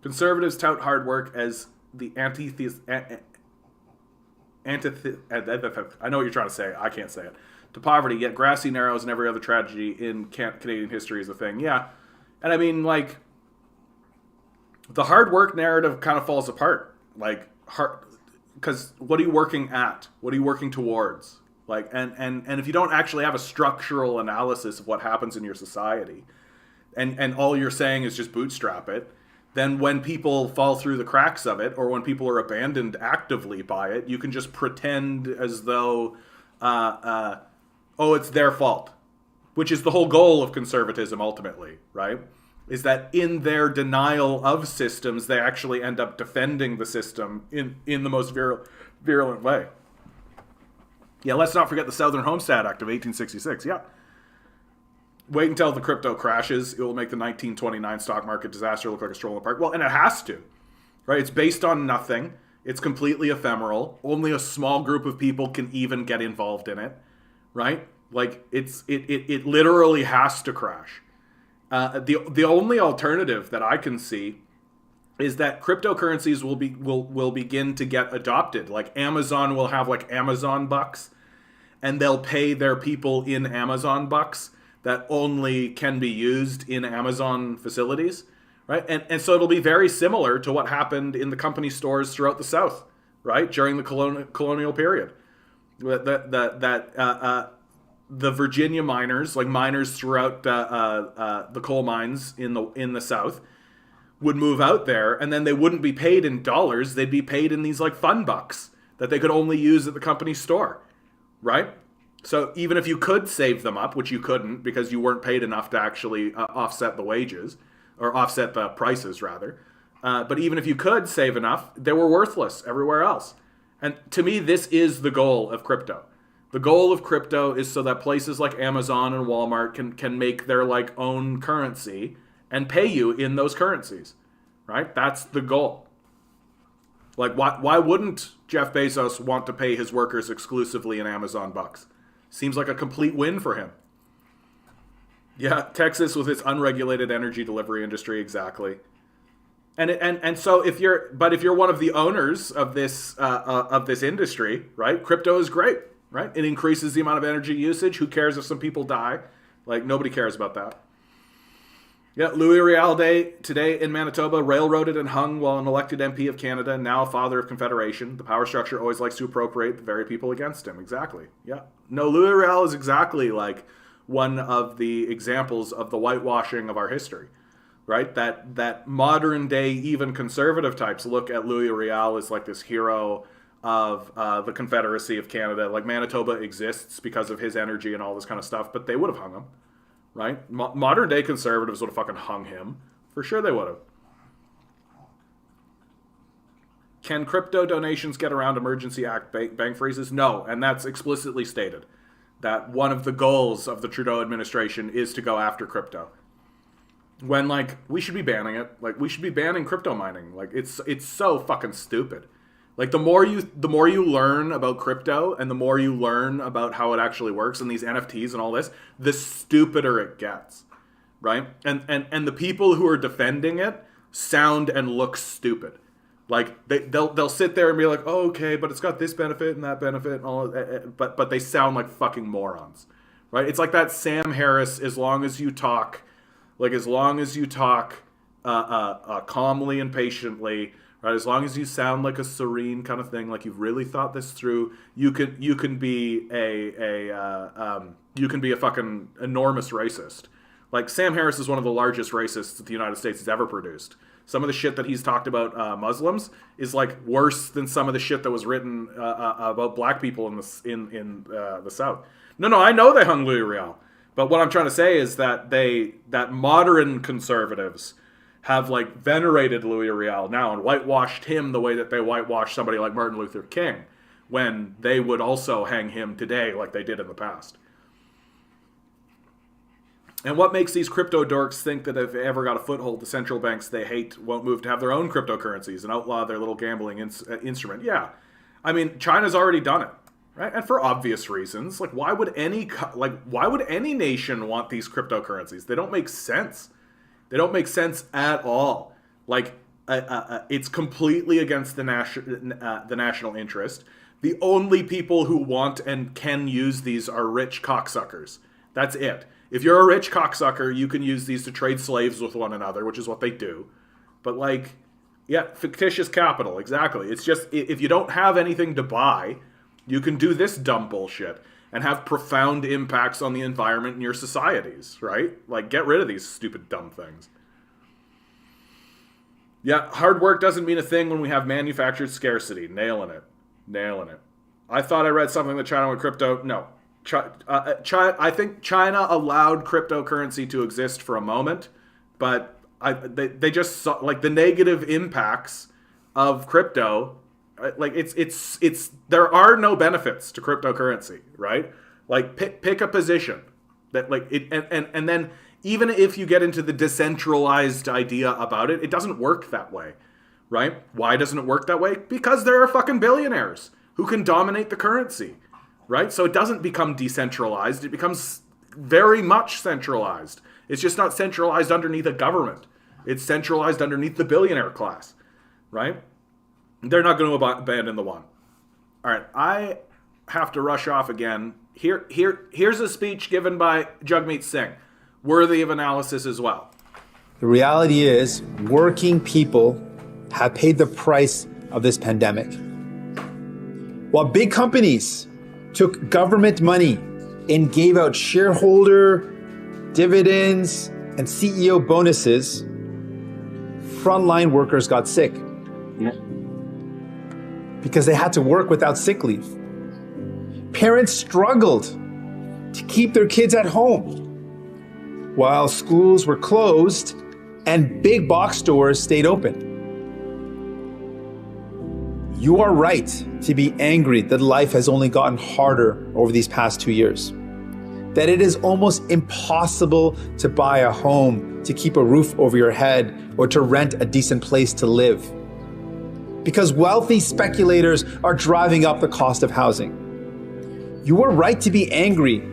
Conservatives tout hard work as the antithesis. I know what you're trying to say. I can't say it. To poverty, yet grassy narrows and every other tragedy in Canadian history is a thing. Yeah. And I mean, like, the hard work narrative kind of falls apart. Like, because what are you working at? What are you working towards? Like, and if you don't actually have a structural analysis of what happens in your society, and all you're saying is just bootstrap it, then when people fall through the cracks of it, or when people are abandoned actively by it, you can just pretend as though, it's their fault, which is the whole goal of conservatism ultimately, right? Is that in their denial of systems, they actually end up defending the system in the most virulent way. Yeah, let's not forget the Southern Homestead Act of 1866. Yeah. Wait until the crypto crashes. It will make the 1929 stock market disaster look like a stroll in the park. Well, and it has to, right? It's based on nothing. It's completely ephemeral. Only a small group of people can even get involved in it, right? Like, it literally has to crash. The only alternative that I can see is that cryptocurrencies will begin to get adopted. Like, Amazon will have, like, Amazon bucks, and they'll pay their people in Amazon bucks that only can be used in Amazon facilities, right? And so it'll be very similar to what happened in the company stores throughout the South, right, during the colonial period. The Virginia miners, like miners throughout the coal mines in the South, would move out there, and then they wouldn't be paid in dollars. They'd be paid in these, like, fun bucks that they could only use at the company store, right? So even if you could save them up, which you couldn't because you weren't paid enough to actually offset the wages, or offset the prices, rather. But even if you could save enough, they were worthless everywhere else. And to me, this is the goal of crypto. The goal of crypto is so that places like Amazon and Walmart can make their, like, own currency and pay you in those currencies, right? That's the goal. Like, why wouldn't Jeff Bezos want to pay his workers exclusively in Amazon bucks? Seems like a complete win for him. Yeah, Texas with its unregulated energy delivery industry, exactly. And so if you're one of the owners of this industry, right? Crypto is great, right? It increases the amount of energy usage. Who cares if some people die? Like, nobody cares about that. Yeah, Louis Riel Day today in Manitoba, railroaded and hung while an elected MP of Canada, now a father of Confederation. The power structure always likes to appropriate the very people against him. Exactly. Yeah. No, Louis Riel is exactly like one of the examples of the whitewashing of our history, right? That modern day, even conservative types look at Louis Riel as like this hero of the Confederacy of Canada. Like Manitoba exists because of his energy and all this kind of stuff, but they would have hung him. Right? Modern day conservatives would have fucking hung him. For sure they would have. Can crypto donations get around Emergency Act bank freezes? No, and that's explicitly stated. That one of the goals of the Trudeau administration is to go after crypto. When, like, we should be banning it. Like, we should be banning crypto mining. Like, it's so fucking stupid. Like, the more you learn about crypto and the more you learn about how it actually works and these NFTs and all this, the stupider it gets, right? And the people who are defending it sound and look stupid. Like, they'll sit there and be like, oh, okay, but it's got this benefit and that benefit and all, but they sound like fucking morons, right? It's like that Sam Harris, as long as you talk calmly and patiently, right? As long as you sound like a serene kind of thing, like you've really thought this through, you can be a fucking enormous racist. Like Sam Harris is one of the largest racists that the United States has ever produced. Some of the shit that he's talked about Muslims is like worse than some of the shit that was written about black people in the South. No, I know they hung Louis Riel, but what I'm trying to say is that modern conservatives have like venerated Louis Riel now and whitewashed him the way that they whitewashed somebody like Martin Luther King, when they would also hang him today like they did in the past. And what makes these crypto dorks think that if they ever got a foothold, the central banks they hate won't move to have their own cryptocurrencies and outlaw their little gambling instrument? Yeah, I mean, China's already done it, right? And for obvious reasons. Like, why would any nation want these cryptocurrencies? They don't make sense. They don't make sense at all. Like, it's completely against the national interest. The only people who want and can use these are rich cocksuckers. That's it. If you're a rich cocksucker, you can use these to trade slaves with one another, which is what they do. But like, yeah, fictitious capital, exactly. It's just, if you don't have anything to buy, you can do this dumb bullshit and have profound impacts on the environment and your societies, right? Like, get rid of these stupid, dumb things. Yeah, hard work doesn't mean a thing when we have manufactured scarcity. Nailing it. I thought I read something that China went crypto. No. I think China allowed cryptocurrency to exist for a moment, but they just saw, like, the negative impacts of crypto. Like, it's there are no benefits to cryptocurrency, right? Like, pick a position that, like, it, and then even if you get into the decentralized idea about it, it doesn't work that way, right? Why doesn't it work that way? Because there are fucking billionaires who can dominate the currency, right? So it doesn't become decentralized. It becomes very much centralized. It's just not centralized underneath a government. It's centralized underneath the billionaire class, right? They're not going to abandon the one. All right, I have to rush off again. Here's a speech given by Jagmeet Singh, worthy of analysis as well. The reality is, working people have paid the price of this pandemic. While big companies took government money and gave out shareholder dividends and CEO bonuses, frontline workers got sick. Yeah. Because they had to work without sick leave. Parents struggled to keep their kids at home while schools were closed and big box stores stayed open. You are right to be angry that life has only gotten harder over these past 2 years. That it is almost impossible to buy a home, to keep a roof over your head, or to rent a decent place to live. Because wealthy speculators are driving up the cost of housing. You are right to be angry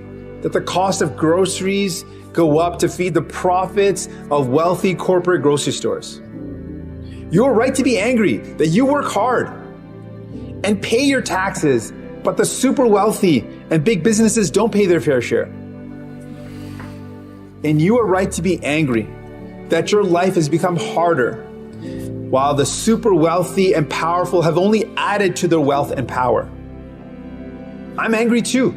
that the cost of groceries go up to feed the profits of wealthy corporate grocery stores. You are right to be angry that you work hard and pay your taxes, but the super wealthy and big businesses don't pay their fair share. And you are right to be angry that your life has become harder, while the super wealthy and powerful have only added to their wealth and power. I'm angry too.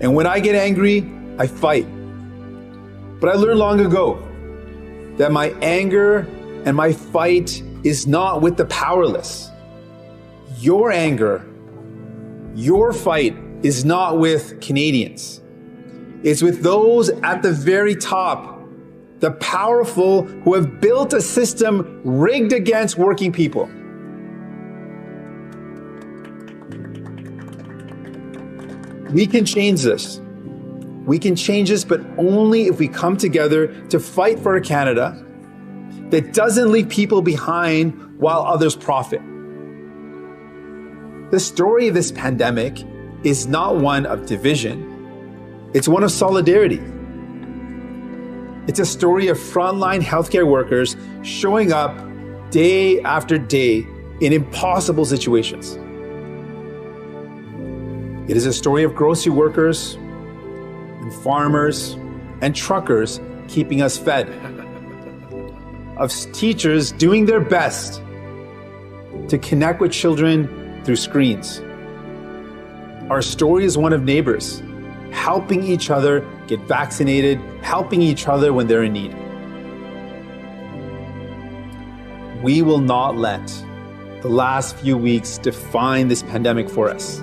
And when I get angry, I fight. But I learned long ago that my anger and my fight is not with the powerless. Your anger, your fight is not with Canadians. It's with those at the very top, the powerful who have built a system rigged against working people. We can change this. We can change this, but only if we come together to fight for a Canada that doesn't leave people behind while others profit. The story of this pandemic is not one of division. It's one of solidarity. It's a story of frontline healthcare workers showing up day after day in impossible situations. It is a story of grocery workers and farmers and truckers keeping us fed, of teachers doing their best to connect with children through screens. Our story is one of neighbors helping each other get vaccinated, helping each other when they're in need. We will not let the last few weeks define this pandemic for us.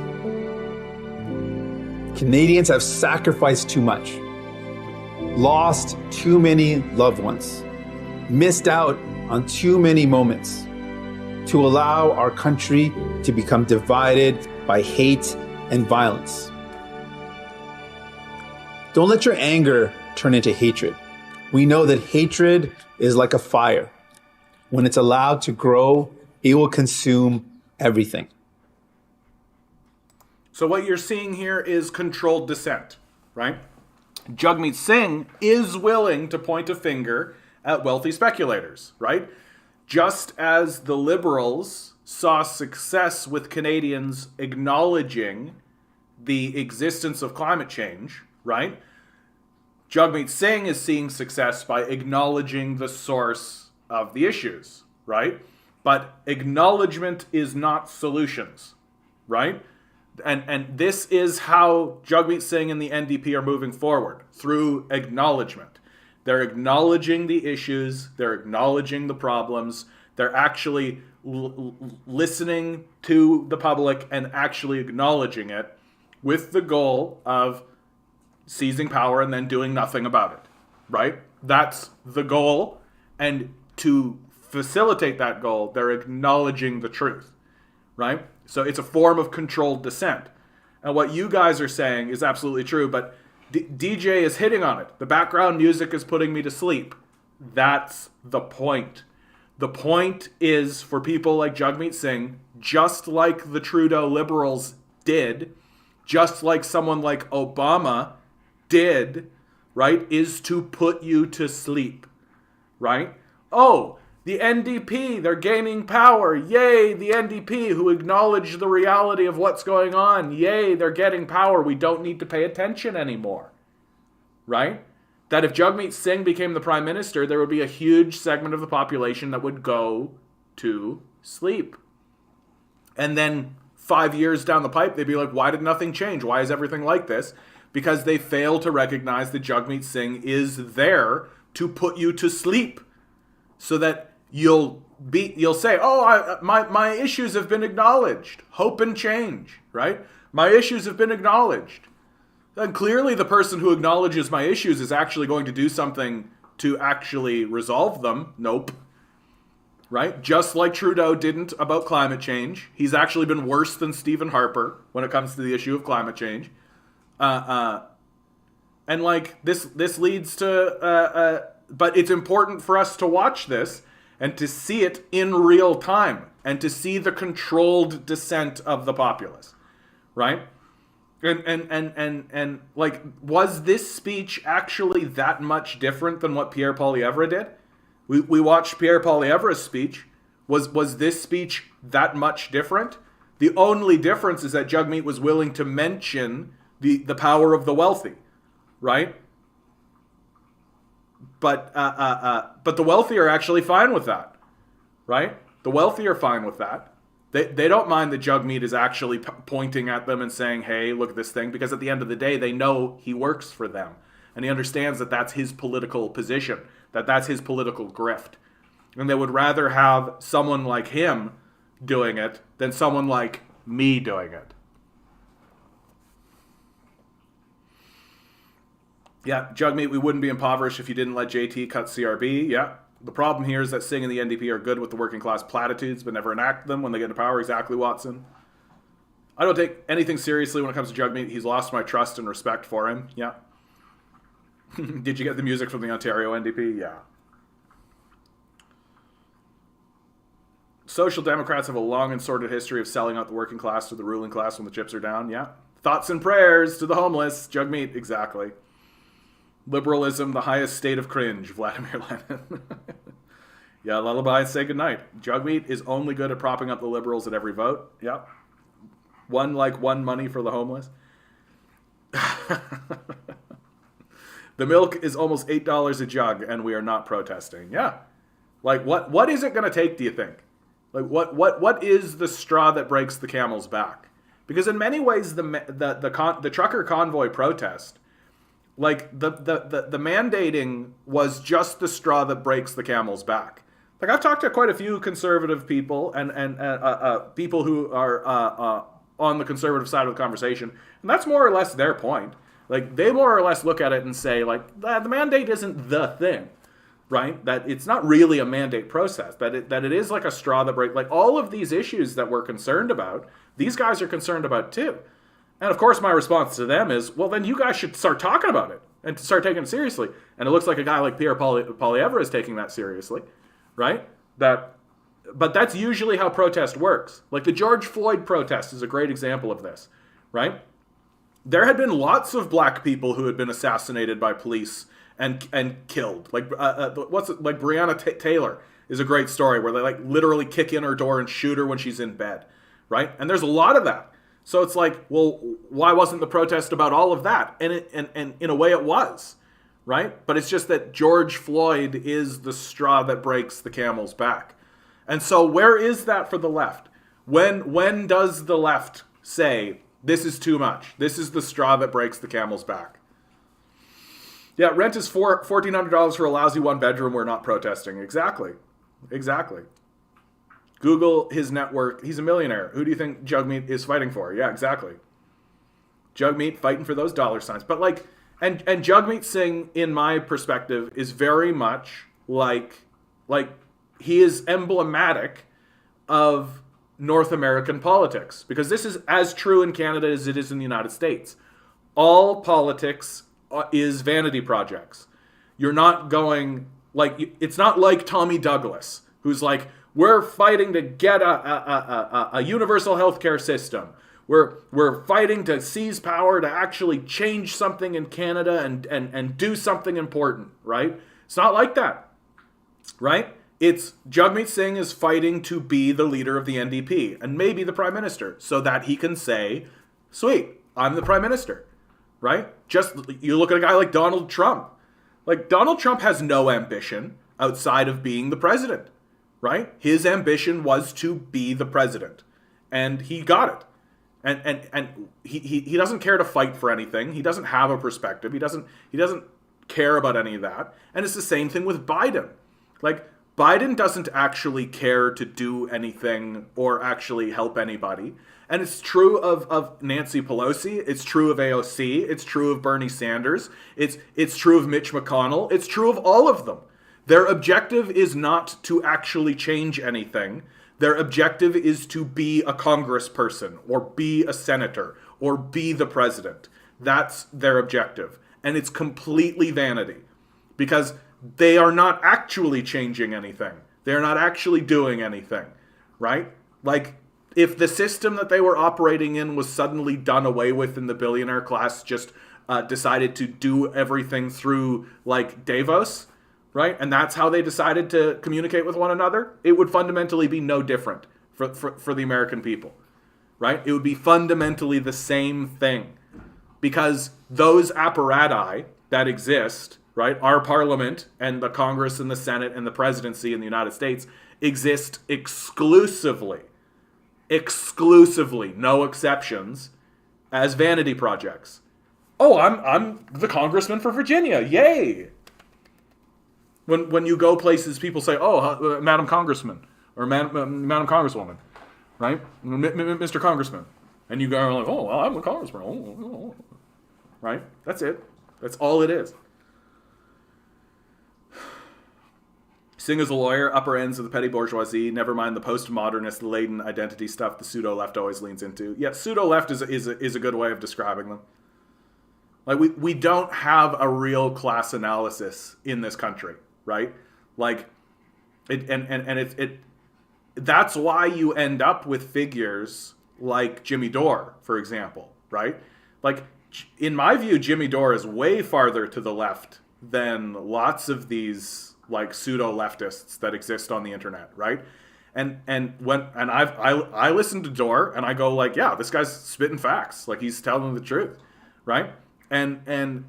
Canadians have sacrificed too much, lost too many loved ones, missed out on too many moments to allow our country to become divided by hate and violence. Don't let your anger turn into hatred. We know that hatred is like a fire. When it's allowed to grow, it will consume everything. So what you're seeing here is controlled dissent, right? Jagmeet Singh is willing to point a finger at wealthy speculators, right? Just as the Liberals saw success with Canadians acknowledging the existence of climate change, right? Jagmeet Singh is seeing success by acknowledging the source of the issues, right? But acknowledgement is not solutions, right? And this is how Jagmeet Singh and the NDP are moving forward, through acknowledgement. They're acknowledging the issues, they're acknowledging the problems, they're actually listening to the public and actually acknowledging it with the goal of seizing power and then doing nothing about it, right? That's the goal. And to facilitate that goal, they're acknowledging the truth, right? So it's a form of controlled dissent. And what you guys are saying is absolutely true, but DJ is hitting on it. The background music is putting me to sleep. That's the point. The point is for people like Jagmeet Singh, just like the Trudeau Liberals did, just like someone like Obama did, right, is to put you to sleep, right? Oh, the NDP, they're gaining power. Yay, the NDP, who acknowledge the reality of what's going on. Yay, they're getting power. We don't need to pay attention anymore, right? That if Jagmeet Singh became the prime minister, there would be a huge segment of the population that would go to sleep. And then 5 years down the pipe, they'd be like, why did nothing change? Why is everything like this? Because they fail to recognize that Jagmeet Singh is there to put you to sleep, so that you'll say, oh, my issues have been acknowledged. Hope and change, right? My issues have been acknowledged. And clearly the person who acknowledges my issues is actually going to do something to actually resolve them. Nope. Right? Just like Trudeau didn't about climate change. He's actually been worse than Stephen Harper when it comes to the issue of climate change. And like this leads to, but it's important for us to watch this and to see it in real time and to see the controlled dissent of the populace, right? And like, was this speech actually that much different than what Pierre Poilievre did? We watched Pierre Poilievre's speech. Was this speech that much different? The only difference is that Jagmeet was willing to mention the power of the wealthy, right? but the wealthy are actually fine with that, right? The wealthy are fine with that. They don't mind that Jugmeat is actually pointing at them and saying, hey, look at this thing, because at the end of the day, they know he works for them. And he understands that that's his political position, that that's his political grift. And they would rather have someone like him doing it than someone like me doing it. Yeah, Jugmeat, we wouldn't be impoverished if you didn't let JT cut CRB. Yeah. The problem here is that Singh and the NDP are good with the working class platitudes, but never enact them when they get into power. Exactly, Watson. I don't take anything seriously when it comes to Jugmeat. He's lost my trust and respect for him. Yeah. Did you get the music from the Ontario NDP? Yeah. Social Democrats have a long and sordid history of selling out the working class to the ruling class when the chips are down. Yeah. Thoughts and prayers to the homeless. Jugmeat, exactly. Liberalism, the highest state of cringe. Vladimir Lenin. Yeah, lullaby and say goodnight. Jugmeat is only good at propping up the liberals at every vote. Yep. One money for the homeless. The milk is almost $8 a jug, and we are not protesting. Yeah. Like, what is it going to take, do you think? Like, what is the straw that breaks the camel's back? Because in many ways, the trucker convoy protest, like the mandating was just the straw that breaks the camel's back. Like, I've talked to quite a few conservative people and people who are on the conservative side of the conversation, and that's more or less their point. Like, they more or less look at it and say, like, the mandate isn't the thing, right? That it's not really a mandate process, that it is like a straw that breaks. Like, all of these issues that we're concerned about, these guys are concerned about too. And of course, my response to them is, well, then you guys should start talking about it and start taking it seriously. And it looks like a guy like Pierre Poilievre is taking that seriously, right? But that's usually how protest works. Like, the George Floyd protest is a great example of this, right? There had been lots of black people who had been assassinated by police and killed. Like, Breonna Taylor is a great story where they, like, literally kick in her door and shoot her when she's in bed, right? And there's a lot of that. So it's like, well, why wasn't the protest about all of that? And in a way it was, right? But it's just that George Floyd is the straw that breaks the camel's back. And so where is that for the left? When does the left say, this is too much? This is the straw that breaks the camel's back. Yeah, rent is $1,400 for a lousy one bedroom. We're not protesting. Exactly. Google his network. He's a millionaire. Who do you think Jugmeat is fighting for? Yeah, exactly. Jugmeat fighting for those dollar signs. But like, and Jugmeat Singh, in my perspective, is very much like he is emblematic of North American politics, because this is as true in Canada as it is in the United States. All politics is vanity projects. You're not going, like, it's not like Tommy Douglas, who's like, we're fighting to get a universal healthcare system. We're fighting to seize power to actually change something in Canada and do something important, right? It's not like that, right? It's Jagmeet Singh is fighting to be the leader of the NDP and maybe the prime minister, so that he can say, sweet, I'm the prime minister, right? Just, you look at a guy like Donald Trump. Like, Donald Trump has no ambition outside of being the president, right? His ambition was to be the president, and he got it. And he doesn't care to fight for anything. He doesn't have a perspective. He doesn't care about any of that. And it's the same thing with Biden. Like, Biden doesn't actually care to do anything or actually help anybody. And it's true of Nancy Pelosi. It's true of AOC. It's true of Bernie Sanders. It's true of Mitch McConnell. It's true of all of them. Their objective is not to actually change anything. Their objective is to be a congressperson or be a senator or be the president. That's their objective. And it's completely vanity, because they are not actually changing anything. They're not actually doing anything, right? Like, if the system that they were operating in was suddenly done away with and the billionaire class just decided to do everything through, like, Davos, right? And that's how they decided to communicate with one another, it would fundamentally be no different for the American people, right? It would be fundamentally the same thing, because those apparati that exist, right? Our parliament and the Congress and the Senate and the presidency in the United States exist exclusively, no exceptions, as vanity projects. Oh, I'm the congressman for Virginia. Yay. When you go places, people say, "Oh, Madam Congressman," or Madam Congresswoman," right? Mr. Congressman. And you go like, "Oh, well, I'm a congressman." Oh. Right? That's it. That's all it is. Singh is a lawyer, upper ends of the petty bourgeoisie, never mind the postmodernist laden identity stuff the pseudo-left always leans into. Yeah, pseudo-left is a good way of describing them. Like, we don't have a real class analysis in this country, right? Like, that's why you end up with figures like Jimmy Dore, for example, right? Like, in my view, Jimmy Dore is way farther to the left than lots of these like pseudo leftists that exist on the internet, right? And I listen to Dore and I go like, yeah, this guy's spitting facts, like he's telling the truth, right? And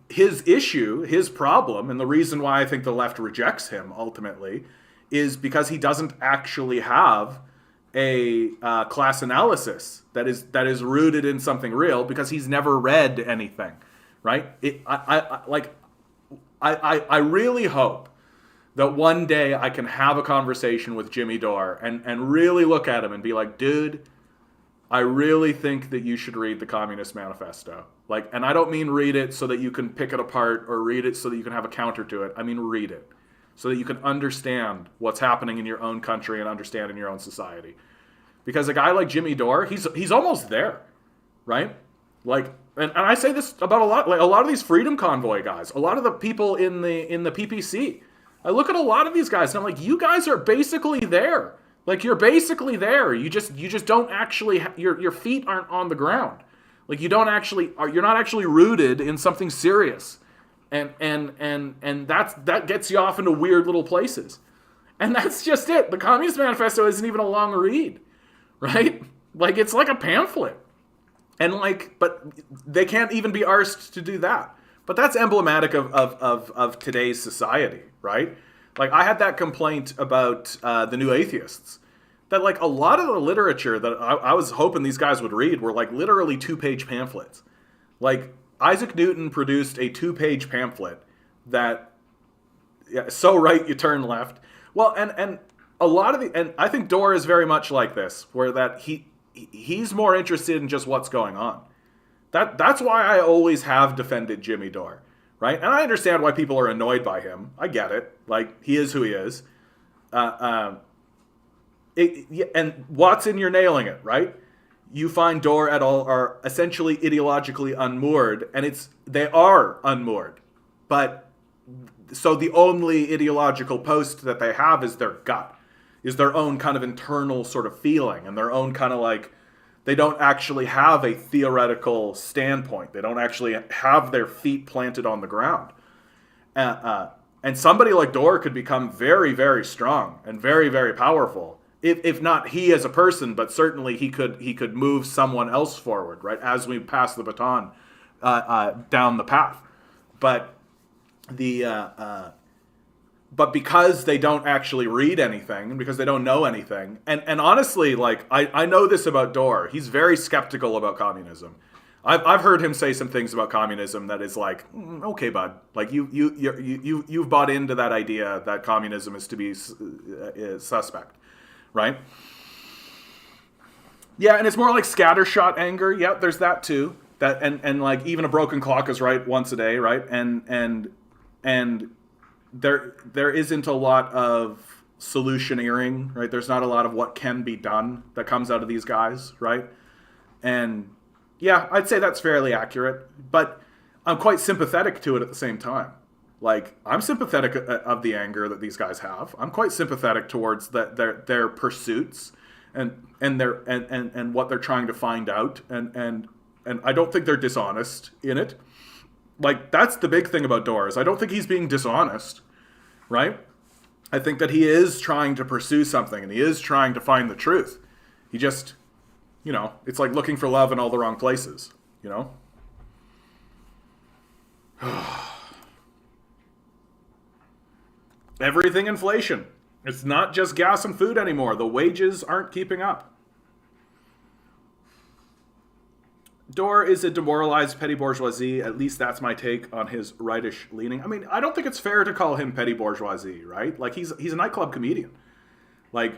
his issue, his problem, and the reason why I think the left rejects him ultimately is because he doesn't actually have a class analysis that is rooted in something real, because he's never read anything, right? I really hope that one day I can have a conversation with Jimmy Dore and really look at him and be like, dude, I really think that you should read the Communist Manifesto. Like, and I don't mean read it so that you can pick it apart or read it so that you can have a counter to it. I mean read it so that you can understand what's happening in your own country and understand in your own society. Because a guy like Jimmy Dore, he's almost there, right? Like, and I say this about a lot of these Freedom Convoy guys, a lot of the people in the PPC. I look at a lot of these guys and I'm like, you guys are basically there. Like, you're basically there. You just don't actually your feet aren't on the ground. Like, you're not actually rooted in something serious. And that gets you off into weird little places. And that's just it. The Communist Manifesto isn't even a long read, right? Like, it's like a pamphlet. And but they can't even be arsed to do that. But that's emblematic of today's society, right? Like, I had that complaint about the New Atheists. That, like, a lot of the literature that I was hoping these guys would read were, like, literally 2-page pamphlets. Like, Isaac Newton produced a 2-page pamphlet that, yeah, so right you turn left. Well, and a lot of and I think Dore is very much like this, where that he's more interested in just what's going on. That's why I always have defended Jimmy Dore, right? And I understand why people are annoyed by him. I get it. Like, he is who he is. And Watson, you're nailing it, right? You find Dore et al. Are essentially ideologically unmoored, and they are unmoored. But so the only ideological post that they have is their gut, is their own kind of internal sort of feeling, and their own kind of like, they don't actually have a theoretical standpoint. They don't actually have their feet planted on the ground. And somebody like Dore could become very, very strong and very, very powerful. If not he as a person, but certainly he could move someone else forward, right, as we pass the baton down the path. But but because they don't actually read anything, and because they don't know anything, and honestly, like, I know this about Dore, he's very skeptical about communism. I've heard him say some things about communism that is like, okay, bud, like you've bought into that idea that communism is to be suspect, right? Yeah, and it's more like scattershot anger. Yeah, there's that too. That and like, even a broken clock is right once a day, right? And there isn't a lot of solutioneering, right? There's not a lot of what can be done that comes out of these guys, right? And yeah, I'd say that's fairly accurate, but I'm quite sympathetic to it at the same time. Like, I'm sympathetic of the anger that these guys have. I'm quite sympathetic towards their pursuits and what they're trying to find out, and I don't think they're dishonest in it. Like, that's the big thing about Dore, is I don't think he's being dishonest, right? I think that he is trying to pursue something, and he is trying to find the truth. He just, it's like looking for love in all the wrong places, everything inflation. It's not just gas and food anymore. The wages aren't keeping up. Dorr is a demoralized petty bourgeoisie. At least that's my take on his rightish leaning. I mean, I don't think it's fair to call him petty bourgeoisie, right? Like, he's a nightclub comedian. Like,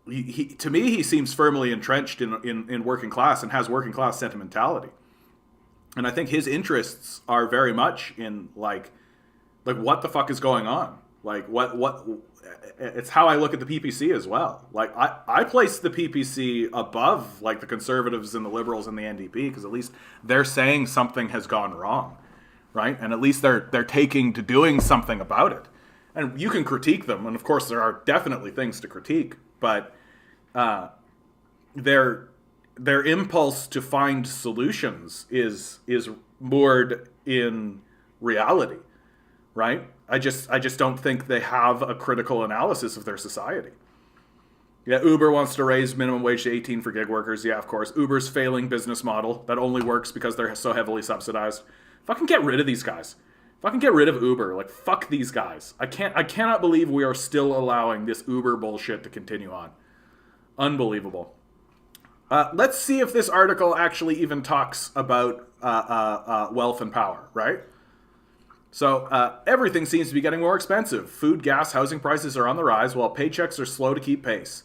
to me, he seems firmly entrenched in working class and has working class sentimentality. And I think his interests are very much in, like what the fuck is going on? Like, what it's how I look at the PPC as well. Like, I place the PPC above, like, the conservatives and the liberals and the NDP, because at least they're saying something has gone wrong, right? And at least they're taking to doing something about it. And you can critique them, and of course there are definitely things to critique, but their impulse to find solutions is moored in reality, right? I just don't think they have a critical analysis of their society. Yeah, Uber wants to raise minimum wage to 18 for gig workers. Yeah, of course. Uber's failing business model that only works because they're so heavily subsidized. Fucking get rid of these guys. Fucking get rid of Uber. Like, fuck these guys. I cannot believe we are still allowing this Uber bullshit to continue on. Unbelievable. Let's see if this article actually even talks about wealth and power, right? So everything seems to be getting more expensive. Food, gas, housing prices are on the rise while paychecks are slow to keep pace.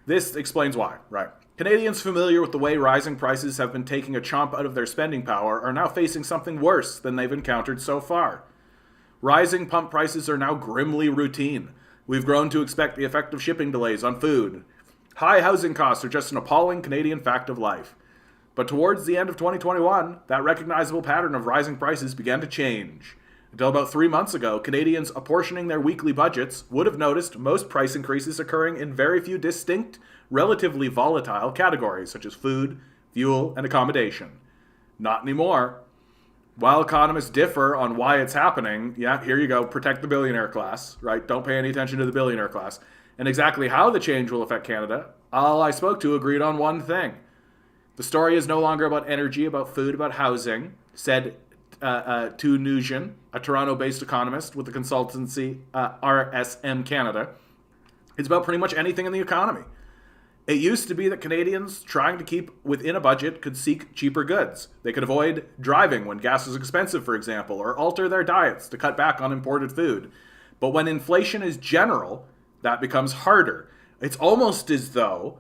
This explains why, right? Canadians familiar with the way rising prices have been taking a chomp out of their spending power are now facing something worse than they've encountered so far. Rising pump prices are now grimly routine. We've grown to expect the effect of shipping delays on food. High housing costs are just an appalling Canadian fact of life. But towards the end of 2021, that recognizable pattern of rising prices began to change. Until about 3 months ago, Canadians apportioning their weekly budgets would have noticed most price increases occurring in very few distinct, relatively volatile categories, such as food, fuel, and accommodation. Not anymore. While economists differ on why it's happening, yeah, here you go, protect the billionaire class, right? Don't pay any attention to the billionaire class. And exactly how the change will affect Canada, all I spoke to agreed on one thing. The story is no longer about energy, about food, about housing, said Tu Nugent, a Toronto-based economist with the consultancy RSM Canada. It's about pretty much anything in the economy. It used to be that Canadians trying to keep within a budget could seek cheaper goods. They could avoid driving when gas was expensive, for example, or alter their diets to cut back on imported food. But when inflation is general, that becomes harder. It's almost as though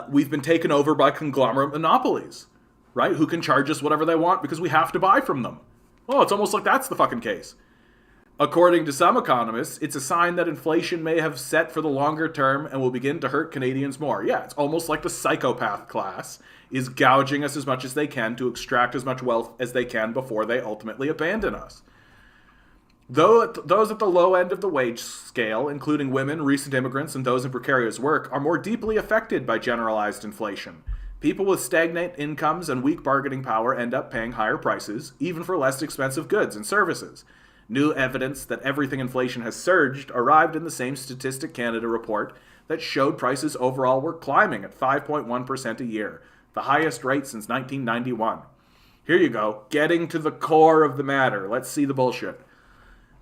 we've been taken over by conglomerate monopolies, right? Who can charge us whatever they want because we have to buy from them. Oh, it's almost like that's the fucking case. According to some economists, it's a sign that inflation may have set for the longer term and will begin to hurt Canadians more. Yeah, it's almost like the psychopath class is gouging us as much as they can to extract as much wealth as they can before they ultimately abandon us. Those at the low end of the wage scale, including women, recent immigrants, and those in precarious work, are more deeply affected by generalized inflation. People with stagnant incomes and weak bargaining power end up paying higher prices, even for less expensive goods and services. New evidence that everything inflation has surged arrived in the same Statistic Canada report that showed prices overall were climbing at 5.1% a year, the highest rate since 1991. Here you go, getting to the core of the matter. Let's see the bullshit.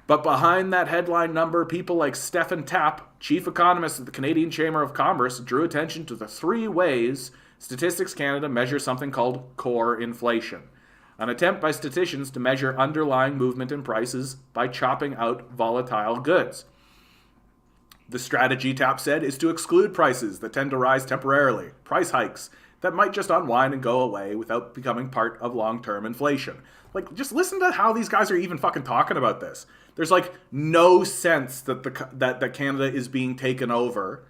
But behind that headline number, people like Stephen Tapp, chief economist at the Canadian Chamber of Commerce, drew attention to the 3 ways Statistics Canada measures something called core inflation, an attempt by statisticians to measure underlying movement in prices by chopping out volatile goods. The strategy, Tapp said, is to exclude prices that tend to rise temporarily, price hikes that might just unwind and go away without becoming part of long-term inflation. Like, just listen to how these guys are even fucking talking about this. There's like no sense that that Canada is being taken over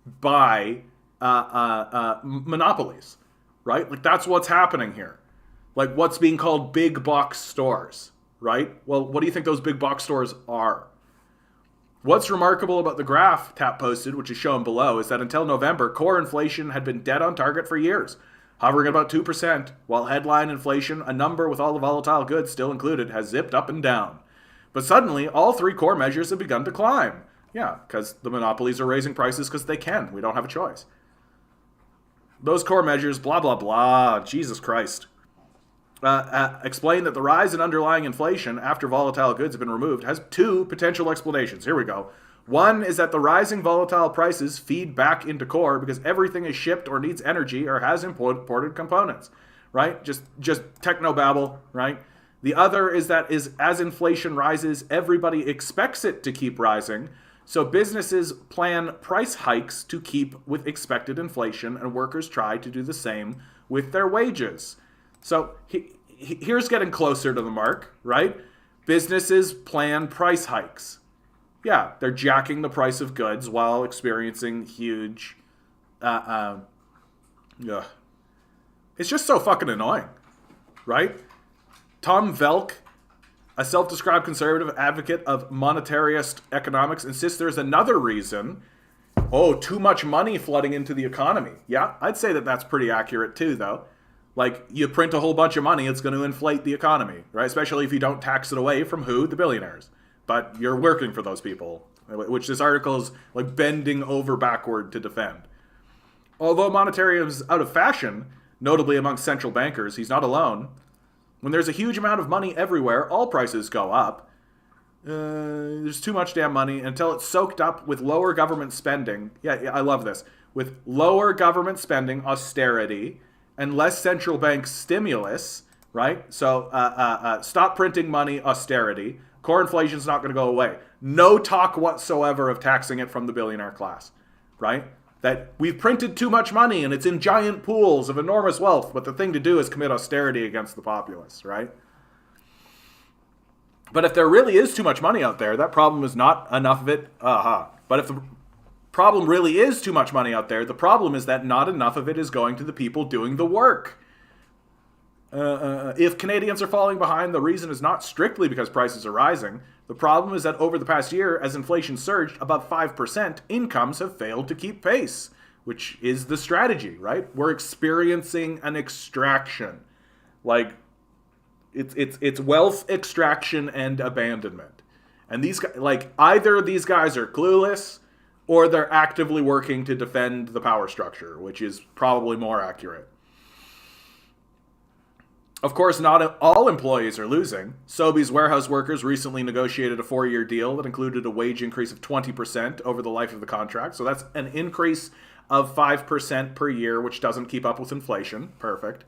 by monopolies, right? Like, that's what's happening here. Like, what's being called big box stores, right? Well, what do you think those big box stores are? What's remarkable about the graph Tapp posted, which is shown below, is that until November, core inflation had been dead on target for years, hovering at about 2%, while headline inflation, a number with all the volatile goods still included, has zipped up and down. But suddenly, all 3 core measures have begun to climb. Yeah, because the monopolies are raising prices because they can. We don't have a choice. Those core measures, blah, blah, blah. Jesus Christ. explained that the rise in underlying inflation after volatile goods have been removed has two potential explanations. Here we go. One is that the rising volatile prices feed back into core because everything is shipped or needs energy or has imported components, right? Just technobabble, right? The other is that as inflation rises, everybody expects it to keep rising. So businesses plan price hikes to keep with expected inflation, and workers try to do the same with their wages. So here's getting closer to the mark, right? Businesses plan price hikes. Yeah, they're jacking the price of goods while experiencing huge... It's just so fucking annoying, right? Tom Velk, a self-described conservative advocate of monetarist economics, insists there's another reason. Oh, too much money flooding into the economy. Yeah, I'd say that that's pretty accurate too, though. Like, you print a whole bunch of money, it's going to inflate the economy, right? Especially if you don't tax it away from who? The billionaires. But you're working for those people, which this article is like bending over backward to defend. Although monetarianism is out of fashion, notably among central bankers, he's not alone. When there's a huge amount of money everywhere, all prices go up. There's too much damn money until it's soaked up with lower government spending. Yeah, I love this. With lower government spending, austerity, and less central bank stimulus, right? So stop printing money, austerity. Core inflation's not going to go away. No talk whatsoever of taxing it from the billionaire class, right? That we've printed too much money and it's in giant pools of enormous wealth, but the thing to do is commit austerity against the populace, right? But if there really is too much money out there, that problem is not enough of it. But if the problem really is too much money out there, the problem is that not enough of it is going to the people doing the work. If Canadians are falling behind, the reason is not strictly because prices are rising. The problem is that over the past year, as inflation surged above 5%, incomes have failed to keep pace, which is the strategy, right? We're experiencing an extraction. Like, it's wealth extraction and abandonment. And these guys, like, either these guys are clueless or they're actively working to defend the power structure, which is probably more accurate. Of course, not all employees are losing. Sobeys warehouse workers recently negotiated a 4-year deal that included a wage increase of 20% over the life of the contract. So that's an increase of 5% per year, which doesn't keep up with inflation. Perfect.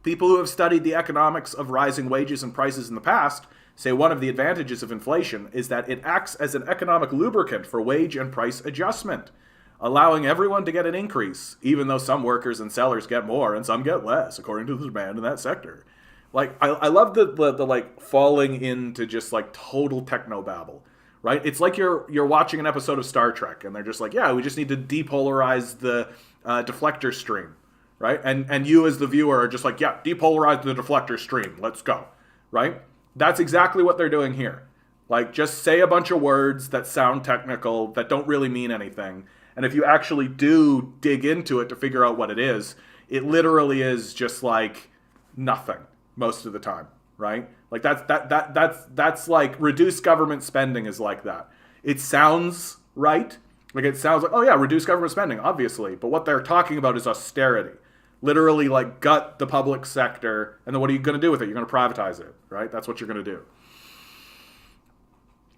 People who have studied the economics of rising wages and prices in the past say one of the advantages of inflation is that it acts as an economic lubricant for wage and price adjustment, allowing everyone to get an increase, even though some workers and sellers get more and some get less, according to the demand in that sector. Like, I love the like falling into just like total technobabble, right? It's like you're watching an episode of Star Trek and they're just like, yeah, we just need to depolarize the deflector stream, right? And you as the viewer are just like, yeah, depolarize the deflector stream, let's go, right? That's exactly what they're doing here. Like, just say a bunch of words that sound technical, that don't really mean anything. And if you actually do dig into it to figure out what it is, it literally is just like nothing most of the time, right? Like that's like reduced government spending is like that. It sounds right. Like, it sounds like, oh yeah, reduce government spending, obviously. But what they're talking about is austerity. Literally, like, gut the public sector, and then what are you going to do with it? You're going to privatize it, right? That's what you're going to do.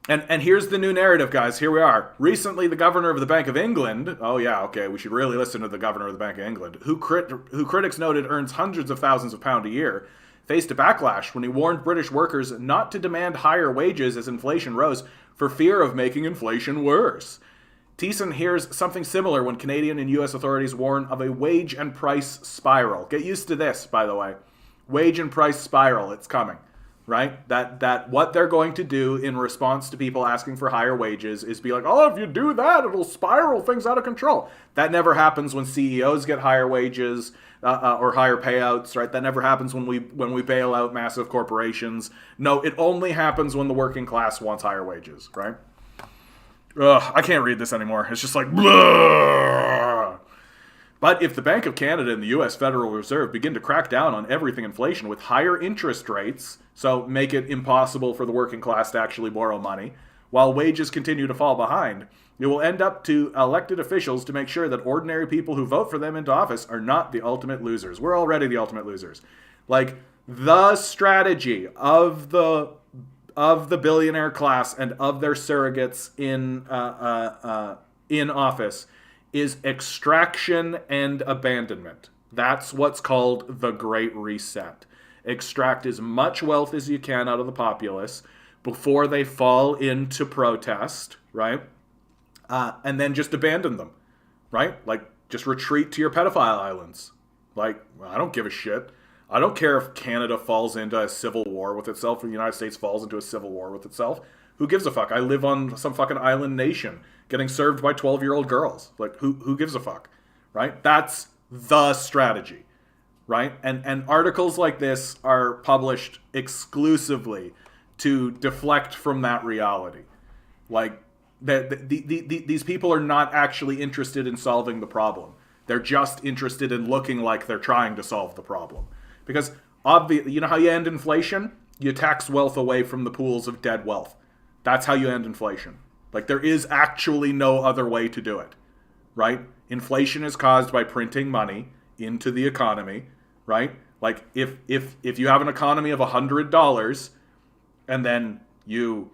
And here's the new narrative, guys. Here we are. Recently, the governor of the Bank of England, oh yeah, okay, we should really listen to the governor of the Bank of England, who critics noted earns hundreds of thousands of pounds a year, faced a backlash when he warned British workers not to demand higher wages as inflation rose for fear of making inflation worse. Thiessen hears something similar when Canadian and U.S. authorities warn of a wage and price spiral. Get used to this, by the way. Wage and price spiral, it's coming, right? That what they're going to do in response to people asking for higher wages is be like, oh, if you do that, it'll spiral things out of control. That never happens when CEOs get higher wages or higher payouts, right? That never happens when we bail out massive corporations. No, it only happens when the working class wants higher wages, right? Ugh, I can't read this anymore. It's just like, blah. But if the Bank of Canada and the U.S. Federal Reserve begin to crack down on everything inflation with higher interest rates, so make it impossible for the working class to actually borrow money, while wages continue to fall behind, it will end up to elected officials to make sure that ordinary people who vote for them into office are not the ultimate losers. We're already the ultimate losers. Like, the strategy of the billionaire class and of their surrogates in office is extraction and abandonment. That's what's called the Great Reset. Extract as much wealth as you can out of the populace before they fall into protest, right? And then just abandon them, right? Like, just retreat to your pedophile islands. Like, I don't give a shit. I don't care if Canada falls into a civil war with itself or the United States falls into a civil war with itself. Who gives a fuck? I live on some fucking island nation getting served by 12-year-old girls. Like, who gives a fuck, right? That's the strategy, right? And articles like this are published exclusively to deflect from that reality. Like, these people are not actually interested in solving the problem. They're just interested in looking like they're trying to solve the problem. Because, you know how you end inflation? You tax wealth away from the pools of dead wealth. That's how you end inflation. Like, there is actually no other way to do it, right? Inflation is caused by printing money into the economy, right? Like, if you have an economy of $100 and then you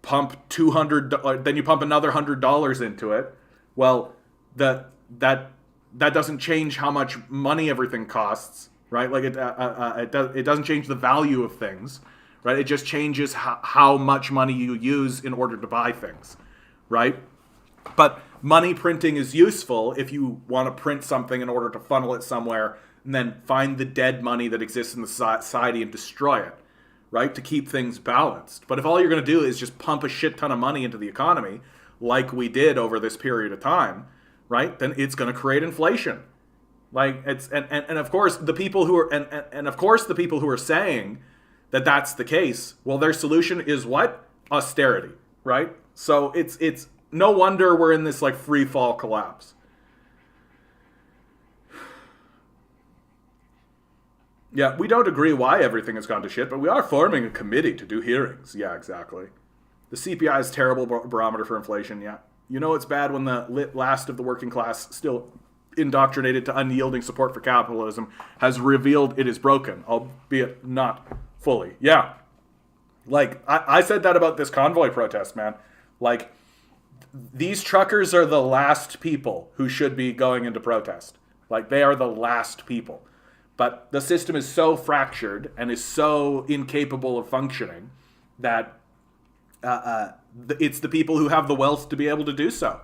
pump then you pump another $100 into it, well, that doesn't change how much money everything costs, right? Like, it doesn't change the value of things, right? It just changes how much money you use in order to buy things, right? But money printing is useful if you want to print something in order to funnel it somewhere and then find the dead money that exists in the society and destroy it, right? To keep things balanced. But if all you're going to do is just pump a shit ton of money into the economy, like we did over this period of time, right? Then it's going to create inflation. Like, it's and of course the people who are and of course the people who are saying that that's the case, well, their solution is what? Austerity, right? So it's no wonder we're in this like free fall collapse. Yeah, we don't agree why everything has gone to shit, but we are forming a committee to do hearings. Yeah, exactly. The CPI is a terrible barometer for inflation, yeah. You know it's bad when the last of the working class, still indoctrinated to unyielding support for capitalism, has revealed it is broken, albeit not fully. Yeah. Like, I said that about this convoy protest, man. Like, these truckers are the last people who should be going into protest. Like, they are the last people. But the system is so fractured and is so incapable of functioning that it's the people who have the wealth to be able to do so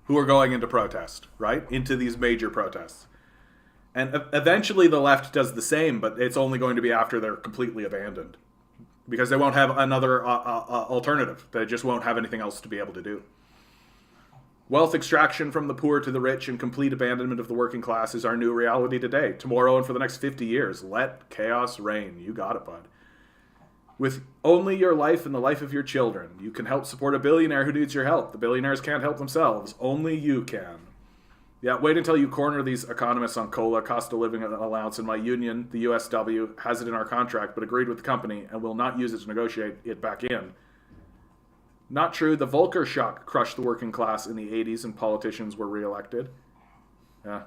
who are going into protest, right? Into these major protests. And eventually the left does the same, but it's only going to be after they're completely abandoned. Because they won't have another alternative. They just won't have anything else to be able to do. Wealth extraction from the poor to the rich and complete abandonment of the working class is our new reality today, tomorrow, and for the next 50 years. Let chaos reign. You got it, bud. With only your life and the life of your children, you can help support a billionaire who needs your help. The billionaires can't help themselves. Only you can. Yeah, wait until you corner these economists on COLA, cost of living allowance, and my union, the USW, has it in our contract, but agreed with the company and will not use it to negotiate it back in. Not true. The Volcker shock crushed the working class in the 80s and politicians were reelected. Yeah.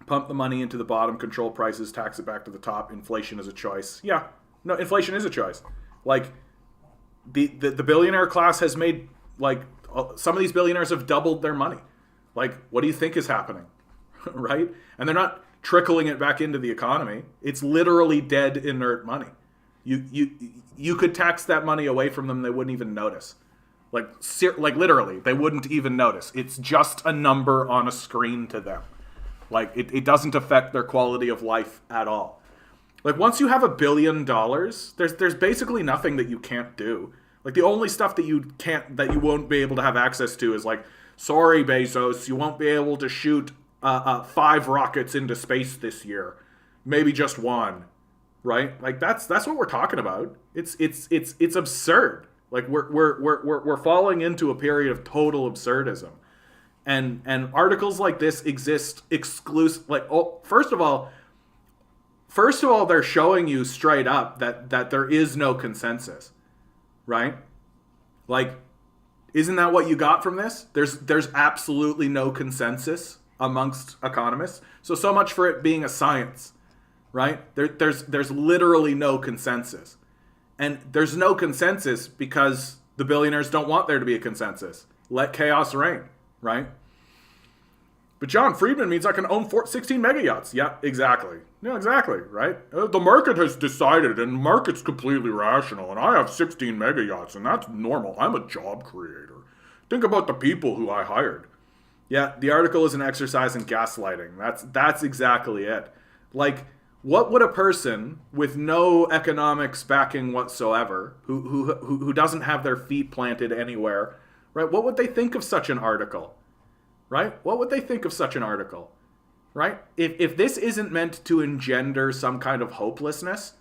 Pump the money into the bottom, control prices, tax it back to the top. Inflation is a choice. Yeah. No, inflation is a choice. Like, the billionaire class has made, like, some of these billionaires have doubled their money. Like, what do you think is happening? Right? And they're not trickling it back into the economy. It's literally dead, inert money. You could tax that money away from them, they wouldn't even notice. Like literally, they wouldn't even notice. It's just a number on a screen to them. Like, it doesn't affect their quality of life at all. Like, once you have $1 billion, there's basically nothing that you can't do. Like, the only stuff that you won't be able to have access to is like, sorry, Bezos, you won't be able to shoot 5 rockets into space this year. Maybe just 1. Right? Like, that's what we're talking about. It's absurd. Like, we're falling into a period of total absurdism. And articles like this exist exclusive. Like, oh, first of all, they're showing you straight up that there is no consensus. Right? Like, isn't that what you got from this? There's absolutely no consensus amongst economists. So much for it being a science. right? There's literally no consensus. And there's no consensus because the billionaires don't want there to be a consensus. Let chaos reign, right? But John, Friedman means I can own 16 mega yachts. Yeah, exactly. Yeah, exactly, right? The market has decided, and the market's completely rational, and I have 16 mega yachts, and that's normal. I'm a job creator. Think about the people who I hired. Yeah, the article is an exercise in gaslighting. That's exactly it. Like, what would a person with no economics backing whatsoever, who doesn't have their feet planted anywhere, right? What would they think of such an article? Right? What would they think of such an article? Right? If this isn't meant to engender some kind of hopelessness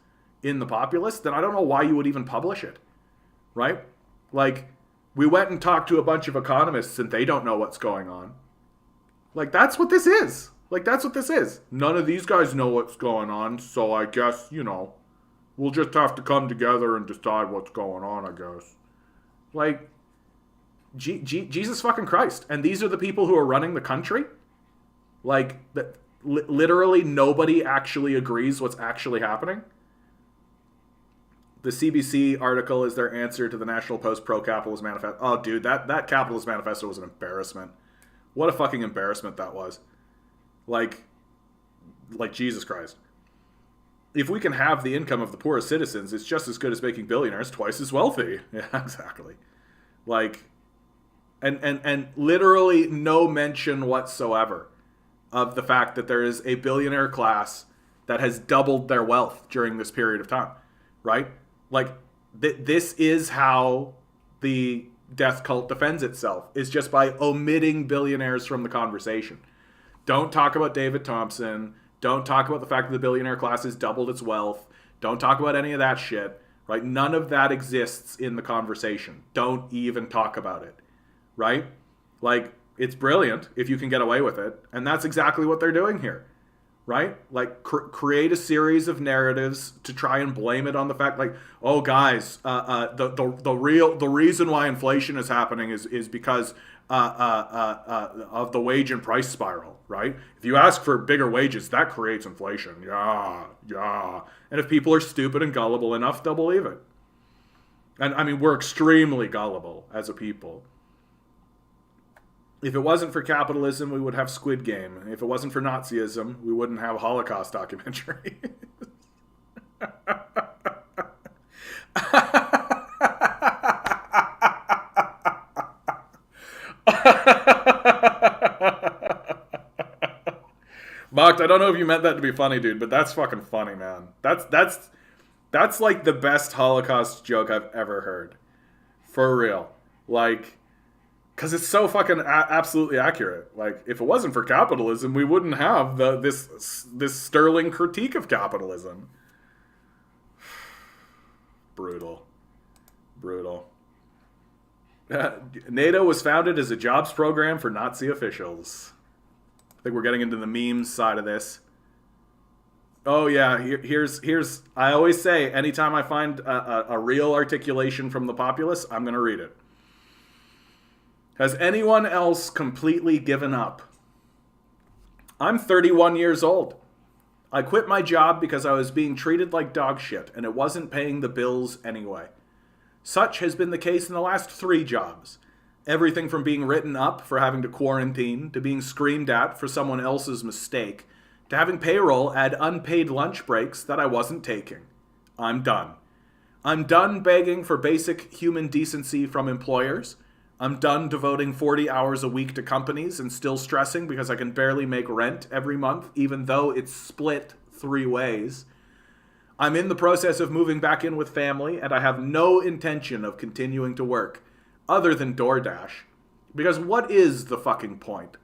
in the populace, then I don't know why you would even publish it. Right? Like, we went and talked to a bunch of economists and they don't know what's going on. Like, that's what this is. Like, that's what this is. None of these guys know what's going on, so I guess, we'll just have to come together and decide what's going on, I guess. Like, Jesus fucking Christ. And these are the people who are running the country? Like, literally nobody actually agrees what's actually happening? The CBC article is their answer to the National Post pro-capitalist manifesto. Oh, dude, that capitalist manifesto was an embarrassment. What a fucking embarrassment that was. Like Jesus Christ. If we can have the income of the poorest citizens, it's just as good as making billionaires twice as wealthy. Yeah, exactly. Like, and literally no mention whatsoever of the fact that there is a billionaire class that has doubled their wealth during this period of time, right? Like, this is how the death cult defends itself, is just by omitting billionaires from the conversation. Don't talk about David Thompson. Don't talk about the fact that the billionaire class has doubled its wealth. Don't talk about any of that shit, right? None of that exists in the conversation. Don't even talk about it, right? Like, it's brilliant if you can get away with it. And that's exactly what they're doing here, right? Like, create a series of narratives to try and blame it on the fact, like, oh, guys, the reason why inflation is happening is because of the wage and price spiral, right? If you ask for bigger wages, that creates inflation. Yeah. And if people are stupid and gullible enough, they'll believe it. And I mean, we're extremely gullible as a people. If it wasn't for capitalism, we would have Squid Game. If it wasn't for Nazism, we wouldn't have Holocaust documentary. Mocked, I don't know if you meant that to be funny, dude, but that's fucking funny, man. That's like the best Holocaust joke I've ever heard. For real. Like, because it's so fucking absolutely accurate. Like, if it wasn't for capitalism, we wouldn't have this sterling critique of capitalism. Brutal. NATO was founded as a jobs program for Nazi officials. I think we're getting into the memes side of this. Oh yeah, here's. I always say, anytime I find a real articulation from the populace, I'm gonna read it. Has anyone else completely given up? I'm 31 years old. I quit my job because I was being treated like dog shit, and it wasn't paying the bills anyway. Such has been the case in the last 3 jobs. Everything from being written up for having to quarantine, to being screamed at for someone else's mistake, to having payroll add unpaid lunch breaks that I wasn't taking. I'm done. I'm done begging for basic human decency from employers. I'm done devoting 40 hours a week to companies and still stressing because I can barely make rent every month, even though it's split 3 ways. I'm in the process of moving back in with family, and I have no intention of continuing to work, other than DoorDash. Because what is the fucking point?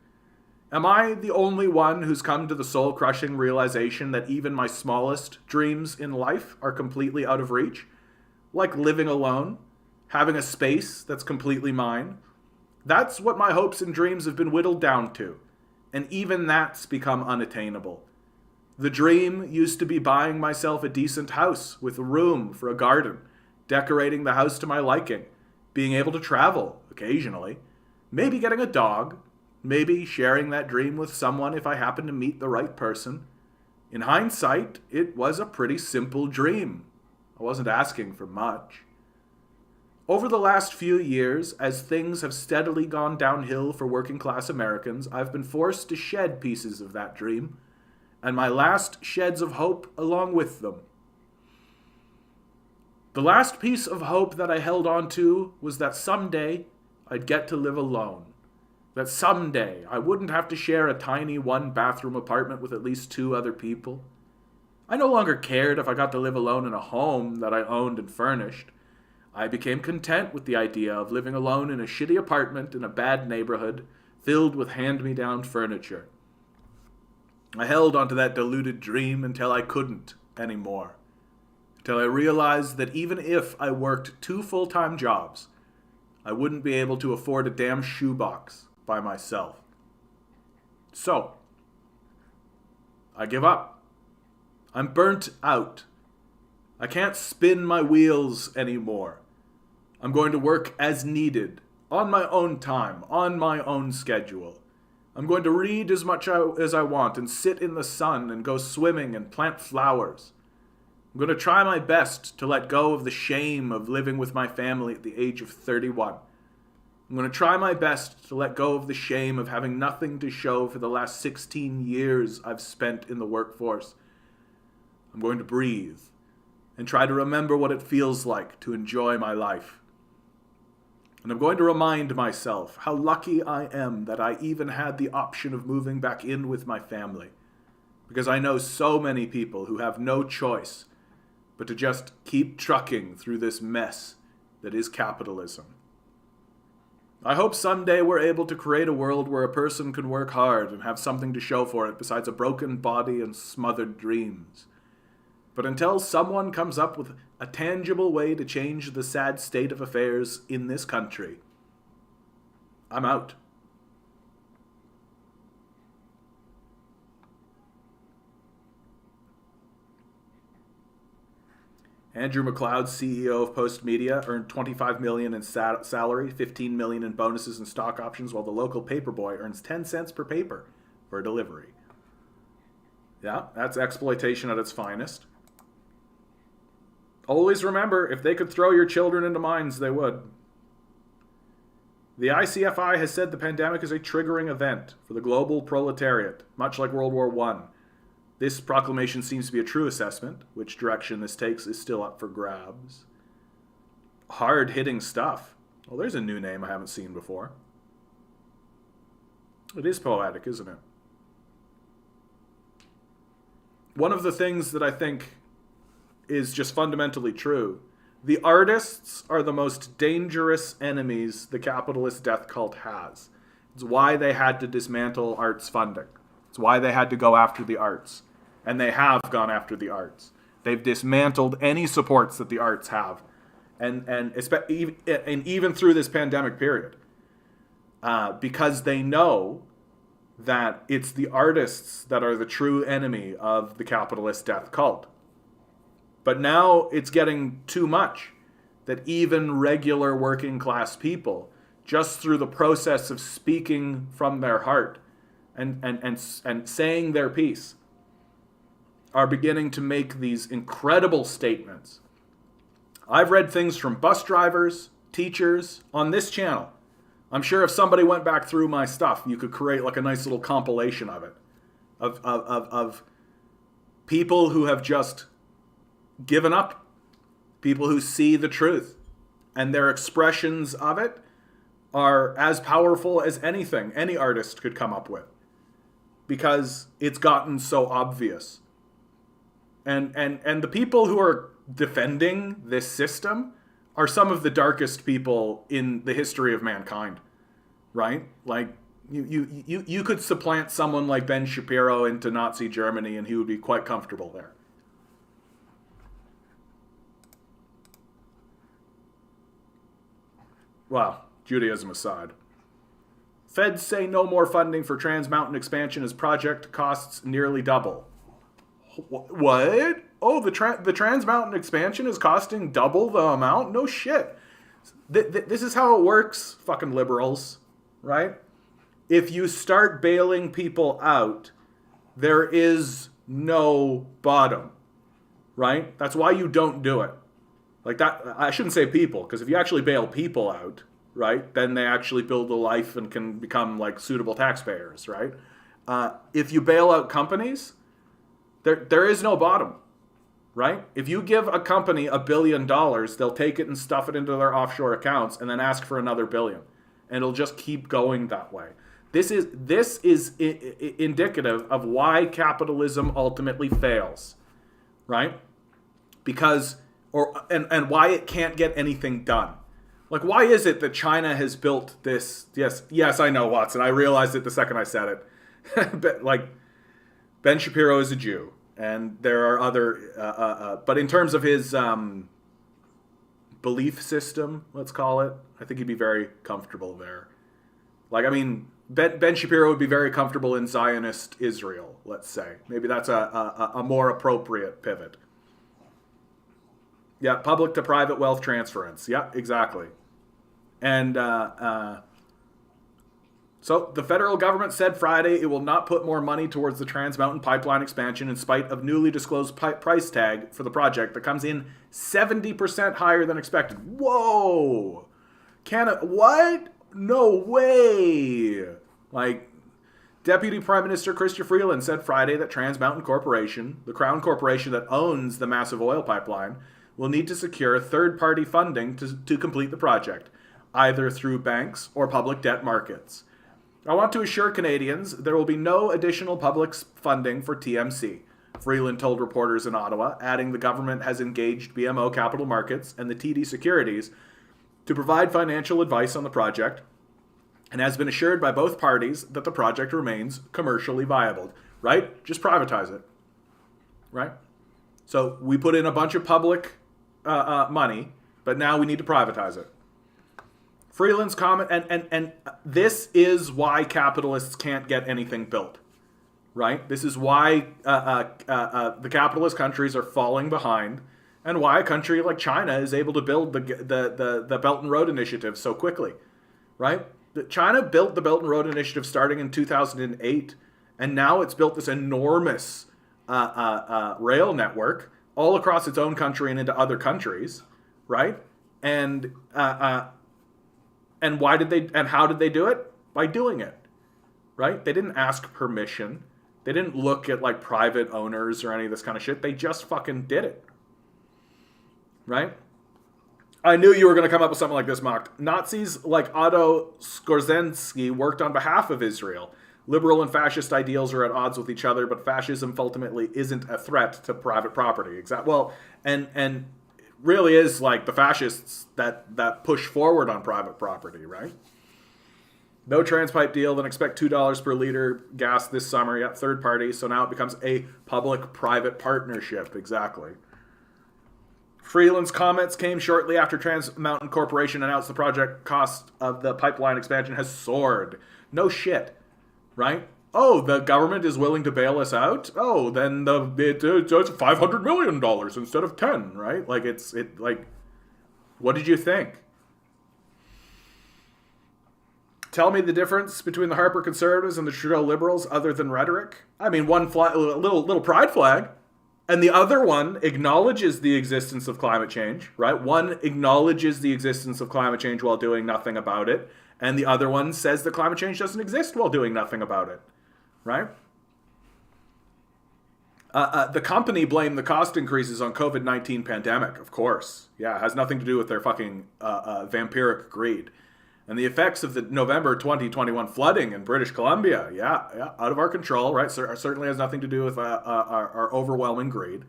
Am I the only one who's come to the soul-crushing realization that even my smallest dreams in life are completely out of reach? Like living alone, having a space that's completely mine. That's what my hopes and dreams have been whittled down to, and even that's become unattainable. The dream used to be buying myself a decent house with room for a garden, decorating the house to my liking, being able to travel occasionally, maybe getting a dog, maybe sharing that dream with someone if I happen to meet the right person. In hindsight, it was a pretty simple dream. I wasn't asking for much. Over the last few years, as things have steadily gone downhill for working class Americans, I've been forced to shed pieces of that dream, and my last sheds of hope along with them. The last piece of hope that I held on to was that someday I'd get to live alone. That someday I wouldn't have to share a tiny one-bathroom apartment with at least 2 other people. I no longer cared if I got to live alone in a home that I owned and furnished. I became content with the idea of living alone in a shitty apartment in a bad neighborhood filled with hand-me-down furniture. I held onto that deluded dream until I couldn't anymore. Until I realized that even if I worked 2 full-time jobs, I wouldn't be able to afford a damn shoebox by myself. So, I give up. I'm burnt out. I can't spin my wheels anymore. I'm going to work as needed, on my own time, on my own schedule. I'm going to read as much as I want and sit in the sun and go swimming and plant flowers. I'm going to try my best to let go of the shame of living with my family at the age of 31. I'm going to try my best to let go of the shame of having nothing to show for the last 16 years I've spent in the workforce. I'm going to breathe and try to remember what it feels like to enjoy my life. And I'm going to remind myself how lucky I am that I even had the option of moving back in with my family, because I know so many people who have no choice but to just keep trucking through this mess that is capitalism. I hope someday we're able to create a world where a person can work hard and have something to show for it besides a broken body and smothered dreams. But until someone comes up with a tangible way to change the sad state of affairs in this country, I'm out. Andrew McLeod, CEO of Post Media, earned $25 million in salary, $15 million in bonuses and stock options, while the local paperboy earns 10 cents per paper for a delivery. Yeah, that's exploitation at its finest. Always remember, if they could throw your children into mines, they would. The ICFI has said the pandemic is a triggering event for the global proletariat, much like World War I. This proclamation seems to be a true assessment. Which direction this takes is still up for grabs. Hard-hitting stuff. Well, there's a new name I haven't seen before. It is poetic, isn't it? One of the things that I think is just fundamentally true, the artists are the most dangerous enemies the capitalist death cult has. It's why they had to dismantle arts funding. It's why they had to go after the arts. And they have gone after the arts. They've dismantled any supports that the arts have. And even through this pandemic period. Because they know that it's the artists that are the true enemy of the capitalist death cult. But now it's getting too much that even regular working class people, just through the process of speaking from their heart and saying their piece, are beginning to make these incredible statements. I've read things from bus drivers, teachers, on this channel. I'm sure if somebody went back through my stuff, you could create like a nice little compilation of it. Of people who have just given up. People who see the truth. And their expressions of it are as powerful as anything any artist could come up with. Because it's gotten so obvious. And the people who are defending this system are some of the darkest people in the history of mankind, right? Like, you could supplant someone like Ben Shapiro into Nazi Germany and he would be quite comfortable there. Well, Judaism aside. Feds say no more funding for Trans Mountain expansion as project costs nearly double. What? Oh, the Trans Mountain expansion is costing double the amount? No shit. This is how it works, fucking liberals, right? If you start bailing people out, there is no bottom, right? That's why you don't do it. Like that, I shouldn't say people, because if you actually bail people out, right, then they actually build a life and can become like suitable taxpayers, right? If you bail out companies, there is no bottom, right? If you give a company $1 billion, they'll take it and stuff it into their offshore accounts and then ask for another $1 billion. And it'll just keep going that way. This is indicative of why capitalism ultimately fails, right? Because, and why it can't get anything done. Like, why is it that China has built this? Yes, I know, Watson. I realized it the second I said it. But, like, Ben Shapiro is a Jew, and there are other, but in terms of his belief system, let's call it, I think he'd be very comfortable there. Like, I mean, Ben Shapiro would be very comfortable in Zionist Israel, let's say. Maybe that's a more appropriate pivot. Yeah, public to private wealth transference. Yeah, exactly. And so the federal government said Friday it will not put more money towards the Trans Mountain Pipeline expansion in spite of newly disclosed price tag for the project that comes in 70% higher than expected. Whoa! What? No way! Like, Deputy Prime Minister Christopher Riel said Friday that Trans Mountain Corporation, the Crown Corporation that owns the massive oil pipeline, will need to secure third-party funding to complete the project, either through banks or public debt markets. I want to assure Canadians there will be no additional public funding for TMC, Freeland told reporters in Ottawa, adding the government has engaged BMO Capital Markets and the TD Securities to provide financial advice on the project and has been assured by both parties that the project remains commercially viable. Right? Just privatize it. Right? So we put in a bunch of public money, but now we need to privatize it. Freeland's comment, and this is why capitalists can't get anything built, right? This is why the capitalist countries are falling behind, and why a country like China is able to build the Belt and Road Initiative so quickly, right? China built the Belt and Road Initiative starting in 2008, and now it's built this enormous rail network all across its own country and into other countries, right? And why did they? And how did they do it? By doing it, right? They didn't ask permission. They didn't look at like private owners or any of this kind of shit. They just fucking did it, right? I knew you were going to come up with something like this, Mocked. Nazis like Otto Skorzeny worked on behalf of Israel. Liberal and fascist ideals are at odds with each other, but fascism ultimately isn't a threat to private property. Well, and really is like the fascists that push forward on private property, right? No Transpipe deal, then expect $2 per liter gas this summer. Yeah, third party, so now it becomes a public-private partnership, exactly. Freeland's comments came shortly after Trans Mountain Corporation announced the project cost of the pipeline expansion has soared. No shit, right? Oh, the government is willing to bail us out? Oh, then it's $500 million instead of 10, right? Like, like, what did you think? Tell me the difference between the Harper Conservatives and the Trudeau Liberals other than rhetoric. I mean, one flag, a little pride flag, and the other one acknowledges the existence of climate change, right? One acknowledges the existence of climate change while doing nothing about it, and the other one says that climate change doesn't exist while doing nothing about it, right? The company blamed the cost increases on COVID-19 pandemic, of course. Yeah, it has nothing to do with their fucking vampiric greed. And the effects of the November 2021 flooding in British Columbia, yeah, out of our control, right? Certainly has nothing to do with our overwhelming greed.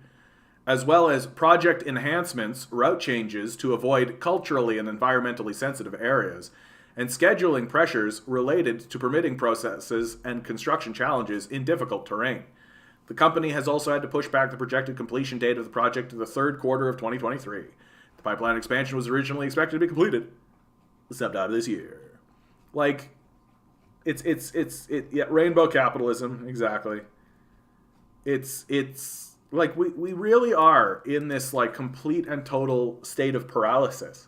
As well as project enhancements, route changes to avoid culturally and environmentally sensitive areas, and scheduling pressures related to permitting processes and construction challenges in difficult terrain. The company has also had to push back the projected completion date of the project to the third quarter of 2023. The pipeline expansion was originally expected to be completed sometime this year. Like, it's rainbow capitalism, exactly. It's like we really are in this like complete and total state of paralysis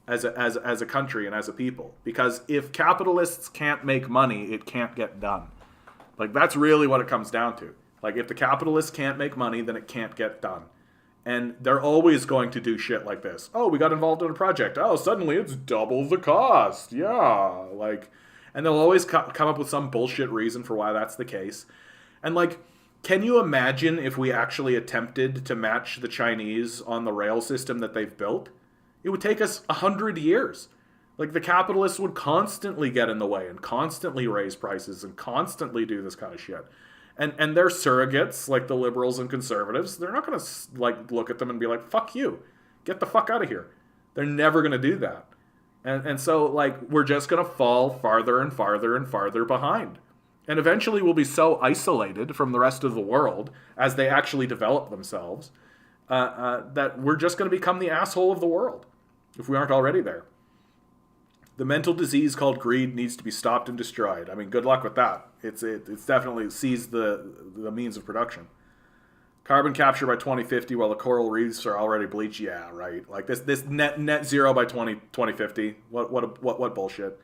as a country and as a people. Because if capitalists can't make money, it can't get done. Like, that's really what it comes down to. Like, if the capitalists can't make money, then it can't get done. And they're always going to do shit like this. Oh, we got involved in a project. Oh, suddenly it's double the cost. Yeah. Like, and they'll always come up with some bullshit reason for why that's the case. And, like, can you imagine if we actually attempted to match the Chinese on the rail system that they've built? It would take us 100 years. Like, the capitalists would constantly get in the way and constantly raise prices and constantly do this kind of shit. And their surrogates, like the liberals and conservatives, they're not going to, like, look at them and be like, fuck you. Get the fuck out of here. They're never going to do that. And so, like, we're just going to fall farther and farther and farther behind. And eventually we'll be so isolated from the rest of the world as they actually develop themselves that we're just going to become the asshole of the world if we aren't already there. The mental disease called greed needs to be stopped and destroyed. I mean, good luck with that. It's definitely seized the means of production. Carbon capture by 2050 while the coral reefs are already bleached. Yeah, right. Like this net zero by 2050. What bullshit.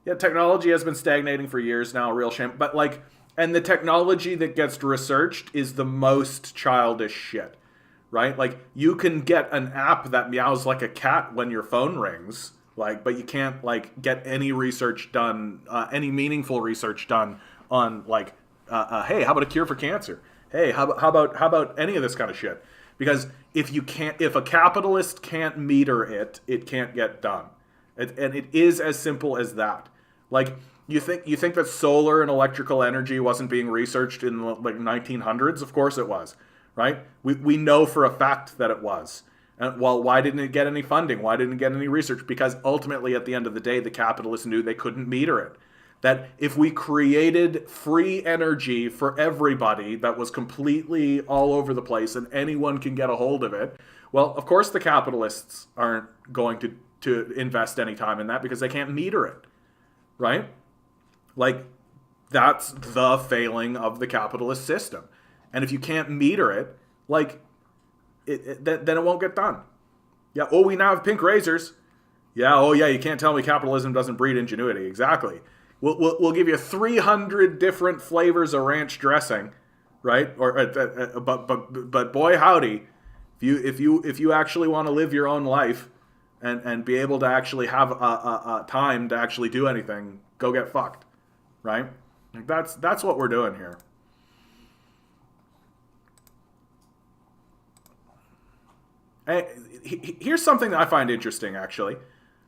Yeah, technology has been stagnating for years now, a real shame. But like, and the technology that gets researched is the most childish shit, right? Like, you can get an app that meows like a cat when your phone rings, like, but you can't like get any research done, any meaningful research done on like, hey, how about a cure for cancer? Hey, how about any of this kind of shit? Because if a capitalist can't meter it, it can't get done. And it is as simple as that. Like, you think that solar and electrical energy wasn't being researched in the like 1900s? Of course it was, right? We know for a fact that it was. And well, why didn't it get any funding? Why didn't it get any research? Because ultimately, at the end of the day, the capitalists knew they couldn't meter it. That if we created free energy for everybody that was completely all over the place and anyone can get a hold of it, well, of course the capitalists aren't going to invest any time in that because they can't meter it, right? Like, that's the failing of the capitalist system. And if you can't meter it, like, then it won't get done. Yeah, oh, we now have pink razors. Yeah, oh yeah, you can't tell me capitalism doesn't breed ingenuity. Exactly. We'll give you 300 different flavors of ranch dressing, right? Or but boy howdy, if you actually want to live your own life and be able to actually have a time to actually do anything, go get fucked, right? Like, that's what we're doing here. Here's something that I find interesting, actually.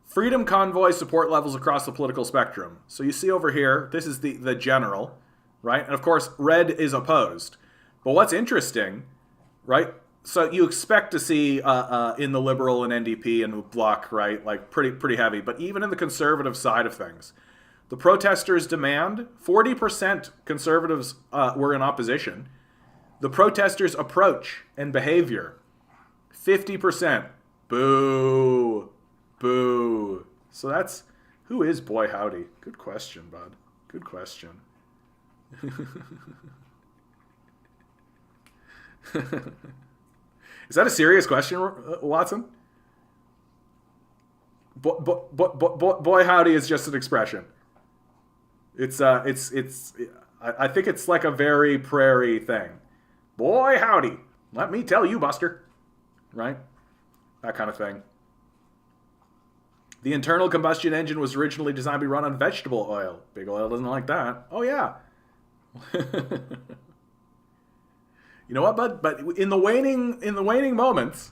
Freedom Convoy support levels across the political spectrum. So you see over here, this is the general, right? And of course, red is opposed. But what's interesting, right? So you expect to see in the Liberal and NDP and Bloc, right? Like pretty heavy. But even in the conservative side of things, the protesters' demand, 40% conservatives were in opposition. The protesters' approach and behavior, 50%. Boo. Boo. So that's... Who is Boy Howdy? Good question, bud. Good question. Is that a serious question, Watson? Boy Howdy is just an expression. I think it's like a very prairie thing. Boy Howdy. Let me tell you, Buster. Right? That kind of thing. The internal combustion engine was originally designed to be run on vegetable oil. Big Oil doesn't like that. Oh, yeah. You know what, bud? But in the waning moments,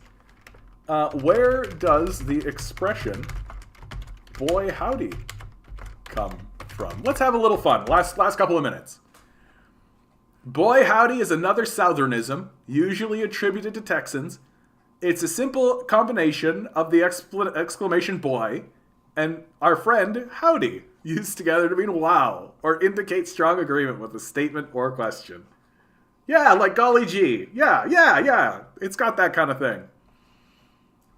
where does the expression "boy howdy" come from? Let's have a little fun. Last couple of minutes. Boy howdy is another Southernism, usually attributed to Texans. It's a simple combination of the exclamation boy and our friend howdy, used together to mean wow, or indicate strong agreement with a statement or question. Yeah, like golly gee. Yeah. It's got that kind of thing.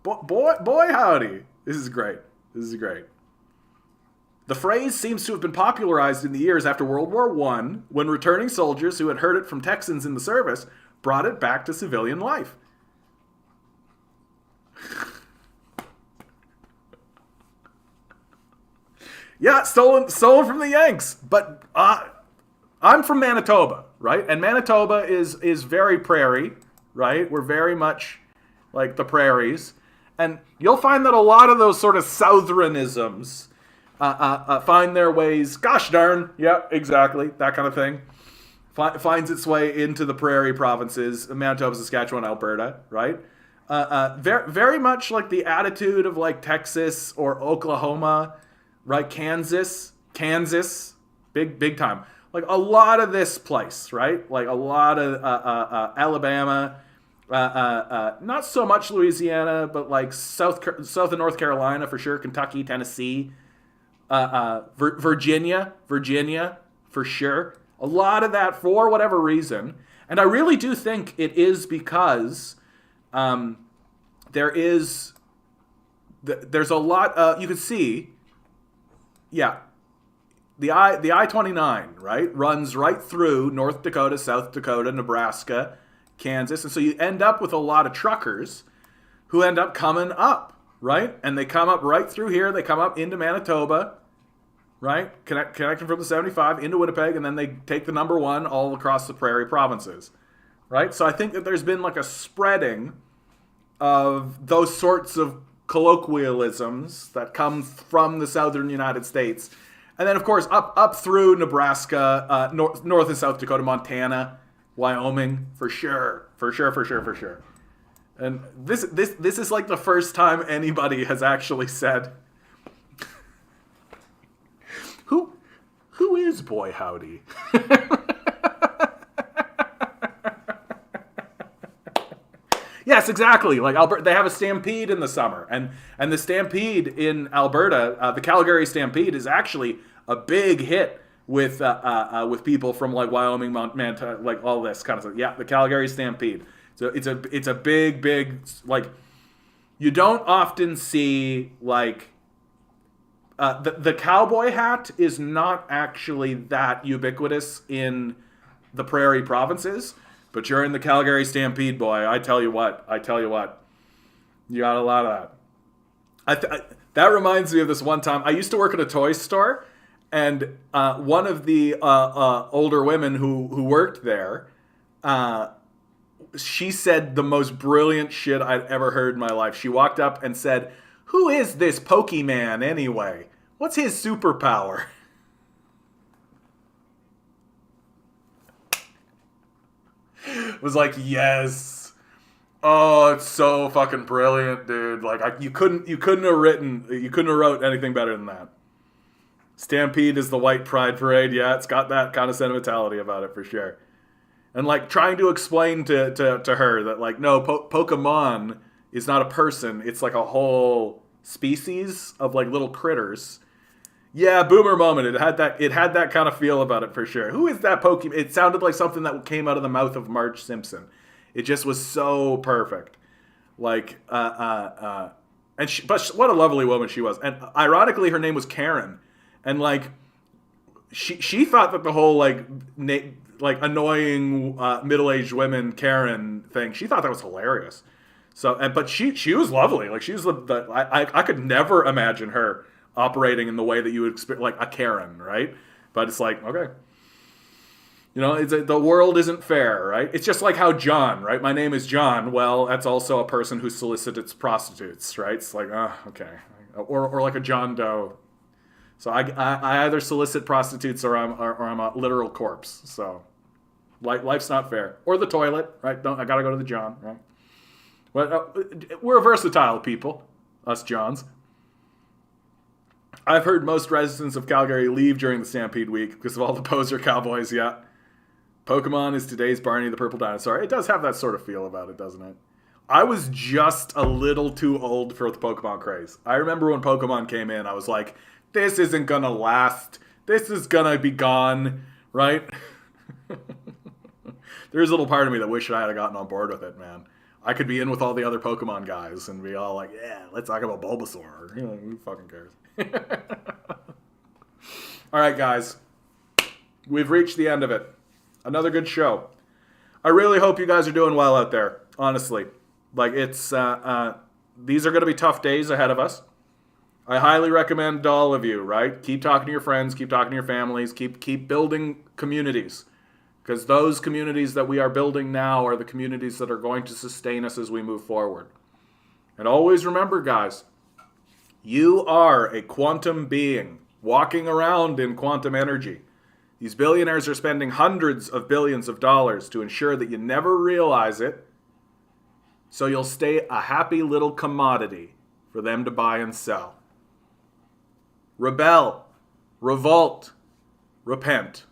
Boy howdy. This is great. The phrase seems to have been popularized in the years after World War I, when returning soldiers who had heard it from Texans in the service brought it back to civilian life. Yeah, stolen from the Yanks. But I'm from Manitoba, right? And Manitoba is very prairie, right? We're very much like the prairies. And you'll find that a lot of those sort of Southronisms find their ways, gosh darn, yeah, exactly, that kind of thing, finds its way into the prairie provinces, Manitoba, Saskatchewan, Alberta, right? Very, very much like the attitude of like Texas or Oklahoma, right? Kansas, big time. Like a lot of this place, right? Like a lot of Alabama, not so much Louisiana, but like South and North Carolina for sure, Kentucky, Tennessee, Virginia for sure. A lot of that for whatever reason, and I really do think it is because there's a lot. You can see, yeah. The I-29, right, runs right through North Dakota, South Dakota, Nebraska, Kansas, and so you end up with a lot of truckers who end up coming up, right? And they come up right through here. They come up into Manitoba, right? Connecting from the 75 into Winnipeg, and then they take the number 1 all across the prairie provinces, right? So I think that there's been like a spreading of those sorts of colloquialisms that come from the southern United States. And then, of course, up through Nebraska, North and South Dakota, Montana, Wyoming, for sure. And this is like the first time anybody has actually said, who is Boy Howdy? Yes, exactly. Like Alberta, they have a stampede in the summer, and the stampede in Alberta, the Calgary Stampede, is actually a big hit with people from like Wyoming, Montana, like all this kind of stuff. Yeah, the Calgary Stampede. So it's a big like. You don't often see like the cowboy hat is not actually that ubiquitous in the prairie provinces. But during the Calgary Stampede, boy, I tell you what, you got a lot of that. That reminds me of this one time. I used to work at a toy store, and one of the older women who worked there, she said the most brilliant shit I'd ever heard in my life. She walked up and said, "Who is this Pokemon anyway? What's his superpower?" Was like, yes. Oh, it's so fucking brilliant, dude. Like you couldn't have wrote anything better than that. Stampede is the white pride parade. Yeah, it's got that kind of sentimentality about it for sure. And like trying to explain to her that like no, Pokemon is not a person. It's like a whole species of like little critters. Yeah, boomer moment. It had that kind of feel about it for sure. Who is that Pokemon? It sounded like something that came out of the mouth of Marge Simpson. It just was so perfect. Like, but what a lovely woman she was. And ironically, her name was Karen. And like, she thought that the whole like annoying middle-aged women Karen thing, she thought that was hilarious. So, but she was lovely. Like she was I could never imagine her operating in the way that you would expect, like a Karen, right? But it's like, okay. You know, the world isn't fair, right? It's just like how John, right? My name is John. Well, that's also a person who solicits prostitutes, right? It's like, okay. Or like a John Doe. So I either solicit prostitutes or I'm a literal corpse. So life's not fair. Or the toilet, right? I gotta go to the John, right? But we're versatile people, us Johns. I've heard most residents of Calgary leave during the Stampede week because of all the poser cowboys, yeah. Pokemon is today's Barney the Purple Dinosaur. It does have that sort of feel about it, doesn't it? I was just a little too old for the Pokemon craze. I remember when Pokemon came in, I was like, this isn't gonna last. This is gonna be gone, right? There's a little part of me that wished I had gotten on board with it, man. I could be in with all the other Pokemon guys and be all like, yeah, let's talk about Bulbasaur. You know, who fucking cares? All right, guys. We've reached the end of it. Another good show. I really hope you guys are doing well out there, honestly. Like, it's, these are going to be tough days ahead of us. I highly recommend to all of you, right? Keep talking to your friends, keep talking to your families, keep building communities. Because those communities that we are building now are the communities that are going to sustain us as we move forward. And always remember, guys, you are a quantum being walking around in quantum energy. These billionaires are spending hundreds of billions of dollars to ensure that you never realize it, so you'll stay a happy little commodity for them to buy and sell. Rebel, revolt, repent.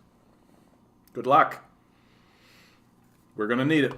Good luck. We're going to need it.